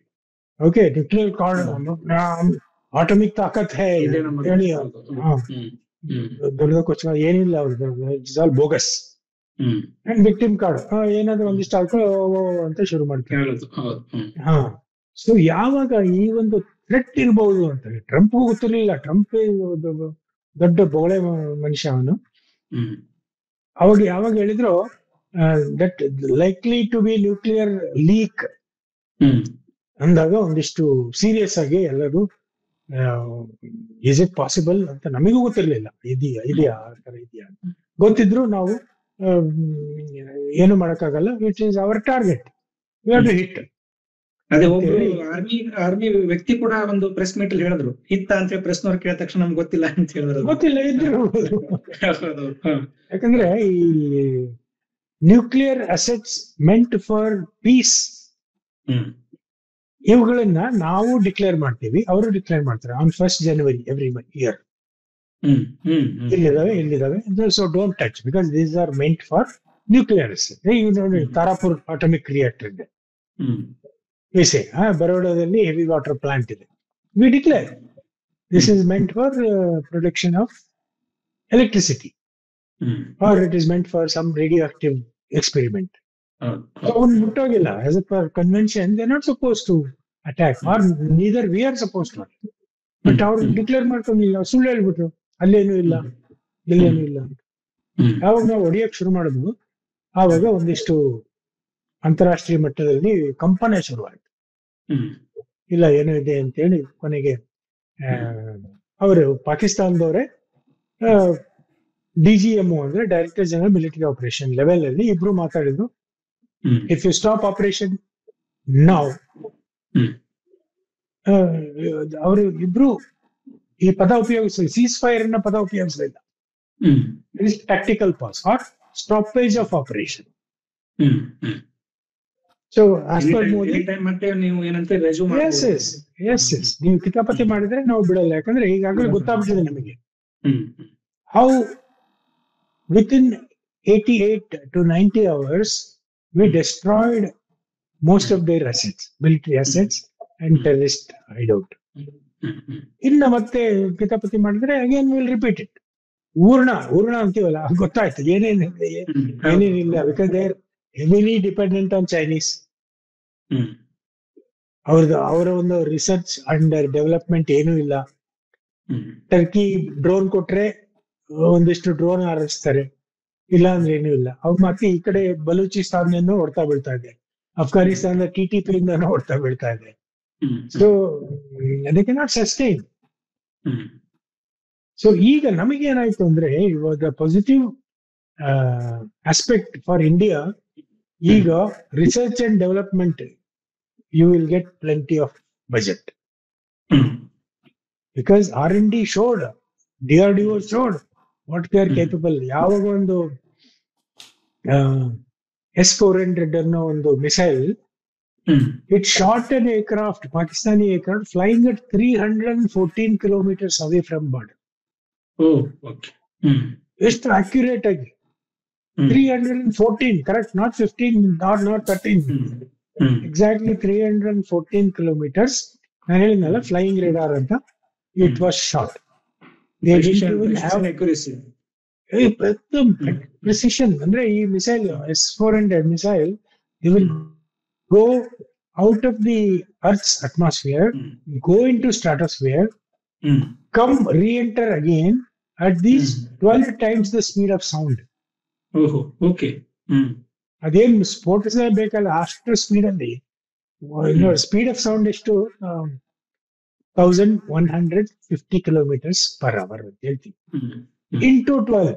Okay, nuclear card atomic ತಾಕತ್ ಹೇ ಹೇಳಿ, ದೊಡ್ಡ ಕೊಚ್ಚ ಏನಿಲ್ಲ ಅವ್ರದ್ದು, it's all bogus. And victim card ಏನಾದ್ರು ಒಂದಿಷ್ಟು ಆಳ್ಕೊಳ್ಳೋ ಅಂತ ಶುರು ಮಾಡ್ತಾರೆ. ಹಾ, ಸೊ ಯಾವಾಗ ಈ ಒಂದು ಥ್ರೆಟ್ ಇರಬಹುದು ಅಂತ ಟ್ರಂಪ್ಗೂ ಗೊತ್ತಿರ್ಲಿಲ್ಲ. ಟ್ರಂಪ್ ದೊಡ್ಡ ಬೋಳೆ ಮನುಷ್ಯ ಅವನು. ಅವಾಗ ಯಾವಾಗ ಹೇಳಿದ್ರು that likely to be nuclear leak ಅಂದಾಗ ಒಂದಿಷ್ಟು ಸೀರಿಯಸ್ ಆಗಿ ಎಲ್ಲರೂ ಇಸ್ ಇಟ್ ಪಾಸಿಬಲ್ ಅಂತ ನಮಗೂ ಗೊತ್ತಿರ್ಲಿಲ್ಲ. ಇದೆಯಾ ಆ ತರ ಇದೆಯಾ ಗೊತ್ತಿದ್ರು ನಾವು ಏನು ಮಾಡಕ್ಕಾಗಲ್ಲ. Which is our target, we have to hit. ಅದೇ ಒಬ್ರು ಆರ್ಮಿ ವ್ಯಕ್ತಿ ಕೂಡ ಒಂದು ಪ್ರೆಸ್ ಮೀಟ್ ಅಲ್ಲಿ ಹೇಳಿದ್ರು, ಹಿತ್ತ ಅಂತ ಪ್ರೆಸ್ನವ್ರು ಕೇಳಿದ ತಕ್ಷಣ ನಮ್ಗೆ ಗೊತ್ತಿಲ್ಲ ಅಂತ ಹೇಳಿದ್ರು. ಗೊತ್ತಿಲ್ಲ ಇದ್ರು. ಯಾಕಂದ್ರೆ ಈ nuclear assets meant for peace, ಇವುಗಳನ್ನ ನಾವು ಡಿಕ್ಲೇರ್ ಮಾಡ್ತೀವಿ, ಅವರು ಡಿಕ್ಲೇರ್ ಮಾಡ್ತಾರೆ on 1st January every year. ಇಲ್ಲಿದಾವೆ. So don't touch because these are meant for nuclear asset. ಈಗ ನೋಡಿ, ತಾರಾಪುರ್ ಅಟಾಮಿಕ್ ರಿಯಾಕ್ಟರ್ ಇದೆ, ವಿಸೆ ಬರೋಡಾದಲ್ಲಿ ಹೆವಿ ವಾಟರ್ ಪ್ಲಾಂಟ್ ಇದೆ. We declare this is meant for production of electricity or it is meant for some radioactive experiment. ಅವ್ನು ಮುಟ್ಟೋಗಿಲ್ಲ. As a per convention they not suppose to attack are neither we are suppose to. But ಅವ್ರು declare ಮಾಡ್ಕೊಂಡಿಲ್ಲ, ಸುಳ್ಳು ಹೇಳ್ಬಿಟ್ರು ಅಲ್ಲೇನು ಇಲ್ಲ, ಇಲ್ಲೇನು ಇಲ್ಲ ಅಂತ. ಯಾವಾಗ ನಾವು ಹೊಡಿಯಕ್ ಶುರು ಮಾಡಿದ್ವು, ಆವಾಗ ಒಂದಿಷ್ಟು ಅಂತಾರಾಷ್ಟ್ರೀಯ ಮಟ್ಟದಲ್ಲಿ ಕಂಪನ ಶುರುವಾಯಿತು. ಇಲ್ಲ ಏನೋ ಇದೆ ಅಂತೇಳಿ ಕೊನೆಗೆ ಅವರು ಪಾಕಿಸ್ತಾನದವರೇ DGMO ಅಂದ್ರೆ director general military operation level ಅಲ್ಲಿ ಇಬ್ರು ಮಾತಾಡಿದ್ರು. If you stop operation now, ಅವರು ಇಬ್ರು ಈ ಪದ ಉಪಯೋಗಿಸಲಿಲ್ಲ, ಸೀಸ್ ಫೈರ್ ನ ಪದ ಉಪಯೋಗಿಸಲಿಲ್ಲ. Tactical pause or stoppage of operation. So as per Modi, ನೀವು ಕಿತಾಪತಿ ಮಾಡಿದ್ರೆ ನಾವು ಬಿಡಲ್ಲ. ಯಾಕಂದ್ರೆ ಈಗಾಗಲೇ ಗೊತ್ತಾಗ್ಬಿಟ್ಟಿದೆ ನಮಗೆ how within 88 to 90 hours we destroyed most of their assets, military assets and terrorist hideout. ಇನ್ನ ಮತ್ತೆ ಕಿತಾಪತಿ ಮಾಡಿದ್ರೆ ಅಗೇನ್ ವಿಲ್ ರಿಪೀಟ್ ಇಟ್. ಊರ್ಣ ಅಂತೀವಲ್ಲ, ಗೊತ್ತಾಯ್ತು ಏನೇನಿಲ್ಲ. Because they are heavily dependent on Chinese. ಅವರ ಒಂದು ರಿಸರ್ಚ್ ಅಂಡ್ ಡೆವಲಪ್ಮೆಂಟ್ ಏನೂ ಇಲ್ಲ. ಟರ್ಕಿ ಡ್ರೋನ್ ಕೊಟ್ರೆ ಒಂದಿಷ್ಟು ಡ್ರೋನ್ ಹಾರಿಸ್ತಾರೆ, ಇಲ್ಲ ಅಂದ್ರೆ ಏನೂ ಇಲ್ಲ. ಅವ್ರು ಮತ್ತೆ ಈ ಕಡೆ ಬಲೂಚಿಸ್ತಾನ್ ಹೊಡ್ತಾ ಬೀಳ್ತಾ ಇದೆ, ಅಫ್ಘಾನಿಸ್ತಾನದ TTP ಇಂದ ಹೊಡ್ತಾ ಬೀಳ್ತಾ ಇದೆ. So they cannot sustain. So ಈಗ ನಮಗೇನಾಯ್ತು ಅಂದ್ರೆ, ಇವಾಗ ಪಾಸಿಟಿವ್ ಆಸ್ಪೆಕ್ಟ್ ಫಾರ್ ಇಂಡಿಯಾ, ಈಗ research and development you will get plenty of budget because R&D showed, DRDO showed what they are capable. ಯಾವಾಗ ಒಂದು S-400 ಅನ್ನೋ ಒಂದು missile, it shot an aircraft, Pakistani aircraft flying at 314 kilometers away from border. ಎಷ್ಟು accurate ಆಗಿ 314, correct, not 15, not 13. Exactly 314 kilometers. ನಾನು ಹೇಳಿದ್ನಲ್ಲ flying radar ಅಂತ. It was shot. Precision ಅಂದ್ರೆ ಈ missile S-400 missile will go out of the earth's atmosphere, go into stratosphere, come re-enter again at these 12 times the speed of sound. Okay. ಅದೇನ್ ಸ್ಫೋಟಿಸಬೇಕಲ್ಲ ಅಷ್ಟು speed ಅಲ್ಲಿ. Speed of sound ಎಷ್ಟು 1150 km/h ಅಂತ ಹೇಳ್ತೀವಿ. Into 12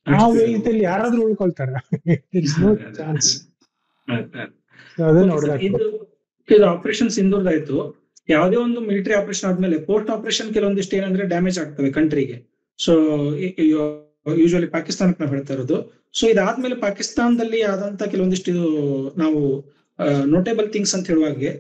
ಆ ವೇಗದಲ್ಲಿ ಯಾರಾದ್ರೂ ಉಳ್ಕೊಳ್ತಾರ? No chance. ಅದನ್ನ ನೋಡ್ಬೇಕು. ಇದು ಆಪರೇಷನ್ ಸಿಂಧೂರ್ ಆಯ್ತು. ಯಾವುದೇ ಒಂದು ಮಿಲಿಟರಿ ಆಪರೇಷನ್ ಆದ್ಮೇಲೆ ಪೋಸ್ಟ್ ಆಪರೇಷನ್ ಕೆಲವೊಂದಿಷ್ಟು ಏನಂದ್ರೆ ಡ್ಯಾಮೇಜ್ ಆಗ್ತವೆ ಕಂಟ್ರಿಗೆ. ಸೊ ಯೂಶುವಲಿ ಪಾಕಿಸ್ತಾನಕ್ಕೆ ನಾವು ಹೇಳ್ತಾ ಇರೋದು. ಸೊ ಇದಾದ್ಮೇಲೆ ಪಾಕಿಸ್ತಾನದಲ್ಲಿ ಆದಂತ ಕೆಲವೊಂದಿಷ್ಟು ನಾವು ನೋಟೇಬಲ್ ಥಿಂಗ್ಸ್ ಅಂತ ಹೇಳುವಾಗೆ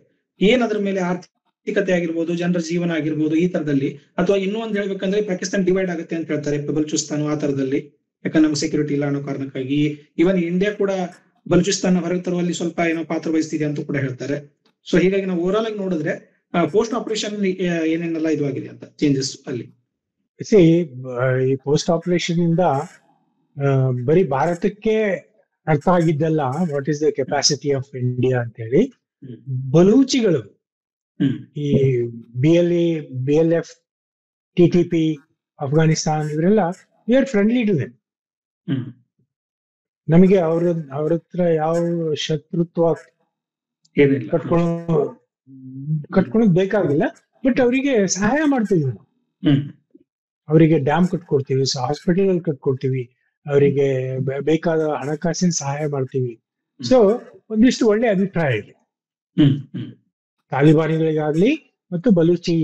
ಏನ್ ಅದ್ರ ಮೇಲೆ ಆರ್ಥಿಕತೆ ಆಗಿರ್ಬೋದು, ಜನರ ಜೀವನ ಆಗಿರ್ಬೋದು, ಈ ತರದಲ್ಲಿ, ಅಥವಾ ಇನ್ನೂ ಒಂದ್ ಹೇಳ್ಬೇಕಂದ್ರೆ ಪಾಕಿಸ್ತಾನ ಡಿವೈಡ್ ಆಗುತ್ತೆ ಅಂತ ಹೇಳ್ತಾರೆ, ಬಲೂಚಿಸ್ತಾನ ಆ ತರದಲ್ಲಿ, ಯಾಕಂದ್ರೆ ನಮ್ಗೆ ಸೆಕ್ಯೂರಿಟಿ ಇಲ್ಲ ಅನ್ನೋ ಕಾರಣಕ್ಕಾಗಿ. ಇವನ್ ಇಂಡಿಯಾ ಕೂಡ ಬಲೂಚಿಸ್ತಾನ ಹೊರಗೆ ತರುವಲ್ಲಿ ಸ್ವಲ್ಪ ಏನೋ ಪಾತ್ರ ವಹಿಸ್ತಿದೆ ಅಂತ ಕೂಡ ಹೇಳ್ತಾರೆ. ಸೊ ಹೀಗಾಗಿ ನಾವು ಓವರ್ ಆಗಿ ನೋಡಿದ್ರೆ ಪೋಸ್ಟ್ ಆಪರೇಷನ್ ಏನೇನೆಲ್ಲ ಇದು ಆಗಿದೆ ಅಂತ ಚೇಂಜಸ್ ಅಲ್ಲಿ. ಈ ಪೋಸ್ಟ್ ಆಪರೇಷನ್ ಇಂದ ಬರೀ ಭಾರತಕ್ಕೆ ಅರ್ಥ ಆಗಿದ್ದಲ್ಲ what is the capacity of India ಅಂತ ಹೇಳಿ. ಬಲೂಚಿಗಳು ಈ BLF, TTP, ಅಫ್ಘಾನಿಸ್ತಾನ್ ಇವರೆಲ್ಲ we are friendly to them. ನಮಗೆ ಅವ್ರ ಹತ್ರ ಯಾವ ಶತ್ರುತ್ವ ಕಟ್ಕೊಳ್ಳೋದು ಬೇಕಾಗಿಲ್ಲ. ಬಟ್ ಅವರಿಗೆ ಸಹಾಯ ಮಾಡ್ತೀವಿ ನಾವು. ಅವರಿಗೆ ಡ್ಯಾಮ್ ಕಟ್ಕೊಡ್ತೀವಿ, ಹಾಸ್ಪಿಟಲ್ ಕಟ್ಕೊಡ್ತೀವಿ, ಅವರಿಗೆ ಬೇಕಾದ ಹಣಕಾಸಿನ ಸಹಾಯ ಮಾಡ್ತೀವಿ. ಸೊ ಒಂದಿಷ್ಟು ಒಳ್ಳೆ ಅಭಿಪ್ರಾಯ ಇದೆ ತಾಲಿಬಾನಿಗಳಿಗಾಗ್ಲಿ ಮತ್ತು ಬಲೂಚಿ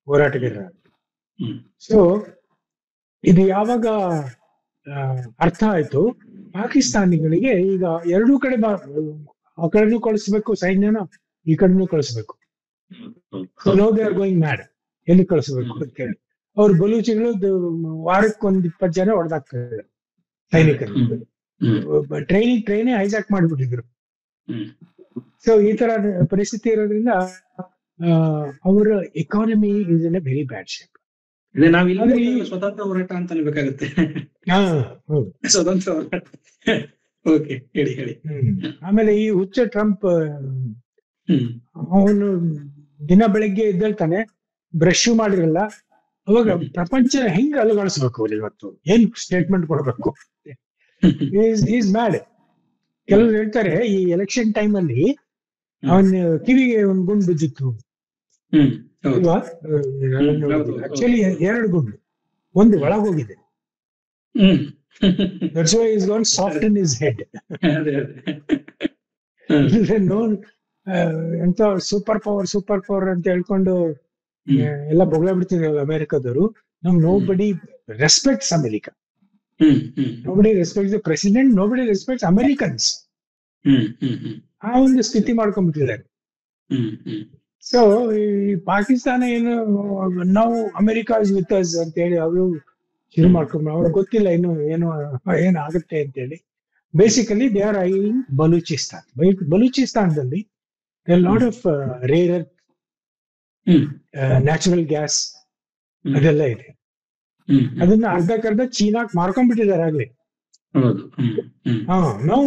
ಹೋರಾಟಗಾರರಾಗ್ಲಿ. ಸೊ ಇದು ಯಾವಾಗ ಅರ್ಥ ಆಯ್ತು, ಪಾಕಿಸ್ತಾನಿಗಳಿಗೆ ಈಗ ಎರಡೂ ಕಡೆ ಆ ಕಡೆನೂ ಕಳಿಸ್ಬೇಕು ಸೈನ್ಯನ, ಈ ಕಡೆನೂ ಕಳಿಸ್ಬೇಕು. No they are going mad, ಎಲ್ಲಿ ಕಳಿಸ್ಬೇಕು ಅಂತ ಹೇಳಿ ಅವ್ರು ಬಲೂಚಿಗಳು ವಾರಕ್ಕೆ 20 ಜನ ಹೊಡೆದಾಕ್ತಾರೆ ಸೈನಿಕರು. ಟ್ರೈನೇ ಹೈಜಾಕ್ ಮಾಡ್ಬಿಟ್ಟಿದ್ರು. ಸೊ ಈ ತರ ಪರಿಸ್ಥಿತಿ ಇರೋದ್ರಿಂದ ಅವರ economy is in a very bad shape. ಸ್ವತಂತ್ರ ಹೋರಾಟ ಅಂತ ಅನ್ಬೇಕಾಗುತ್ತೆ. ಸ್ವತಂತ್ರ ಹೋರಾಟ. ಓಕೆ, ಹೇಳಿ ಹೇಳಿ. ಆಮೇಲೆ ಈ ಹುಚ್ಚ ಟ್ರಂಪ್ ಅವನು ದಿನ ಬೆಳಗ್ಗೆ ಎದ್ದೇಳ್ತಾನೆ, ಬ್ರಷ್ ಮಾಡಿರಲ್ಲ. ಅವಾಗ ಪ್ರಪಂಚ ಹೆಂಗ್ ಅಲುಗಾಡಿಸ್ಬೇಕು ಅವ್ರು ಇವತ್ತು, ಏನ್ ಸ್ಟೇಟ್ಮೆಂಟ್ ಕೊಡ್ಬೇಕು? Is mad. ಕೆಲವರು ಹೇಳ್ತಾರೆ ಈ ಎಲೆಕ್ಷನ್ ಟೈಮ್ ಅಲ್ಲಿ ಅವನ್ ಕಿವಿಗೆ ಒಂದ್ ಗುಂಡು ಬಿದ್ದಿತ್ತು ಅಲ್ವಾ? ಆಕ್ಚುಲಿ 2 ಗುಂಡು, ಒಂದು ಒಳಗೋಗಿದೆ. That's why he's gone soft in his head. ಎಂತ ಸೂಪರ್ ಪವರ್ ಅಂತ ಹೇಳ್ಕೊಂಡು ಎಲ್ಲ ಬೊಗಳ ಬಿಡ್ತಿದ್ರು ಅಮೆರಿಕದವರು. nobody respects America. Nobody respects the president. Nobody respects Americans. ಆ ಒಂದು ಸ್ಥಿತಿ ಮಾಡ್ಕೊಂಡ್ಬಿಟ್ಟಿದ್ದಾರೆ. ಸೊ ಈ ಪಾಕಿಸ್ತಾನ ಏನು ನಾವು ಅಮೆರಿಕಾ ಇಸ್ ವಿತ್ ಅಸ್ ಅಂತ ಹೇಳಿ ಅವರು ಶುರು ಮಾಡ್ಕೊಂಡ್, ಅವ್ರಿಗೆ ಗೊತ್ತಿಲ್ಲ ಇನ್ನು ಏನಾಗುತ್ತೆ ಅಂತ ಹೇಳಿ. Basically they are in Balochistan. ಬಲೂಚಿಸ್ತಾನದಲ್ಲಿ lot of rare earth, natural gas ಅದೆಲ್ಲ ಇದೆ. ಅದನ್ನ ಅರ್ಧಕ್ಕರ್ಧ ಚೀನಾಕ್ ಮಾರ್ಕೊಂಡ್ಬಿಟ್ಟಿದ್ದಾರೆ ಆಗ್ಲಿ. ನಾವು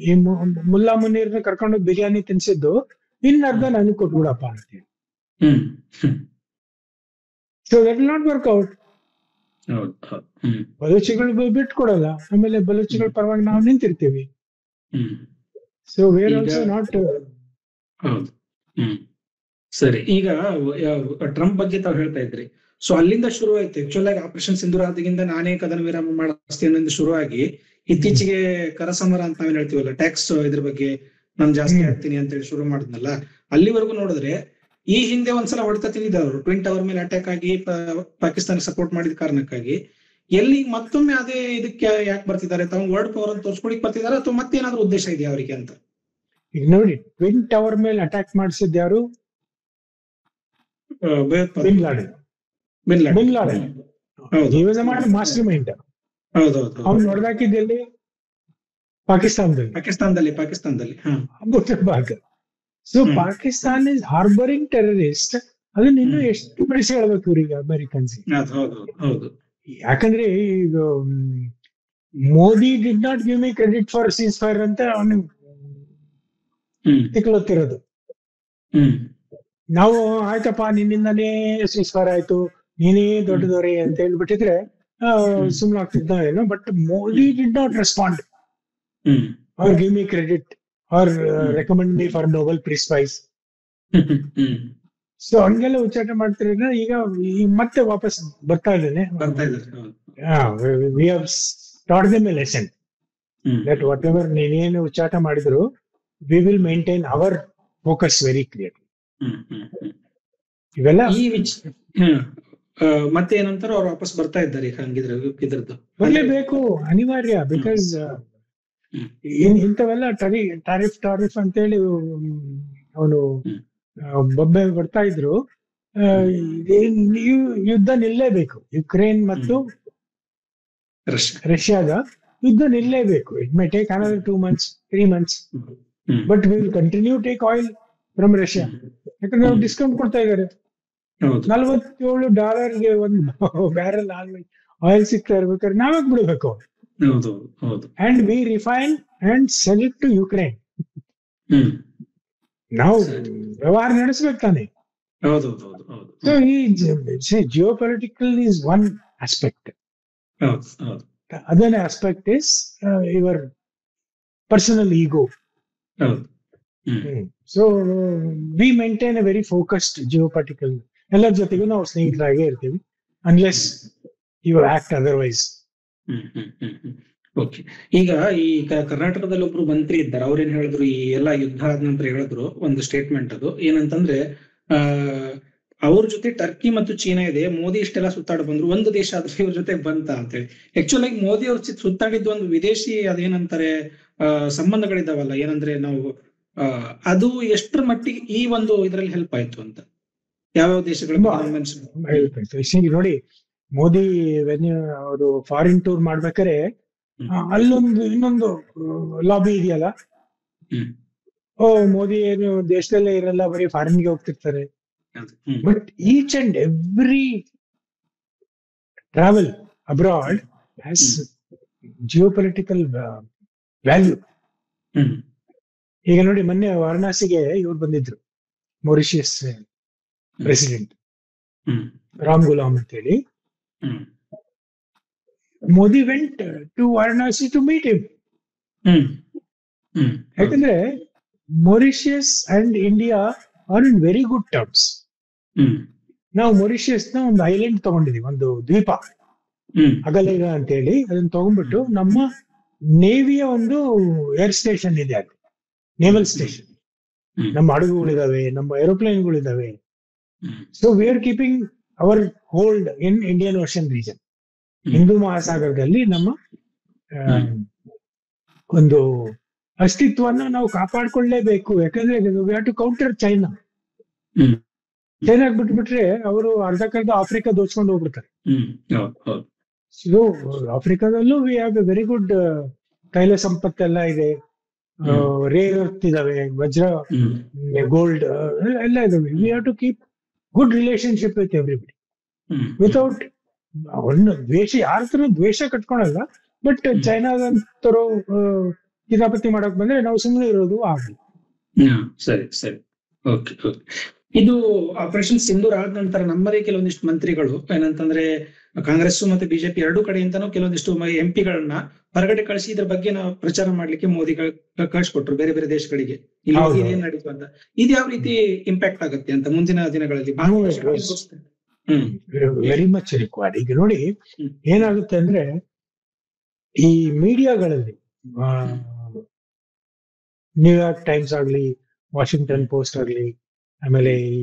ಈ ಮುಲ್ಲಾ ಮುನೀರ್ನ ಕರ್ಕೊಂಡು ಬಿರಿಯಾನಿ ತಿನ್ಸಿದ್ದು ಇನ್ನರ್ಧ ನನಗೆ ಕೊಟ್ಬಿಡಪ್ಪ ಅಂತೇಳಿ. So that will not work out. ಬಲೂಚಿಗಳು ಬಿಟ್ಕೊಡಲ್ಲ, ಆಮೇಲೆ ಬಲೂಚಿಗಳ ಪರವಾಗಿ ನಾವು ನಿಂತಿರ್ತೀವಿ. So we are also not. ಸರಿ, ಈಗ ಟ್ರಂಪ್ ಬಗ್ಗೆ ತಾವು ಹೇಳ್ತಾ ಇದ್ರಿ. ಸೊ ಅಲ್ಲಿಂದ ಶುರು ಆಯ್ತು ಆಕ್ಚುಲ್ ಆಗಿ ಆಪರೇಷನ್ ಸಿಂಧೂರ ಆದಾಗಿಂದ ನಾನೇ ಕದನ ವಿರಾಮ ಮಾಡಿಸ್ತೀನಿ ಶುರುವಾಗಿ ಇತ್ತೀಚೆಗೆ ಕರಸಮರ ಅಂತ ನಾವೇನ್ ಹೇಳ್ತೀವಲ್ಲ, ಟ್ಯಾಕ್ಸ್ ಇದ್ರ ಬಗ್ಗೆ ನಾನು ಜಾಸ್ತಿ ಆಗ್ತೀನಿ ಅಂತ ಹೇಳಿ ಶುರು ಮಾಡಿದ್ನಲ್ಲ, ಅಲ್ಲಿವರೆಗೂ ನೋಡಿದ್ರೆ ಈ ಹಿಂದೆ ಒಂದ್ಸಲ ಹೊಡೆತ ತಿಂದಿದ್ದವರು ಟ್ವಿನ್ ಟವರ್ ಮೇಲೆ ಅಟ್ಯಾಕ್ ಆಗಿ ಪಾಕಿಸ್ತಾನ ಸಪೋರ್ಟ್ ಮಾಡಿದ ಕಾರಣಕ್ಕಾಗಿ ಎಲ್ಲಿ ಮತ್ತೊಮ್ಮೆ ಅದೇ ಇದಕ್ಕೆ ಯಾಕೆ ಬರ್ತಿದ್ದಾರೆ? ತಾವು ವರ್ಲ್ಡ್ ಪವರ್ ಅಂತ ತೋರ್ಸ್ಕೊಳಿಕ್ ಬರ್ತಿದಾರೆ ಅಥವಾ ಮತ್ತೇನಾದ್ರೂ ಉದ್ದೇಶ ಇದೆಯಾ ಅವರಿಗೆ ಅಂತ? ಈಗ ನೋಡಿ, ಟ್ವಿನ್ ಟವರ್ ಮೇಲೆ ಅಟ್ಯಾಕ್ ಮಾಡಿಸಿದ ಯಾರು? Bin Laden. Mastermind. ಅವ್ನು ನೋಡ್ದಾಕಿದ್ದಲ್ಲಿ ಪಾಕಿಸ್ತಾನದಲ್ಲಿ ಭಾಗ. So Pakistan is harbouring terrorist. ಅದನ್ನ ಇನ್ನೂ ಎಷ್ಟು ಬೆಳೆಸಿ ಹೇಳ್ಬೇಕು ಇವ್ರಿಗೆ ಅಮೆರಿಕನ್ಸ್. ಯಾಕಂದ್ರೆ ಈಗ Modi did not give me credit for ceasefire ಅಂತ ಅವನು ತಿಕ್ಲತ್ತಿರೋದು. ನಾವು ಆಯ್ತಪ್ಪ ನಿನ್ನಿಂದಾನೇ ಸೀಸ್ ಫೈರ್ ಆಯ್ತು, ನೀನೇ ದೊಡ್ಡದವ್ರೆ ಅಂತ ಹೇಳ್ಬಿಟ್ಟಿದ್ರೆ ಸುಮ್ಮನಾಗ್ತಿದ್ದ ಏನೋ. But Modi did not respond hmm or give me credit or recommend me for Nobel peace prize. Hmm so ಹಂಗೆಲ್ಲ ಉಚ್ಚಾಟನೆ ಮಾಡ್ತಿರೋದ್ರಿಂದ ಈಗ ಮತ್ತೆ ವಾಪಸ್ ಬರ್ತಾ ಇದ್ದೇನೆ. ಬರ್ತಾ ಇದ್ದಾರೆ. We have taught them a lesson hmm that whatever ನೀನೇನು ಉಚ್ಚಾಟ ಮಾಡಿದ್ರು we will maintain our focus very clear. ಹ್ಮ್ ಹ್ಮ್ ಹ್ಮ್ ಇವೆಲ್ಲ ಈ ಮತ್ತೆ ಏನಂತಾರ ಅವ್ರು ವಾಪಸ್ ಬರ್ತಾ ಇದ್ದಾರೆ ಈಗ ಹಂಗಿದ್ರೆ ಇದ್ರದ್ದು ಬರ್ಲೇಬೇಕು, ಅನಿವಾರ್ಯ. ಬಿಕಾಸ್ ಇಂಥವೆಲ್ಲ ಟಾರಿಫ್ ಅಂತೇಳಿ ಅವನು ಬೊಬ್ಬೆ ಬರ್ತಾ ಇದ್ರು. ಯುದ್ಧ ನಿಲ್ಲೇಬೇಕು. ಯುಕ್ರೇನ್ ಮತ್ತು ರಷ್ಯಾದ ಯುದ್ಧ ನಿಲ್ಲೇಬೇಕು. It may take another 2 months 3 months, but we will continue take oil from Russia. ಯಾಕಂದ್ರೆ ಅವ್ರು ಡಿಸ್ಕೌಂಟ್ ಕೊಡ್ತಾ ಇದ್ದಾರೆ. $47 ಒಂದು ಬ್ಯಾರಲ್ ಆಯಿಲ್ ಸಿಗ್ತಾ ಇರ್ಬೇಕಾದ್ರೆ ನಾವಾಗ ಬಿಡ್ಬೇಕು. And we refine and sell it to Ukraine. ನಾವು ವ್ಯವಹಾರ ನಡೆಸ್ಬೇಕು ತಾನೆ. ಸೊ ಈ geopolitical is one aspect. Other aspect is your personal ego. So we maintain a very focused geopolitical. ಎಲ್ಲರ ಜೊತೆಗೂ ನಾವು ಸ್ನೇಹಿತರಾಗೇ ಇರ್ತೀವಿ unless you act otherwise. Okay. ಈಗ ಈ ಕರ್ನಾಟಕದಲ್ಲಿ ಒಬ್ರು ಮಂತ್ರಿ ಇದ್ದಾರೆ. ಅವ್ರೇನ್ ಹೇಳಿದ್ರು, ಈ ಎಲ್ಲಾ ಯುದ್ಧ ಆದ ನಂತರ ಹೇಳಿದ್ರು ಒಂದು ಸ್ಟೇಟ್ಮೆಂಟ್. ಅದು ಏನಂತಂದ್ರೆ, ಅವ್ರ ಜೊತೆ ಟರ್ಕಿ ಮತ್ತು ಚೀನಾ ಇದೆ, ಮೋದಿ ಇಷ್ಟೆಲ್ಲ ಸುತ್ತಾಡ ಬಂದ್ರು, ಒಂದು ದೇಶ ಆದ್ರೆ ಇವ್ರ ಜೊತೆ ಬಂತ ಅಂತೇಳಿ. ಆಕ್ಚುಲ್ ಆಗಿ ಮೋದಿ ಅವ್ರ ಸುತ್ತಾಡಿದ್ದು ಒಂದು ವಿದೇಶಿ ಅದೇನಂತಾರೆ ಸಂಬಂಧಗಳಿದಾವಲ್ಲ, ಏನಂದ್ರೆ ನಾವು ಅದು ಎಷ್ಟರ ಮಟ್ಟಿಗೆ ಈ ಒಂದು ಇದ್ರಲ್ಲಿ ಹೆಲ್ಪ್ ಆಯ್ತು ಅಂತ ಯಾವ್ಯಾವ ದೇಶಗಳು ನೋಡಿ. ಮೋದಿ ಅವರು ಫಾರಿನ್ ಟೂರ್ ಮಾಡ್ಬೇಕಾರೆ ಅಲ್ಲೊಂದು ಇನ್ನೊಂದು ಲಾಬಿ ಇದೆಯಲ್ಲ, ಮೋದಿ ಏನು ದೇಶದಲ್ಲೇ ಇರಲ್ಲ, ಬರೀ ಫಾರಿನ್ಗೆ ಹೋಗ್ತಿರ್ತಾರೆ. But each and every travel abroad has Jio political value. ಈಗ ನೋಡಿ, ಮೊನ್ನೆ ವಾರಣಾಸಿಗೆ ಇವ್ರು ಬಂದಿದ್ರು, ಮೊರಿಷಿಯಸ್ ಪ್ರೆಸಿಡೆಂಟ್ ರಾಮ್ ಗುಲಾಮ್ ಅಂತೇಳಿ. Modi went to Varanasi to meet him. ಯಾಕಂದ್ರೆ Mauritius and India are in very good terms. ನಾವು ಮೊರಿಷಿಯಸ್ ನ ಒಂದು ಐಲ್ಯಾಂಡ್ ತಗೊಂಡಿದೀವಿ, ಒಂದು ದ್ವೀಪ ಅಗಲೇಗ ಅಂತ ಹೇಳಿ. ಅದನ್ನ ತಗೊಂಡ್ಬಿಟ್ಟು ನಮ್ಮ ನೇವಿಯ ಒಂದು ಏರ್ ಸ್ಟೇಷನ್ ಇದೆ, ಅದು ನೇವಲ್ ಸ್ಟೇಷನ್. ನಮ್ಮ ಹಡಗುಗಳಿದಾವೆ, ನಮ್ಮ ಏರೋಪ್ಲೇನ್ಗಳಿದಾವೆ. So we are keeping our hold in Indian ocean region. ಹಿಂದೂ ಮಹಾಸಾಗರದಲ್ಲಿ ನಮ್ಮ ಒಂದು ಅಸ್ತಿತ್ವನ ನಾವು ಕಾಪಾಡ್ಕೊಳ್ಳೇಬೇಕು. ಯಾಕಂದ್ರೆ we have to counter China. ಚೈನಾಗ್ ಬಿಟ್ಬಿಟ್ರೆ ಅವರು ಅರ್ಧಕ್ಕರ್ಧ ಆಫ್ರಿಕಾ ದೋಚ್ಕೊಂಡು ಹೋಗ್ಬಿಡ್ತಾರೆ. ಸೊ ಆಫ್ರಿಕಾದಲ್ಲೂ we have a very good ತೈಲ ಸಂಪತ್ತೆಲ್ಲ ಇದೆ, ರೇರ್ ಅರ್ತ್ ಇದಾವೆ, ವಜ್ರ, ಗೋಲ್ಡ್ ಎಲ್ಲ ಇದಾವೆ. We have to keep good relationship with everybody without ಒಂದು ದ್ವೇಷ. ಯಾರ ಹತ್ರ ದ್ವೇಷ ಕಟ್ಕೊಳಲ್ಲ, ಬಟ್ ಚೈನಾದಂತರು ಕಿತಾಪತಿ ಮಾಡಕ್ ಬಂದ್ರೆ ನಾವು ಸುಮ್ಮನೆ ಇರೋದು ಆಗಲ್ಲ. ಸರಿ ಸರಿ, ಓಕೆ ಓಕೆ. ಇದು ಆಪರೇಷನ್ ಸಿಂಧೂರ್ ಆದ ನಂತರ ನಮ್ಮದೇ ಕೆಲವೊಂದಿಷ್ಟು ಮಂತ್ರಿಗಳು ಏನಂತಂದ್ರೆ, ಕಾಂಗ್ರೆಸ್ ಮತ್ತೆ ಬಿಜೆಪಿ ಎರಡೂ ಕಡೆಯಿಂದನೂ ಕೆಲವೊಂದಿಷ್ಟು ಎಂಪಿಗಳನ್ನ ಹೊರಗಡೆ ಕಳಿಸಿ ಇದ್ರ ಬಗ್ಗೆ ನಾವು ಪ್ರಚಾರ ಮಾಡ್ಲಿಕ್ಕೆ ಮೋದಿ ಕಳ್ಸಿಕೊಟ್ರು ಬೇರೆ ಬೇರೆ ದೇಶಗಳಿಗೆ. ಇಲ್ಲಿ ಏನ್ ನಡೀತು ಅಂತ, ಇದು ಯಾವ ರೀತಿ ಇಂಪ್ಯಾಕ್ಟ್ ಆಗುತ್ತೆ ಅಂತ ಮುಂದಿನ ದಿನಗಳಲ್ಲಿ? Very much required. ಈಗ ನೋಡಿ ಏನಾಗುತ್ತೆ ಅಂದ್ರೆ, ಈ ಮೀಡಿಯಾಗಳಲ್ಲಿ ನ್ಯೂಯಾರ್ಕ್ ಟೈಮ್ಸ್ ಆಗ್ಲಿ, ವಾಷಿಂಗ್ಟನ್ ಪೋಸ್ಟ್ ಆಗ್ಲಿ, ಆಮೇಲೆ ಈ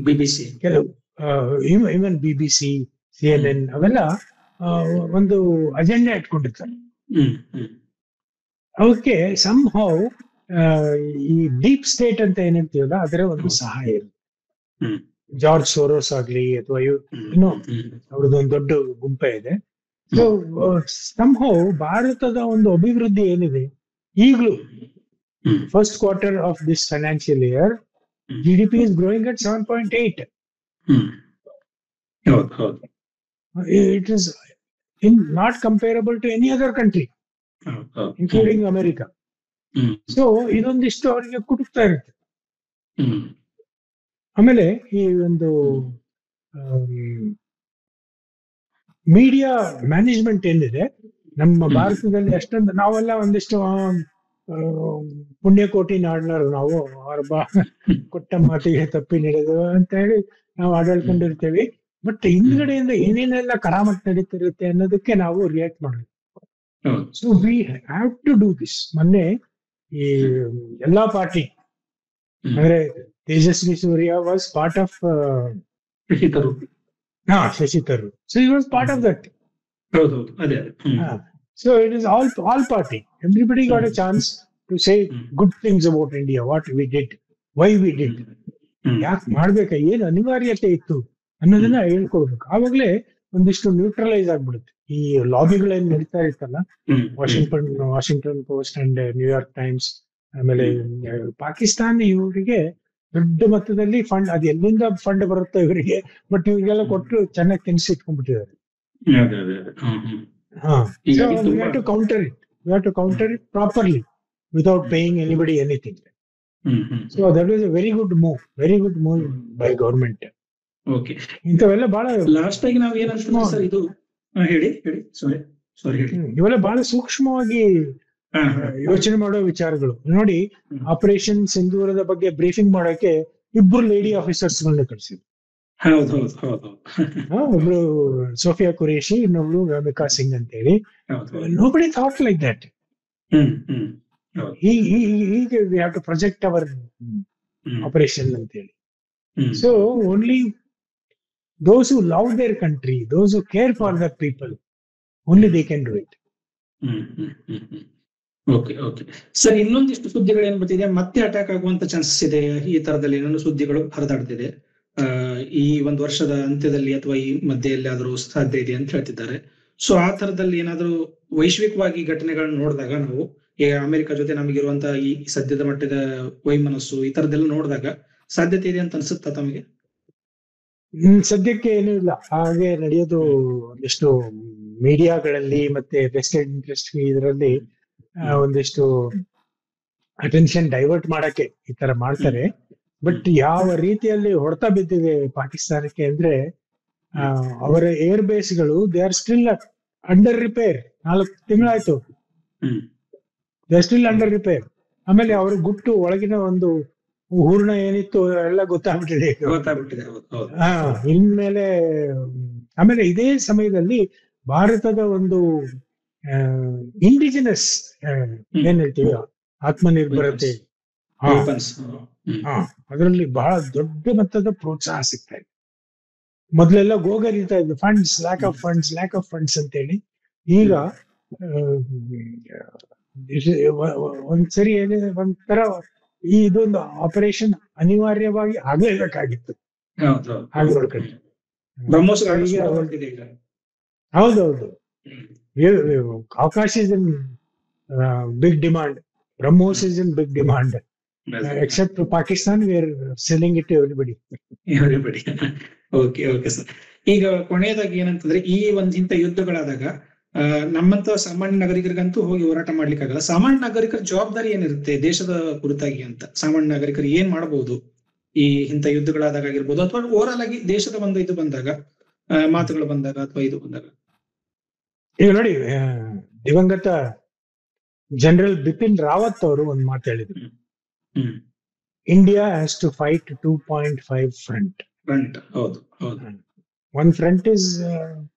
BBC, ಕೆಲವು ಇವನ್ BBC, CNN ಅವೆಲ್ಲ ಒಂದು ಅಜೆಂಡಾ ಇಟ್ಕೊಂಡಿರ್ತಾರೆ. ಅವಕ್ಕೆ ಸಮ್ ಹೌ ಈ ಡೀಪ್ ಸ್ಟೇಟ್ ಅಂತ ಏನಿರ್ತೀವಲ್ಲ ಅದರ ಒಂದು ಸಹಾಯ ಇರುತ್ತೆ. ಜಾರ್ಜ್ ಸೋರೋಸ್ ಆಗ್ಲಿ ಅಥವಾ ಇನ್ನೂ ಅವ್ರದ್ದು ಒಂದು ದೊಡ್ಡ ಗುಂಪೆ ಇದೆ. ಸೊ ಸಮ್ ಹೌ ಭಾರತದ ಒಂದು ಅಭಿವೃದ್ಧಿ ಏನಿದೆ ಈಗಲೂ, first quarter of this financial year GDP is growing at 7.8. It is not comparable to any other country, including America. So ಇದೊಂದಿಷ್ಟು ಅವರಿಗೆ ಕುಟುಕ್ತಾ ಇರುತ್ತೆ. ಆಮೇಲೆ ಈ ಒಂದು ಮೀಡಿಯಾ ಮ್ಯಾನೇಜ್ಮೆಂಟ್ ಏನಿದೆ ನಮ್ಮ ಭಾರತದಲ್ಲಿ ಅಷ್ಟೊಂದು ನಾವೆಲ್ಲ ಒಂದಿಷ್ಟು ಪುಣ್ಯಕೋಟಿ ನಾಡ್ನರು ನಾವು ಅವ್ರ ಕೊಟ್ಟ ಮಾತಿಗೆ ತಪ್ಪಿ ನಡೆದು ಅಂತ ಹೇಳಿ ನಾವು ಆಡಳ್ಕೊಂಡಿರ್ತೇವೆ. ಬಟ್ ಹಿಂದ್ಗಡೆಯಿಂದ ಏನೇನೆಲ್ಲ ಕರಾಮತ್ ನಡೀತಿರುತ್ತೆ ಅನ್ನೋದಕ್ಕೆ ನಾವು ರಿಯಾಕ್ಟ್ ಮಾಡಬೇಕು. So we have to do this. ಮೊನ್ನೆ ಈ ಎಲ್ಲಾ ಪಾರ್ಟಿ ಅಂದ್ರೆ Tejasvi Surya was part of Shashi Tharoor. So he was part of that. So it is all party. Everybody got a chance to say good things about India, what we did, why we did. ಯಾಕೆ ಮಾಡ್ಬೇಕ, ಏನ್ ಅನಿವಾರ್ಯತೆ ಇತ್ತು ಅನ್ನೋದನ್ನ ಹೇಳ್ಕೊಡ್ಬೇಕು. ಆವಾಗ್ಲೇ ಒಂದಿಷ್ಟು ನ್ಯೂಟ್ರಲೈಸ್ ಆಗ್ಬಿಡುತ್ತೆ. ಈ ಲಾಬಿಗಳೇನ್ ನಡೀತಾ ಇರ್ತಲ್ಲ, Washington post and New York times, ಆಮೇಲೆ ಪಾಕಿಸ್ತಾನ ಇವರಿಗೆ ದೊಡ್ಡ ಮೊತ್ತದಲ್ಲಿ ಫಂಡ್, ಅದು ಎಲ್ಲಿಂದ ಫಂಡ್ ಬರುತ್ತೆ ಇವರಿಗೆ, ಬಟ್ ಇವ್ರಿಗೆಲ್ಲ ಕೊಟ್ಟು ಚೆನ್ನಾಗಿ ತಿನ್ಸಿಟ್ಕೊಂಡ್ಬಿಟ್ಟಿದ್ದಾರೆ. We have to counter it. We have to counter it properly without paying anybody anything. So that was a very good move by government. Okay. ಇಂಥವೆಲ್ಲ ಬಹಳ ಲಾಸ್ಟ್ ಆಗಿ ನಾವು ಏನಂತ ಸರ್ ಇದು ಹೇಳಿ ಸಾರಿ ಇವೆಲ್ಲ ಬಹಳ ಸೂಕ್ಷ್ಮವಾಗಿ ಯೋಚನೆ ಮಾಡೋ ವಿಚಾರಗಳು. ನೋಡಿ, ಆಪರೇಷನ್ ಸಿಂಧೂರದ ಬಗ್ಗೆ ಬ್ರೀಫಿಂಗ್ ಮಾಡೋಕೆ 2 ಲೇಡಿ ಆಫೀಸರ್ಸ್ ಗಳನ್ನ ಕಳಿಸಿದ್ರು. ಒಬ್ಳು ಸೋಫಿಯಾ ಕುರೇಶಿ, ಇನ್ನೊಬ್ಳು ರಮಿಕಾ ಸಿಂಗ್ ಅಂತ ಹೇಳಿ. Nobody thought like that. ಹೀಗೆ we have to project our operation ಅಂತ ಹೇಳಿ. So only those who love their country, those who care for their people, only they can do it. Okay sir, ಇನ್ನೊಂದಿಷ್ಟು ಸುದ್ದಿಗಳು ಏನ್ ಬರ್ತಿದೆ, ಮತ್ತೆ ಅಟ್ಯಾಕ್ ಆಗುವಂತ chances ಇದೆ. ಈ ತರದಲ್ಲಿ ಏನಾದ್ರು ಸುದ್ದಿಗಳು ಹರಿದಾಡ್ತಿದೆ. ಈ ಒಂದು ವರ್ಷದ ಅಂತ್ಯದಲ್ಲಿ ಅಥವಾ ಈ ಮಧ್ಯೆಯಲ್ಲಿ ಆದ್ರೂ ಸಾಧ್ಯ ಇದೆ ಅಂತ ಹೇಳ್ತಿದ್ದಾರೆ. ಸೊ ಆ ತರದಲ್ಲಿ ಏನಾದ್ರು ವೈಶ್ವಿಕವಾಗಿ ಘಟನೆಗಳನ್ನ ನೋಡಿದಾಗ ನಾವು ಈಗ ಅಮೆರಿಕ ಜೊತೆ ನಮಗಿರುವಂತಹ ಈ ಸದ್ಯದ ಮಟ್ಟದ ವೈಮನಸ್ಸು ಈ ತರದೆಲ್ಲ ನೋಡಿದಾಗ ಸಾಧ್ಯತೆ ಇದೆ ಅಂತ ಅನ್ಸುತ್ತಾ ತಮಗೆ? ಸದ್ಯಕ್ಕೆ ಏನೂ ಇಲ್ಲ. ಹಾಗೆ ನಡೆಯೋದು ಒಂದಿಷ್ಟು ಮೀಡಿಯಾಗಳಲ್ಲಿ ಮತ್ತೆ ವೆಸ್ಟೆಡ್ ಇಂಟ್ರೆಸ್ಟ್ ಇದರಲ್ಲಿ ಒಂದಿಷ್ಟು ಅಟೆನ್ಷನ್ ಡೈವರ್ಟ್ ಮಾಡಕ್ಕೆ ಈ ತರ ಮಾಡ್ತಾರೆ. ಬಟ್ ಯಾವ ರೀತಿಯಲ್ಲಿ ಹೊಡೆತ ಬಿದ್ದಿದೆ ಪಾಕಿಸ್ತಾನಕ್ಕೆ ಅಂದ್ರೆ, ಅವರ ಏರ್ ಬೇಸ್ಗಳು they are still under repair. 4 ತಿಂಗಳಾಯ್ತು, they are still under repair. ಆಮೇಲೆ ಅವ್ರ ಗುಟ್ಟು ಒಳಗಿನ ಒಂದು ಹೂರ್ಣ ಏನಿತ್ತು ಎಲ್ಲ ಗೊತ್ತಾಗ್ಬಿಟ್ಟಿದೆ. ಇನ್ಮೇಲೆ ಆಮೇಲೆ ಇದೇ ಸಮಯದಲ್ಲಿ ಭಾರತದ ಒಂದು ಇಂಡಿಜಿನಸ್ ಏನ್ ಹೇಳ್ತೀವಿ ಆತ್ಮನಿರ್ಭರತೆ, ಅದರಲ್ಲಿ ಬಹಳ ದೊಡ್ಡ ಮಟ್ಟದ ಪ್ರೋತ್ಸಾಹ ಸಿಗ್ತಾ ಇದೆ. ಮೊದ್ಲೆಲ್ಲ ಗೋಗರಿತಾ ಇದ್ದು ಫಂಡ್ಸ್, ಲ್ಯಾಕ್ ಆಫ್ ಫಂಡ್ಸ್ ಅಂತ ಹೇಳಿ. ಈಗ ಒಂದ್ಸರಿ ಏನಿದೆ, ಒಂಥರ ಇದೊಂದು ಆಪರೇಷನ್ ಅನಿವಾರ್ಯವಾಗಿ ಆಗ್ಲೇಬೇಕಾಗಿತ್ತು. ಹಾಗೆ ನೋಡ್ಕೊಂಡು ಹೌದೌದು, ಅವಕಾಶ is in big demand, BrahMos is in big demand. Except to Pakistan, we are selling it to everybody. Okay sir. ಈಗ ಕೊನೆಯದಾಗಿ ಏನಂತಂದ್ರೆ, ಈ ಇಂಥ ಯುದ್ಧಗಳಾದಾಗ ನಮ್ಮಂತ ಸಾಮಾನ್ಯ ನಾಗರಿಕರಿಗಂತೂ ಹೋಗಿ ಹೋರಾಟ ಮಾಡ್ಲಿಕ್ಕೆ ಆಗಲ್ಲ. ಸಾಮಾನ್ಯ ನಾಗರಿಕರ ಜವಾಬ್ದಾರಿ ಏನಿರುತ್ತೆ ದೇಶದ ಕುರಿತಾಗಿ ಅಂತ? ಸಾಮಾನ್ಯ ನಾಗರಿಕರು ಏನ್ ಮಾಡಬಹುದು ಈ ಇಂಥ ಯುದ್ಧಗಳಾದಾಗ ಆಗಿರ್ಬೋದು, ಅಥವಾ ಓವರಾಲ್ ಆಗಿ ದೇಶದ ಒಂದು ಇದು ಬಂದಾಗ, ಮಾತುಗಳು ಬಂದಾಗ ಅಥವಾ ಇದು ಬಂದಾಗ? ಈಗ ನೋಡಿ, ದಿವಂಗತ ಜನರಲ್ ಬಿಪಿನ್ ರಾವತ್ ಅವರು ಒಂದು ಮಾತು ಹೇಳಿದ್ರು, India has to fight 2.5 front. One front is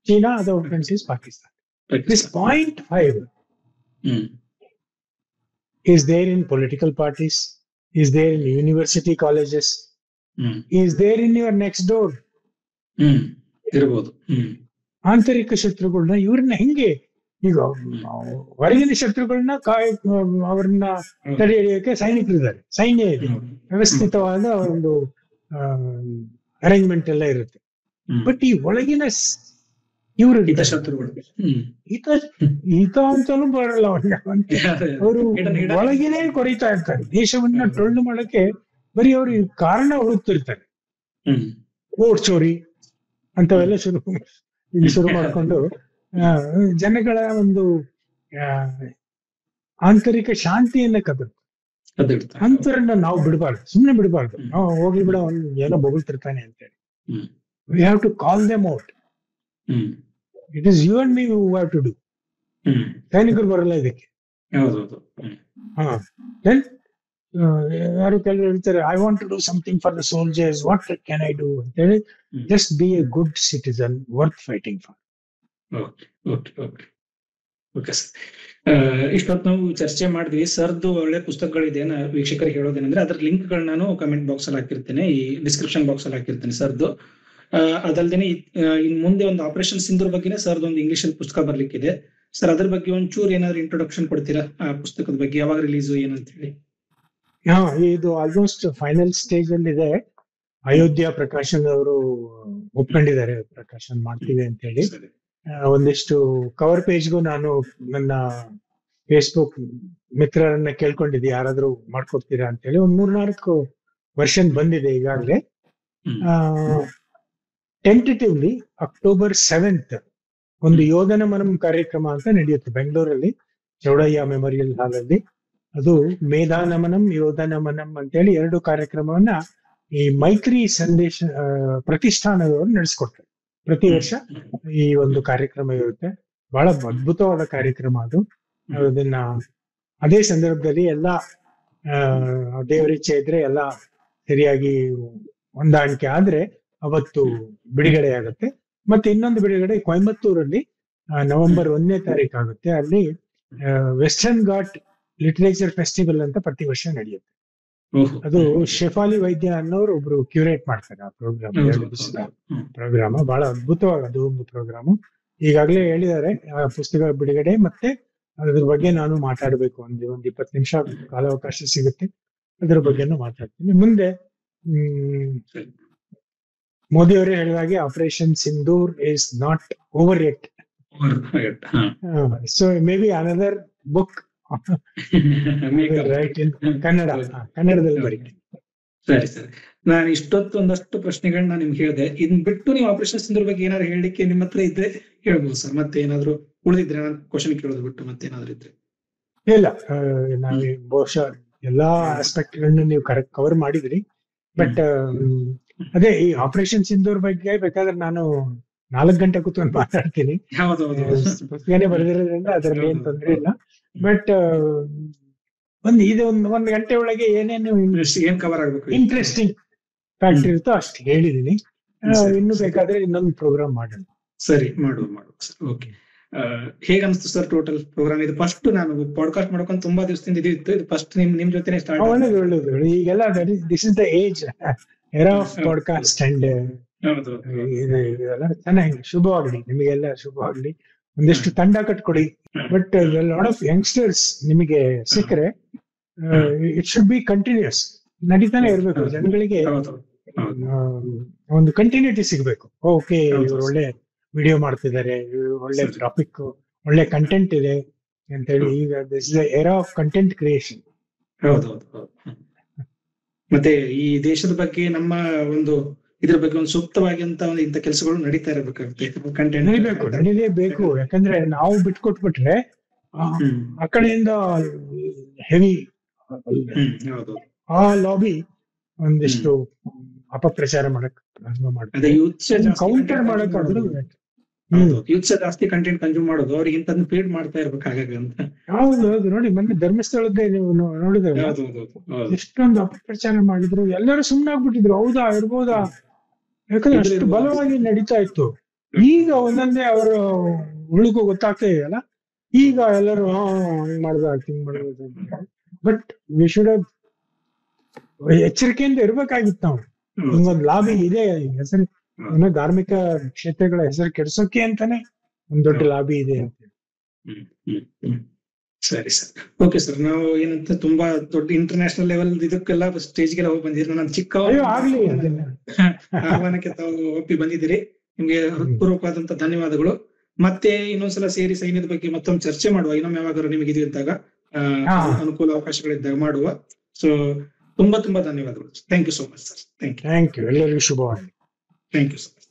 China, other front is Pakistan. This 0.5 is there in political parties, is there in university colleges, is there in your next door. ಆಂತರಿಕ ಶತ್ರುಗಳನ್ನ ಇವ್ರನ್ನ ಹೆಂಗೆ, ಈಗ ಹೊರಗಿನ ಶತ್ರುಗಳನ್ನ ಅವ್ರನ್ನ ತಡೆ ಹಿಡಿಯೋಕೆ ಸೈನಿಕರಿದ್ದಾರೆ, ಸೈನ್ಯ ಇದೆ, ವ್ಯವಸ್ಥಿತವಾದ ಒಂದು ಅರೇಂಜ್ಮೆಂಟ್ ಎಲ್ಲ ಇರುತ್ತೆ. ಬಟ್ ಈ ಒಳಗಿನ ಇವರು ಈತ ಅಂತಲೂ ಬರಲ್ಲ, ಅವರು ಒಳಗಿನೇ ಕೊರಿತಾ ಇರ್ತಾರೆ. ದೇಶವನ್ನ ಟೊಳ್ಳು ಮಾಡಕ್ಕೆ ಬರೀ ಅವ್ರು ಕಾರಣ ಹುಡುಕ್ತಿರ್ತಾರೆ. ಓಟ್ ಚೋರಿ ಅಂತವೆಲ್ಲ ಶುರು ಮಾಡ್ಕೊಂಡು ಜನಗಳ ಒಂದು ಆಂತರಿಕ ಶಾಂತಿಯನ್ನ ಕದಡ್ತಾರೆ. ಅಂತರನ್ನ ನಾವು ಬಿಡಬಾರ್ದು, ಸುಮ್ಮನೆ ಬಿಡಬಾರ್ದು. ನಾವು ಹೋಗ್ಲಿ ಬಿಡ, ಏನೋ ಬೊಗಳ್ತಿರ್ತಾನೆ ಅಂತೇಳಿ. We have to call them out. It is you and me who have to do. ಸೈನಿಕರು ಬರಲ್ಲ ಇದಕ್ಕೆ. ಹೌದೌದು. ಹಾ ದೆನ್ ಯಾರು ಕೆಲವರು ಹೇಳ್ತಾರೆ I want to do something for the soldiers, what can I do ಅಂತ ಹೇಳಿ. Just be a good citizen worth fighting for. Okay okay okay okay sir. ಇಷ್ಟೊತ್ತು ನಾವು ಚರ್ಚೆ ಮಾಡಿದ್ವಿ. ಸರ್ದು ಒಳ್ಳೆ ಪುಸ್ತಕಗಳಿದೆ. ವೀಕ್ಷಕರಿಗೆ ಹೇಳೋದೇನಂದ್ರೆ ಅದ್ರ ಲಿಂಕ್ ಗಳು ನಾನು ಕಮೆಂಟ್ ಬಾಕ್ಸ್ ಅಲ್ಲಿ ಹಾಕಿರ್ತೇನೆ, ಈ ಡಿಸ್ಕ್ರಿಪ್ಷನ್ ಬಾಕ್ಸ್ ಅಲ್ಲಿ ಹಾಕಿರ್ತೇನೆ ಸರ್ದು. ಅದಲ್ದೇನೆ ಇನ್ ಮುಂದೆ ಒಂದು ಆಪರೇಷನ್ ಸಿಂಧೂರ್ ಬಗ್ಗೆನೇ ಸರ್ದು ಒಂದು ಇಂಗ್ಲಿಷ್ ಅಲ್ಲಿ ಪುಸ್ತಕ ಬರ್ಲಿಕ್ಕಿದೆ ಸರ್. ಅದ್ರ ಬಗ್ಗೆ ಒಂಚೂರು ಏನಾದ್ರು ಇಂಟ್ರೊಡಕ್ಷನ್ ಕೊಡ್ತೀರಾ ಆ ಪುಸ್ತಕದ ಬಗ್ಗೆ, ಯಾವಾಗ ರಿಲೀಸ್ ಏನಂತ ಹೇಳಿ? ಹಾ, ಇದು ಆಲ್ಮೋಸ್ಟ್ ಫೈನಲ್ ಸ್ಟೇಜ್ ಅಲ್ಲಿ ಇದೆ. ಅಯೋಧ್ಯ ಪ್ರಕಾಶನ್ ಅವರು ಒಪ್ಕೊಂಡಿದ್ದಾರೆ ಪ್ರಕಾಶನ್ ಮಾಡ್ತೀವಿ ಅಂತ ಹೇಳಿ. ಒಂದಿಷ್ಟು ಕವರ್ ಪೇಜ್ಗೂ ನಾನು ನನ್ನ ಫೇಸ್ಬುಕ್ ಮಿತ್ರರನ್ನ ಕೇಳ್ಕೊಂಡಿದ್ದೆ, ಯಾರಾದ್ರೂ ಮಾಡ್ಕೊಡ್ತೀರಾ ಅಂತ ಹೇಳಿ. ಒಂದ್ 3-4 ವರ್ಷನ್ ಬಂದಿದೆ ಈಗಾಗಲೇ. ಟೆಂಟೇಟಿವ್ಲಿ October 7th ಒಂದು ಯೋಧನ ಮನಂ ಕಾರ್ಯಕ್ರಮ ಅಂತ ನಡೆಯುತ್ತೆ ಬೆಂಗಳೂರಲ್ಲಿ, ಚೌಡಯ್ಯ ಮೆಮೋರಿಯಲ್ ಹಾಲ್ ಅಲ್ಲಿ. ಅದು ಮೇಧಾನಮನಂ ಯೋಧನಮನಂ ಅಂತೇಳಿ 2 ಕಾರ್ಯಕ್ರಮವನ್ನ ಈ ಮೈತ್ರಿ ಸಂದೇಶ ಪ್ರತಿಷ್ಠಾನದವರು ನಡೆಸ್ಕೊಡ್ತಾರೆ. ಪ್ರತಿ ವರ್ಷ ಈ ಒಂದು ಕಾರ್ಯಕ್ರಮ ಇರುತ್ತೆ. ಬಹಳ ಅದ್ಭುತವಾದ ಕಾರ್ಯಕ್ರಮ ಅದು. ಅದನ್ನ ಅದೇ ಸಂದರ್ಭದಲ್ಲಿ ಎಲ್ಲ ದೇವರಿಚ್ಛೆ ಇದ್ರೆ ಎಲ್ಲ ಸರಿಯಾಗಿ ಹೊಂದಾಣಿಕೆ ಆದ್ರೆ ಅವತ್ತು ಬಿಡುಗಡೆ ಆಗುತ್ತೆ. ಮತ್ತೆ ಇನ್ನೊಂದು ಬಿಡುಗಡೆ ಕೊಯಮತ್ತೂರಲ್ಲಿ November 1ನೇ ತಾರೀಕು ಆಗುತ್ತೆ. ಅಲ್ಲಿ ವೆಸ್ಟರ್ನ್ ಘಾಟ್ ಲಿಟರೇಚರ್ ಫೆಸ್ಟಿವಲ್ ಅಂತ ಪ್ರತಿ ವರ್ಷ ನಡೆಯುತ್ತೆ. ಅದು ಶೆಫಾಲಿ ವೈದ್ಯ ಅನ್ನೋರು ಒಬ್ರು ಕ್ಯೂರೇಟ್ ಮಾಡ್ತಾರೆ ಆ ಪ್ರೋಗ್ರಾಮ್. 2 ದಿವಸದ ಪ್ರೋಗ್ರಾಮ್, ಬಹಳ ಅದ್ಭುತವಾದ ಅದು ಒಂದು ಪ್ರೋಗ್ರಾಮ್. ಈಗಾಗಲೇ ಹೇಳಿದ್ದಾರೆ ಆ ಪುಸ್ತಕ ಬಿಡುಗಡೆ, ಮತ್ತೆ ಅದ್ರ ಬಗ್ಗೆ ನಾನು ಮಾತಾಡ್ಬೇಕು. ಒಂದು 20 ನಿಮಿಷ ಕಾಲಾವಕಾಶ ಸಿಗುತ್ತೆ, ಅದ್ರ ಬಗ್ಗೆನೂ ಮಾತಾಡ್ತೀನಿ ಮುಂದೆ. ಮೋದಿ ಅವರೇ ಹೇಳಿದಾಗೆ operation Sindoor is not over yet. So maybe another book write in ಕನ್ನಡದಲ್ಲಿ ಬರೀತೀನಿ. ಸರಿ ಸರಿ. ನಾನು ಇಷ್ಟೊತ್ತು ಒಂದಷ್ಟು ಪ್ರಶ್ನೆಗಳನ್ನ ನಿಮ್ಗೆ ಹೇಳಿದೆ. ಇದನ್ ಬಿಟ್ಟು ನೀವು ಆಪರೇಷನ್ ಸಿಂಧೂರ್ ಬಗ್ಗೆ ಏನಾದ್ರು ಹೇಳಲಿಕ್ಕೆ ನಿಮ್ಮ ಹತ್ರ ಇದ್ರೆ ಹೇಳ್ಬೋದು ಸರ್. ಮತ್ತೆ ಏನಾದ್ರು ಉಳಿದಿದ್ರೆ ನಾನು ಕ್ವಶನ್ ಕೇಳೋದು ಬಿಟ್ಟು ಮತ್ತೆ ಏನಾದ್ರು ಇದ್ರೆ? ಇಲ್ಲ, ನಾವು ಬಹುಶಃ ಎಲ್ಲಾ ಆಸ್ಪೆಕ್ಟ್ ಗಳನ್ನ ನೀವು ಕರೆಕ್ಟ್ ಕವರ್ ಮಾಡಿದ್ರಿ. ಬಟ್ ಅದೇ ಈ ಆಪರೇಷನ್ ಸಿಂಧೂರ್ ಬಗ್ಗೆ ಬೇಕಾದ್ರೆ ನಾನು 4 ಗಂಟೆ ಕೂತ್ಕೊಂಡು ಮಾತಾಡ್ತೀನಿ. ಪುಸ್ತಕನೇ ಬರೆದಿರೋದ್ರಿಂದ ಅದರಲ್ಲಿ ಏನ್ ತೊಂದ್ರೆ ಇಲ್ಲ. ಬಟ್ ಒಂದ್ ಗಂಟೆ ಒಳಗೆ ಏನೇನು ಏನ್ ಕವರ್ ಆಗ್ಬೇಕು, ಇಂಟ್ರೆಸ್ಟಿಂಗ್ ಫ್ಯಾಕ್ಟ್ ಇರುತ್ತೋ ಅಷ್ಟು ಹೇಳಿದೀನಿ. ಇನ್ನು ಬೇಕಾದ್ರೆ ಇನ್ನೊಂದು ಪ್ರೋಗ್ರಾಮ್ ಮಾಡೋಣ. ಸರಿ, ಮಾಡುವ ಸರ್. ಓಕೆ. ಹೇಗ್ ಅನ್ಸ್ತು ಸರ್ ಟೋಟಲ್ ಪ್ರೋಗ್ರಾಮ್? ಇದು ಫಸ್ಟ್ ನಾನು ಪಾಡ್ಕಾಸ್ಟ್ ಮಾಡ್ಕೊಂಡು ತುಂಬಾ ದಿವಸದಿಂದ ಇತ್ತು. ಇದು ಫಸ್ಟ್ ನಿಮ್ ಜೊತೆ ಸ್ಟಾರ್ಟ್. ಒಳ್ಳೇದು. ಈಗೆಲ್ಲ this is the age era of podcast and ಇದೆಲ್ಲ ಚೆನ್ನಾಗಿ. ಶುಭವಾಗ್ಲಿ ನಿಮಗೆಲ್ಲ, ಶುಭವಾಗ್ಲಿ. ಒಂದಿಷ್ಟು ತಂಡ ಕಟ್ಕೊಡಿ. ಬಟ್ ಲಾಟ್ ಆಫ್ ಯಂಗ್ಸ್ಟರ್ಸ್ ನಿಮಗೆ ಸಿಕ್ಕರೆ ಇಟ್ ಶುಡ್ ಬಿ ಕಂಟಿನ್ಯೂಸ್, ನಡೀತಾನೆ ಇರ್ಬೇಕು. ಜನಗಳಿಗೆ ಒಂದು ಕಂಟಿನ್ಯೂಟಿ ಸಿಗ್ಬೇಕು. ಓಕೆ, ಇವ್ರು ಒಳ್ಳೆ ವಿಡಿಯೋ ಮಾಡ್ತಿದ್ದಾರೆ, ಒಳ್ಳೆ ಟಾಪಿಕ್, ಒಳ್ಳೆ ಕಂಟೆಂಟ್ ಇದೆ ಅಂತ ಹೇಳಿ. ಈಗ this is the era of content creation. ಹೌದೌದು. ಮತ್ತೆ ಈ ದೇಶದ ಬಗ್ಗೆ, ನಮ್ಮ ಒಂದು ಇದ್ರ ಬಗ್ಗೆ ಒಂದು ಸೂಕ್ತವಾಗಿಂತ ಒಂದು ಇಂಥ ಕೆಲಸಗಳು ನಡೀತಾ ಇರಬೇಕಾಗುತ್ತೆ. ಕಂಟೆಂಟ್ ನಡೀಲೇಬೇಕು. ಯಾಕಂದ್ರೆ ನಾವು ಬಿಟ್ಕೊಟ್ಬಿಟ್ರೆ ಆ ಕಡೆಯಿಂದ ಹೆವಿ ಆ ಲಾಬಿ ಒಂದಿಷ್ಟು ಅಪಪ್ರಚಾರ ಮಾಡಕ್ ಪ್ರಾರಂಭ ಮಾಡ್ತಾರೆ. ಕೌಂಟರ್ ಮಾಡಕ್ ಯೂತ್ಸ್ ಜಾಸ್ತಿ ಕಂಟೆಂಟ್ ಕನ್ಸ್ಯೂಮ್ ಮಾಡೋದು, ಅವ್ರಿಗೆ ಇಂಥದ್ದು ಫೀಡ್ ಮಾಡ್ತಾ ಇರ್ಬೇಕಾಗ ಅಂತ. ಹೌದು. ನೋಡಿ, ಮೊನ್ನೆ ಧರ್ಮಸ್ಥಳದ್ದೇ ನೀವು ನೋಡಿದ್ರೆ ಎಷ್ಟೊಂದು ಅಪಪ್ರಚಾರ ಮಾಡಿದ್ರು. ಎಲ್ಲರೂ ಸುಮ್ಮನಾಗ್ಬಿಟ್ಟಿದ್ರು. ಹೌದಾ, ಇರ್ಬೋದಾ? ಯಾಕಂದ್ರೆ ಅಷ್ಟು ಬಲವಾಗಿ ನಡೀತಾ ಇತ್ತು. ಈಗ ಒಂದೊಂದೇ ಅವರು ಉಳಿಗೂ ಗೊತ್ತಾಗ್ತಾ ಇದೆಯಲ್ಲ. ಈಗ ಎಲ್ಲರೂ ಹಿಂಗ್ ಮಾಡ್ಬೋದು. ಬಟ್ ವಿ ಶುಡ್ ಹ್ಯಾವ್ ಎಚ್ಚರಿಕೆಯಿಂದ ಇರ್ಬೇಕಾಗಿತ್ತು ನಾವು. ಹಿಂಗೊಂದು ಲಾಬಿ ಇದೆ, ಹೆಸರು ಏನೋ ಧಾರ್ಮಿಕ ಕ್ಷೇತ್ರಗಳ ಹೆಸರು ಕೆಡ್ಸೋಕೆ ಅಂತಾನೆ ಒಂದ್ ದೊಡ್ಡ ಲಾಬಿ ಇದೆ ಅಂತ. ಸರಿ ಸರ್. Okay sir. ನಾವು ಏನಂತ ತುಂಬಾ ದೊಡ್ಡ ಇಂಟರ್ನ್ಯಾಷನಲ್ ಲೆವೆಲ್ ಇದಕ್ಕೆಲ್ಲ ಸ್ಟೇಜ್ಗೆಲ್ಲ ಹೋಗಿ ಬಂದಿರಿ. ನಾನು ಚಿಕ್ಕ ಆಹ್ವಾನಕ್ಕೆ ತಾವು ಒಪ್ಪಿ ಬಂದಿದ್ದೀರಿ. ನಿಮ್ಗೆ ಹೃತ್ಪೂರ್ವಕವಾದಂತ ಧನ್ಯವಾದಗಳು. ಮತ್ತೆ ಇನ್ನೊಂದ್ಸಲ ಸೇರಿ ಸೈನ್ಯದ ಬಗ್ಗೆ ಮತ್ತೊಂದು ಚರ್ಚೆ ಮಾಡುವ. ಇನ್ನೊಮ್ಮೆ ಯಾವಾಗಾದ್ರೂ ನಿಮಗೆ ಇದು ಇದ್ದಾಗ, ಅನುಕೂಲ ಅವಕಾಶಗಳಿದ್ದಾಗ ಮಾಡುವ. ಸೊ ತುಂಬಾ ಧನ್ಯವಾದಗಳು. Thank you so much sir. Thank you. ಎಲ್ಲರಿಗೂ ಶುಭವಾಗಲಿ. Thank you sir.